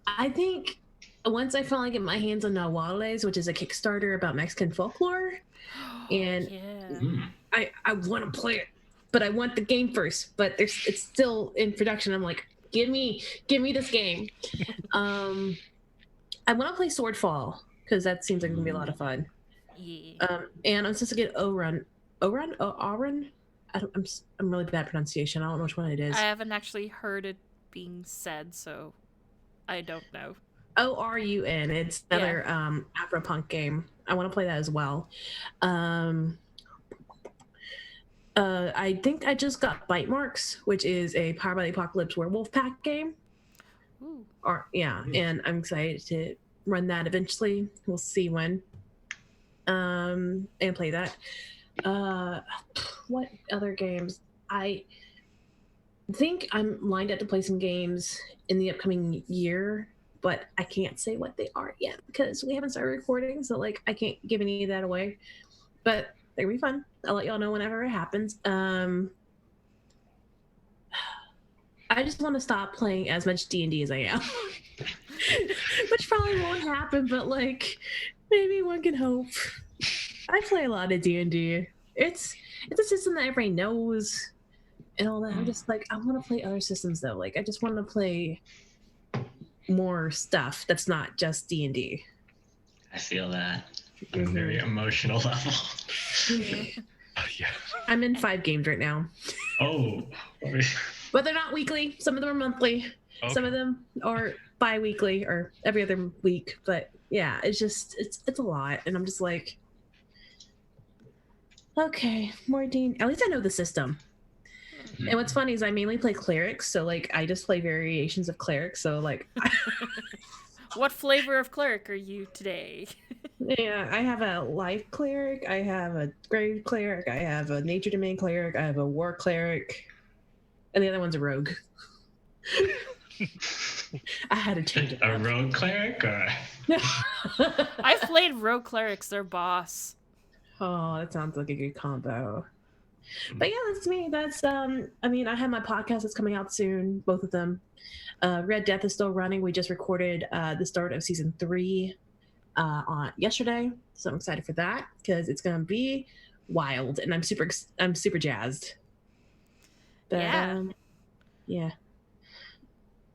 I think once I finally get my hands on Nahuales, which is a Kickstarter about Mexican folklore, and Yeah. I want to play it, but I want the game first. But it's still in production. I'm like, give me this game. I want to play Swordfall because that seems like it's gonna be a lot of fun. Yeah. And I'm supposed to get Auron. I'm really bad at pronunciation. I don't know which one it is. I haven't actually heard it being said, so I don't know. Orun. It's another Afro-punk game. I want to play that as well. I think I just got Bite Marks, which is a Powered by the Apocalypse Werewolf Pack game. Ooh. And I'm excited to run that eventually. We'll see when. And play that. What other games? I think I'm lined up to play some games in the upcoming year, but I can't say what they are yet because we haven't started recording, so like I can't give any of that away. But they're gonna be fun. I'll let y'all know whenever it happens. I just want to stop playing as much D&D as I am, which probably won't happen. But like, maybe one can hope. I play a lot of D&D. It's a system that everybody knows and all that. I'm just like, I want to play other systems though. Like, I just want to play more stuff that's not just D&D. I feel that on a very emotional level. Yeah. I'm in 5 games right now. Oh. But they're not weekly. Some of them are monthly. Okay. Some of them are bi-weekly or every other week. But yeah, it's just it's a lot, and I'm just like, okay, more D. At least I know the system. And what's funny is I mainly play clerics, so like I just play variations of clerics. So like, What flavor of cleric are you today? yeah, I have a life cleric, I have a grave cleric, I have a nature domain cleric, I have a war cleric, and the other one's a rogue. I had to change it. A rogue cleric, or I've played rogue clerics. They're boss. Oh, that sounds like a good combo. But yeah, that's me. That's I mean, I have my podcast that's coming out soon, both of them. Red Death is still running. We just recorded the start of season 3 on yesterday, so I'm excited for that because it's gonna be wild, and I'm super jazzed. But, Yeah. Yeah.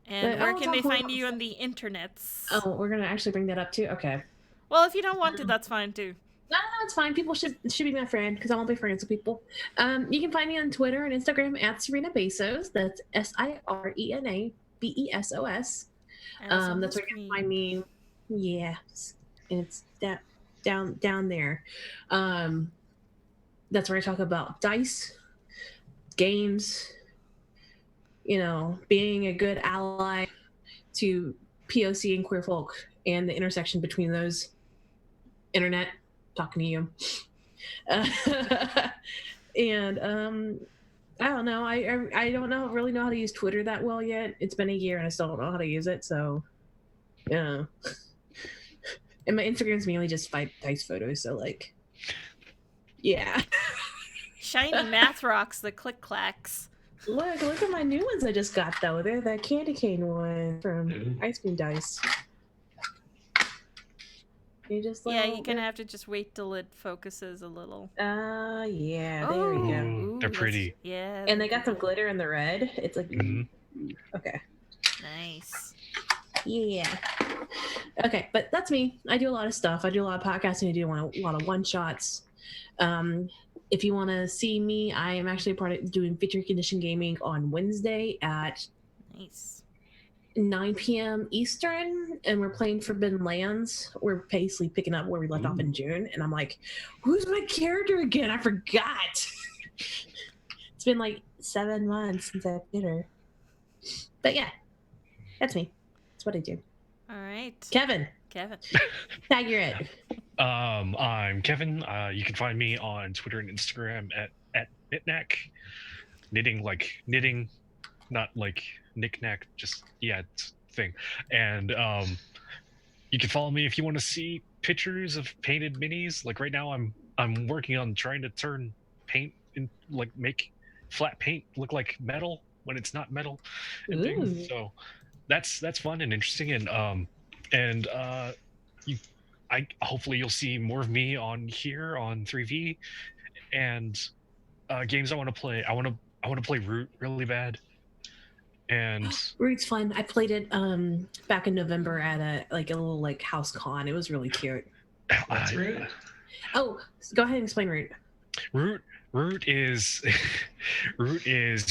And But where I'll can they talk more find you about on the internets? Oh, we're gonna actually bring that up too. Okay. Well, if you don't want to, that's fine too. No, it's fine. People should be my friend because I won't be friends with people. You can find me on Twitter and Instagram at Serena Bezos. That's SirenaBesos. And it's on That's the where you can screen. find me. Yes, it's down there. That's where I talk about dice, games. You know, being a good ally to PoC and queer folk, and the intersection between those. Internet. Talking to you. And I don't know. I don't really know how to use Twitter that well yet. It's been a year and I still don't know how to use it. So, yeah. And my Instagram's mainly just dice photos. So, like, yeah. Shiny math rocks, the click clacks. Look at my new ones I just got though. They're the candy cane one from Ice Cream Dice. You just Yeah, you're gonna have to just wait till it focuses a little. Yeah, there we go. Ooh, They're pretty. Yeah. And they got some glitter in the red. It's like, okay. Nice. Yeah. Okay, but that's me. I do a lot of stuff. I do a lot of podcasting. I do a lot of one-shots. If you want to see me, I am actually part of doing Feature Condition Gaming on Wednesday at Nice. 9 p.m. Eastern, and we're playing Forbidden Lands. We're basically picking up where we left off in June, and I'm like, who's my character again? I forgot. It's been like 7 months since I played her. But yeah, that's me. That's what I do. All right. Kevin. Tag you're it. I'm Kevin. You can find me on Twitter and Instagram at knickknack. Knitting, not like knickknack, just it's thing. And you can follow me if you want to see pictures of painted minis. Like right now I'm working on trying to turn paint in, like, make flat paint look like metal when it's not metal and things. So that's fun and interesting. And hopefully you'll see more of me on here on 3V, and games I want to play. I want to play Root really bad. And Root's fun. I played it back in November at a little house con. It was really cute. What's Root? Oh, go ahead and explain Root. Root is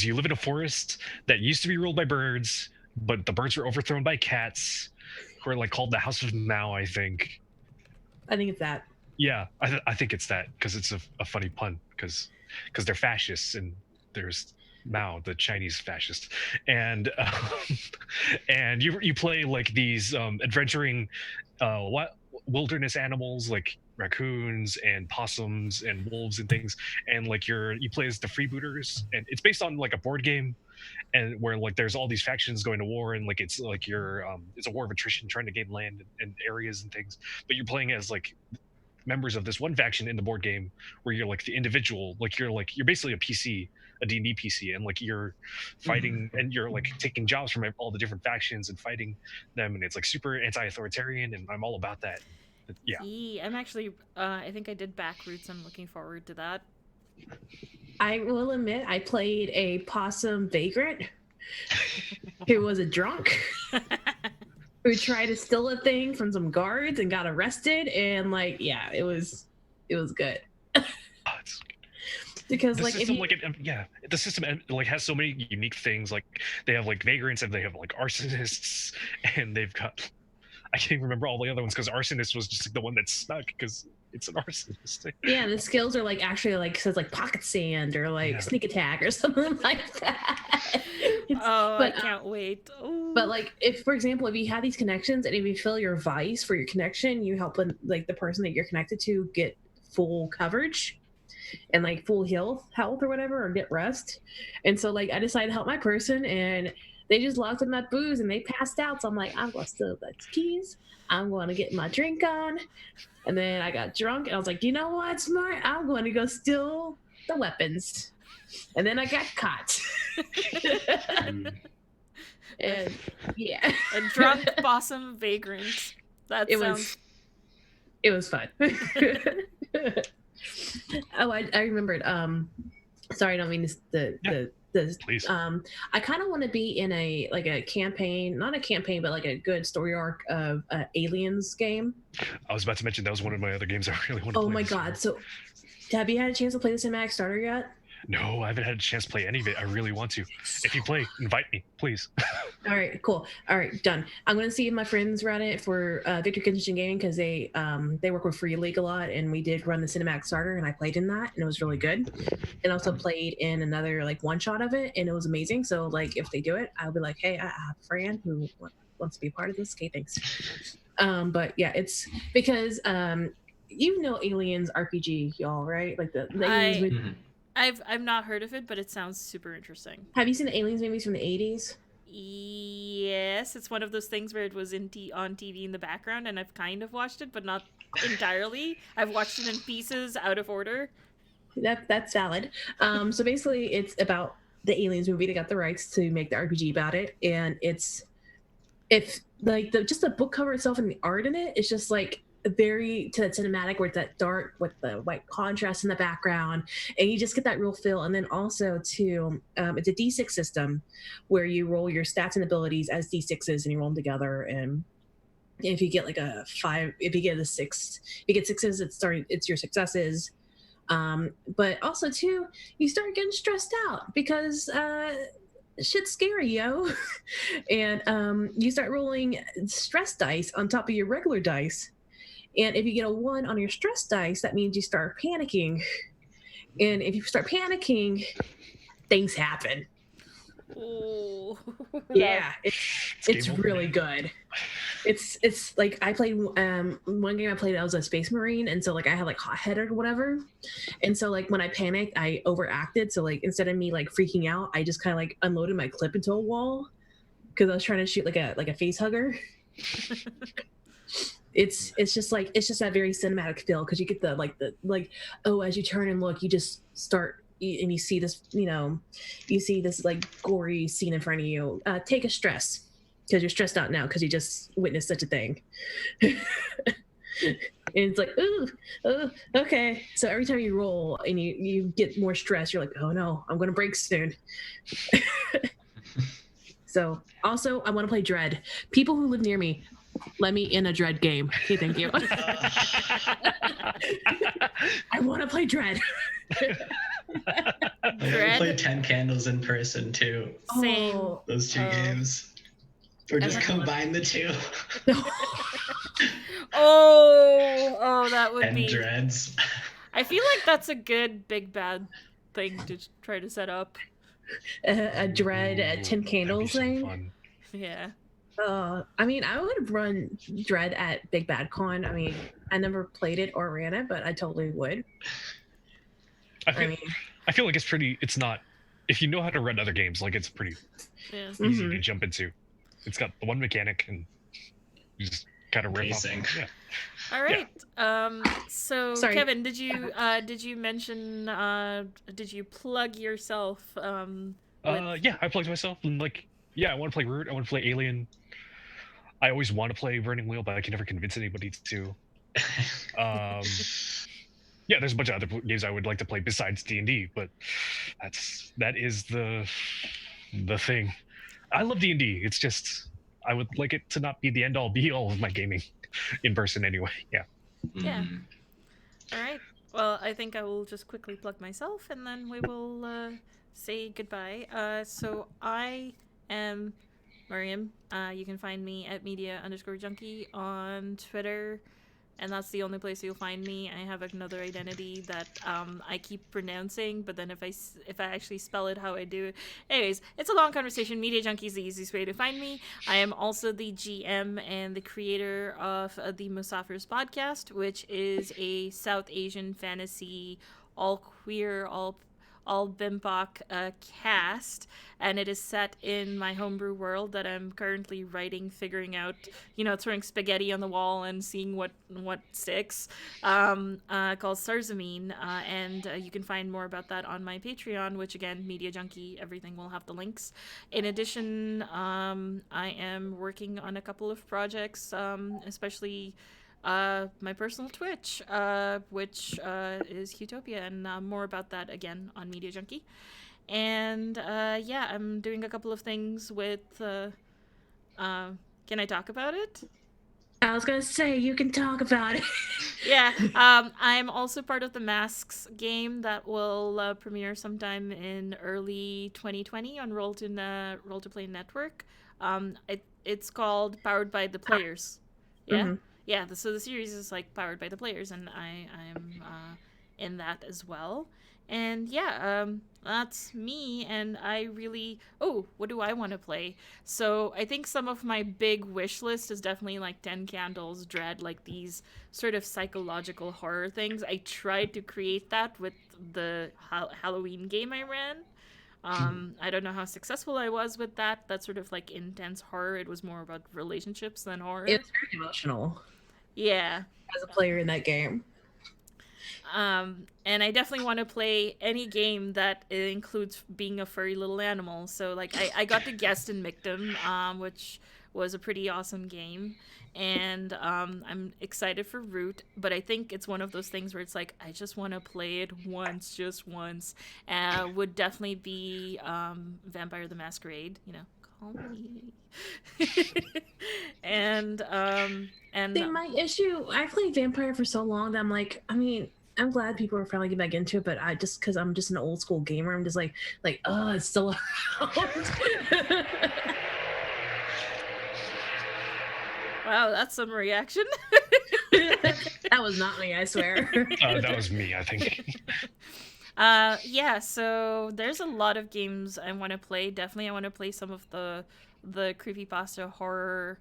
you live in a forest that used to be ruled by birds, but the birds were overthrown by cats, who are called the House of Mao, I think. I think it's that. Yeah, I think it's that because it's a funny pun because they're fascists and there's Mao, the Chinese fascist, and you play these adventuring wilderness animals like raccoons and possums and wolves and things, and you play as the freebooters, and it's based on a board game, and where there's all these factions going to war, and it's a war of attrition trying to gain land and areas and things, but you're playing as members of this one faction in the board game where you're the individual, you're basically a PC, a D&D PC, and you're fighting and you're taking jobs from all the different factions and fighting them, and it's super anti-authoritarian, and I'm all about that. Yeah. I'm actually I think I did back Roots. I'm looking forward to that. I will admit I played a possum vagrant who was a drunk who tried to steal a thing from some guards and got arrested, and it was good. Because the system has so many unique things. They have vagrants, and they have arsonists, and they've got, I can't even remember all the other ones because arsonist was just the one that stuck because it's an arsonist. Yeah, the skills are actually says pocket sand or sneak attack or something like that. I can't wait. Ooh. But if, for example, if you have these connections and if you fill your vice for your connection, you help the person that you're connected to get full coverage and full health or whatever, or get rest. And so I decided to help my person, and they just locked in that booze and they passed out. So I'm like, I'm going to steal the keys. I'm going to get my drink on. And then I got drunk and I was like, you know what, smart? I'm going to go steal the weapons. And then I got caught. And yeah. A drunk possum vagrant. That It was fun. Oh, I remembered. Sorry, I don't mean this. Please. I kind of want to be in a campaign, not a campaign, but like a good story arc of Aliens game. I was about to mention that was one of my other games I really want to play. Oh my god! So, have you had a chance to play the cinematic starter yet? No, I haven't had a chance to play any of it. I really want to. If you play, invite me, please. All right, cool. All right, done. I'm gonna see if my friends run it for Victor Kitchen Gaming because they work with Free League a lot, and we did run the cinematic starter, and I played in that, and it was really good. And also played in another like one shot of it, and it was amazing. So like if they do it, I'll be like, hey, I have a friend who wants to be a part of this. Okay, thanks. But yeah, it's because Aliens RPG, y'all, right? Like the Aliens. I've not heard of it, but it sounds super interesting. Have you seen the Aliens movies from the 80s? Yes, it's one of those things where it was on TV in the background, and I've kind of watched it, but not entirely. I've watched it in pieces, out of order. That's valid. So basically, it's about the Aliens movie. They got the rights to make the RPG about it, and it's like just the book cover itself and the art in it. It's just like very to that cinematic where it's that dark with the white contrast in the background, and you just get that real feel. And then also too, it's a D6 system where you roll your stats and abilities as D6s and you roll them together. And if you get like a 5, if you get a 6, if you get 6s, it's your successes. But also too, you start getting stressed out because shit's scary, yo. And you start rolling stress dice on top of your regular dice. And if you get a 1 on your stress dice, that means you start panicking. And if you start panicking, things happen. Oh. Yeah, it's really good. It's like I played one game I played, I was a space marine, and so like I had like hot headed or whatever. And so like when I panicked, I overacted. So like instead of me like freaking out, I just kind of like unloaded my clip into a wall because I was trying to shoot like a face hugger. It's just that very cinematic feel because you get the as you turn and look, you just start and you see this like gory scene in front of you. Take a stress because you're stressed out now because you just witnessed such a thing. And it's like, ooh, okay. So every time you roll and you get more stress, you're like, oh no, I'm gonna break soon. So also I want to play Dread. People who live near me, let me in a Dread game. Okay, thank you. I want to play Dread. I never played 10 Candles in person too. Same. Those two games. Or just combine the two. Oh, that would be. Dreads. I feel like that's a good big bad thing to try to set up. A Dread 10 Candles thing. Fun. Yeah. I mean, I would run Dread at Big Bad Con. I mean, I never played it or ran it, but I totally would. I feel like it's not, if you know how to run other games, like it's pretty easy to jump into. It's got the one mechanic and you just kind of riff off. Yeah. All right. Yeah. So sorry. Kevin, did you mention did you plug yourself? Yeah, I plugged myself and I want to play Root. I want to play Alien. I always want to play Burning Wheel, but I can never convince anybody to. Yeah, there's a bunch of other games I would like to play besides D&D, but that is the thing. I love D&D. It's just I would like it to not be the end all be all of my gaming in person anyway. Yeah. Yeah. All right. Well, I think I will just quickly plug myself, and then we will say goodbye. So I am Miriam. You can find me at media_junkie on Twitter, and that's the only place you'll find me. I have another identity that I keep pronouncing, but then if I actually spell it how I do, anyways, it's a long conversation. Media Junkie is the easiest way to find me. I am also the GM and the creator of the Musafirs podcast, which is a South Asian fantasy, all queer, all all BIMPOC cast, and it is set in my homebrew world that I'm currently writing, figuring out, throwing spaghetti on the wall and seeing what sticks, called Sarzamine, and you can find more about that on my Patreon, which again, Media Junkie, everything will have the links. In addition, I am working on a couple of projects, especially my personal Twitch, which is Utopia, and more about that again on Media Junkie. And I'm doing a couple of things with. Can I talk about it? I was gonna say you can talk about it. Yeah, I'm also part of the Masks game that will premiere sometime in early 2020 on Roll to Play Network. It's called Powered by the Players. Yeah, Mm-hmm. yeah. So the series is like powered by the players, and I'm in that as well. And yeah, that's me. And I really, what do I want to play? So I think some of my big wish list is definitely like 10 Candles, Dread, like these sort of psychological horror things. I tried to create that with the Halloween game I ran. I don't know how successful I was with that. That sort of like intense horror. It was more about relationships than horror. It's very emotional. Yeah. As a player in that game. And I definitely want to play any game that includes being a furry little animal. So like I got to guest in Mictum, which was a pretty awesome game. And I'm excited for Root, but I think it's one of those things where it's like, I just want to play it once, just once. Would definitely be Vampire the Masquerade, call me. and See, my issue, I played Vampire for so long that I'm like, I'm glad people are finally getting back into it, but because I'm just an old school gamer, I'm just like, oh, it's still out. Wow, that's some reaction. That was not me, I swear. That was me, I think. Yeah, so there's a lot of games I want to play. Definitely I want to play some of the creepypasta horror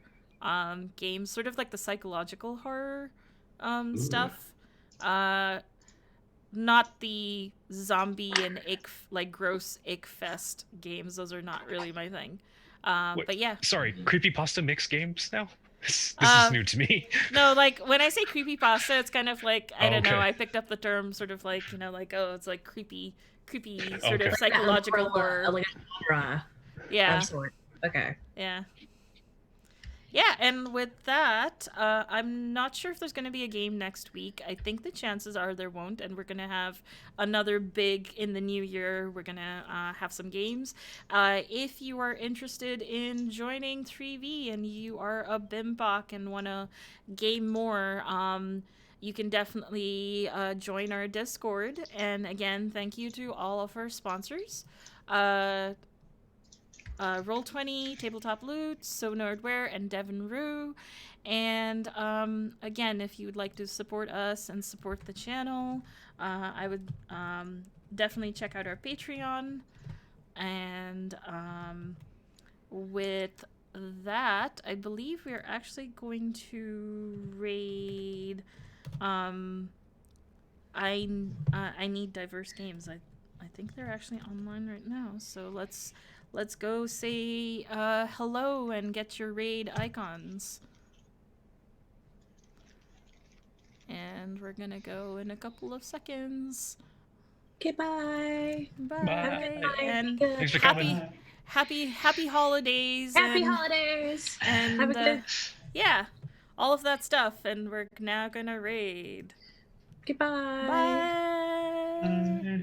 games, sort of like the psychological horror stuff. Not the zombie and gross ick fest games. Those are not really my thing. But yeah. Sorry, creepypasta mixed games now? This is new to me. No, like when I say creepypasta, it's kind of like, I don't know, I picked up the term sort of like, it's like creepy sort of psychological horror. Like a genre. Yeah. Of sort. Okay. Yeah. Yeah, and with that, I'm not sure if there's going to be a game next week. I think the chances are there won't, and we're going to have another big in the new year. We're going to have some games. If you are interested in joining 3V and you are a BIMPOC and want to game more, you can definitely join our Discord. And again, thank you to all of our sponsors. Roll20, Tabletop Loot, So Nerdware, and Devin Rue. And again, if you would like to support us and support the channel, I would definitely check out our Patreon. And with that, I believe we're actually going to raid. I need diverse games. I think they're actually online right now. So let's go say hello and get your raid icons. And we're gonna go in a couple of seconds. Okay, bye. Bye. And Thanks for coming. happy holidays. Happy holidays. And Have a good... yeah, all of that stuff. And we're now gonna raid. Goodbye. Bye. Bye.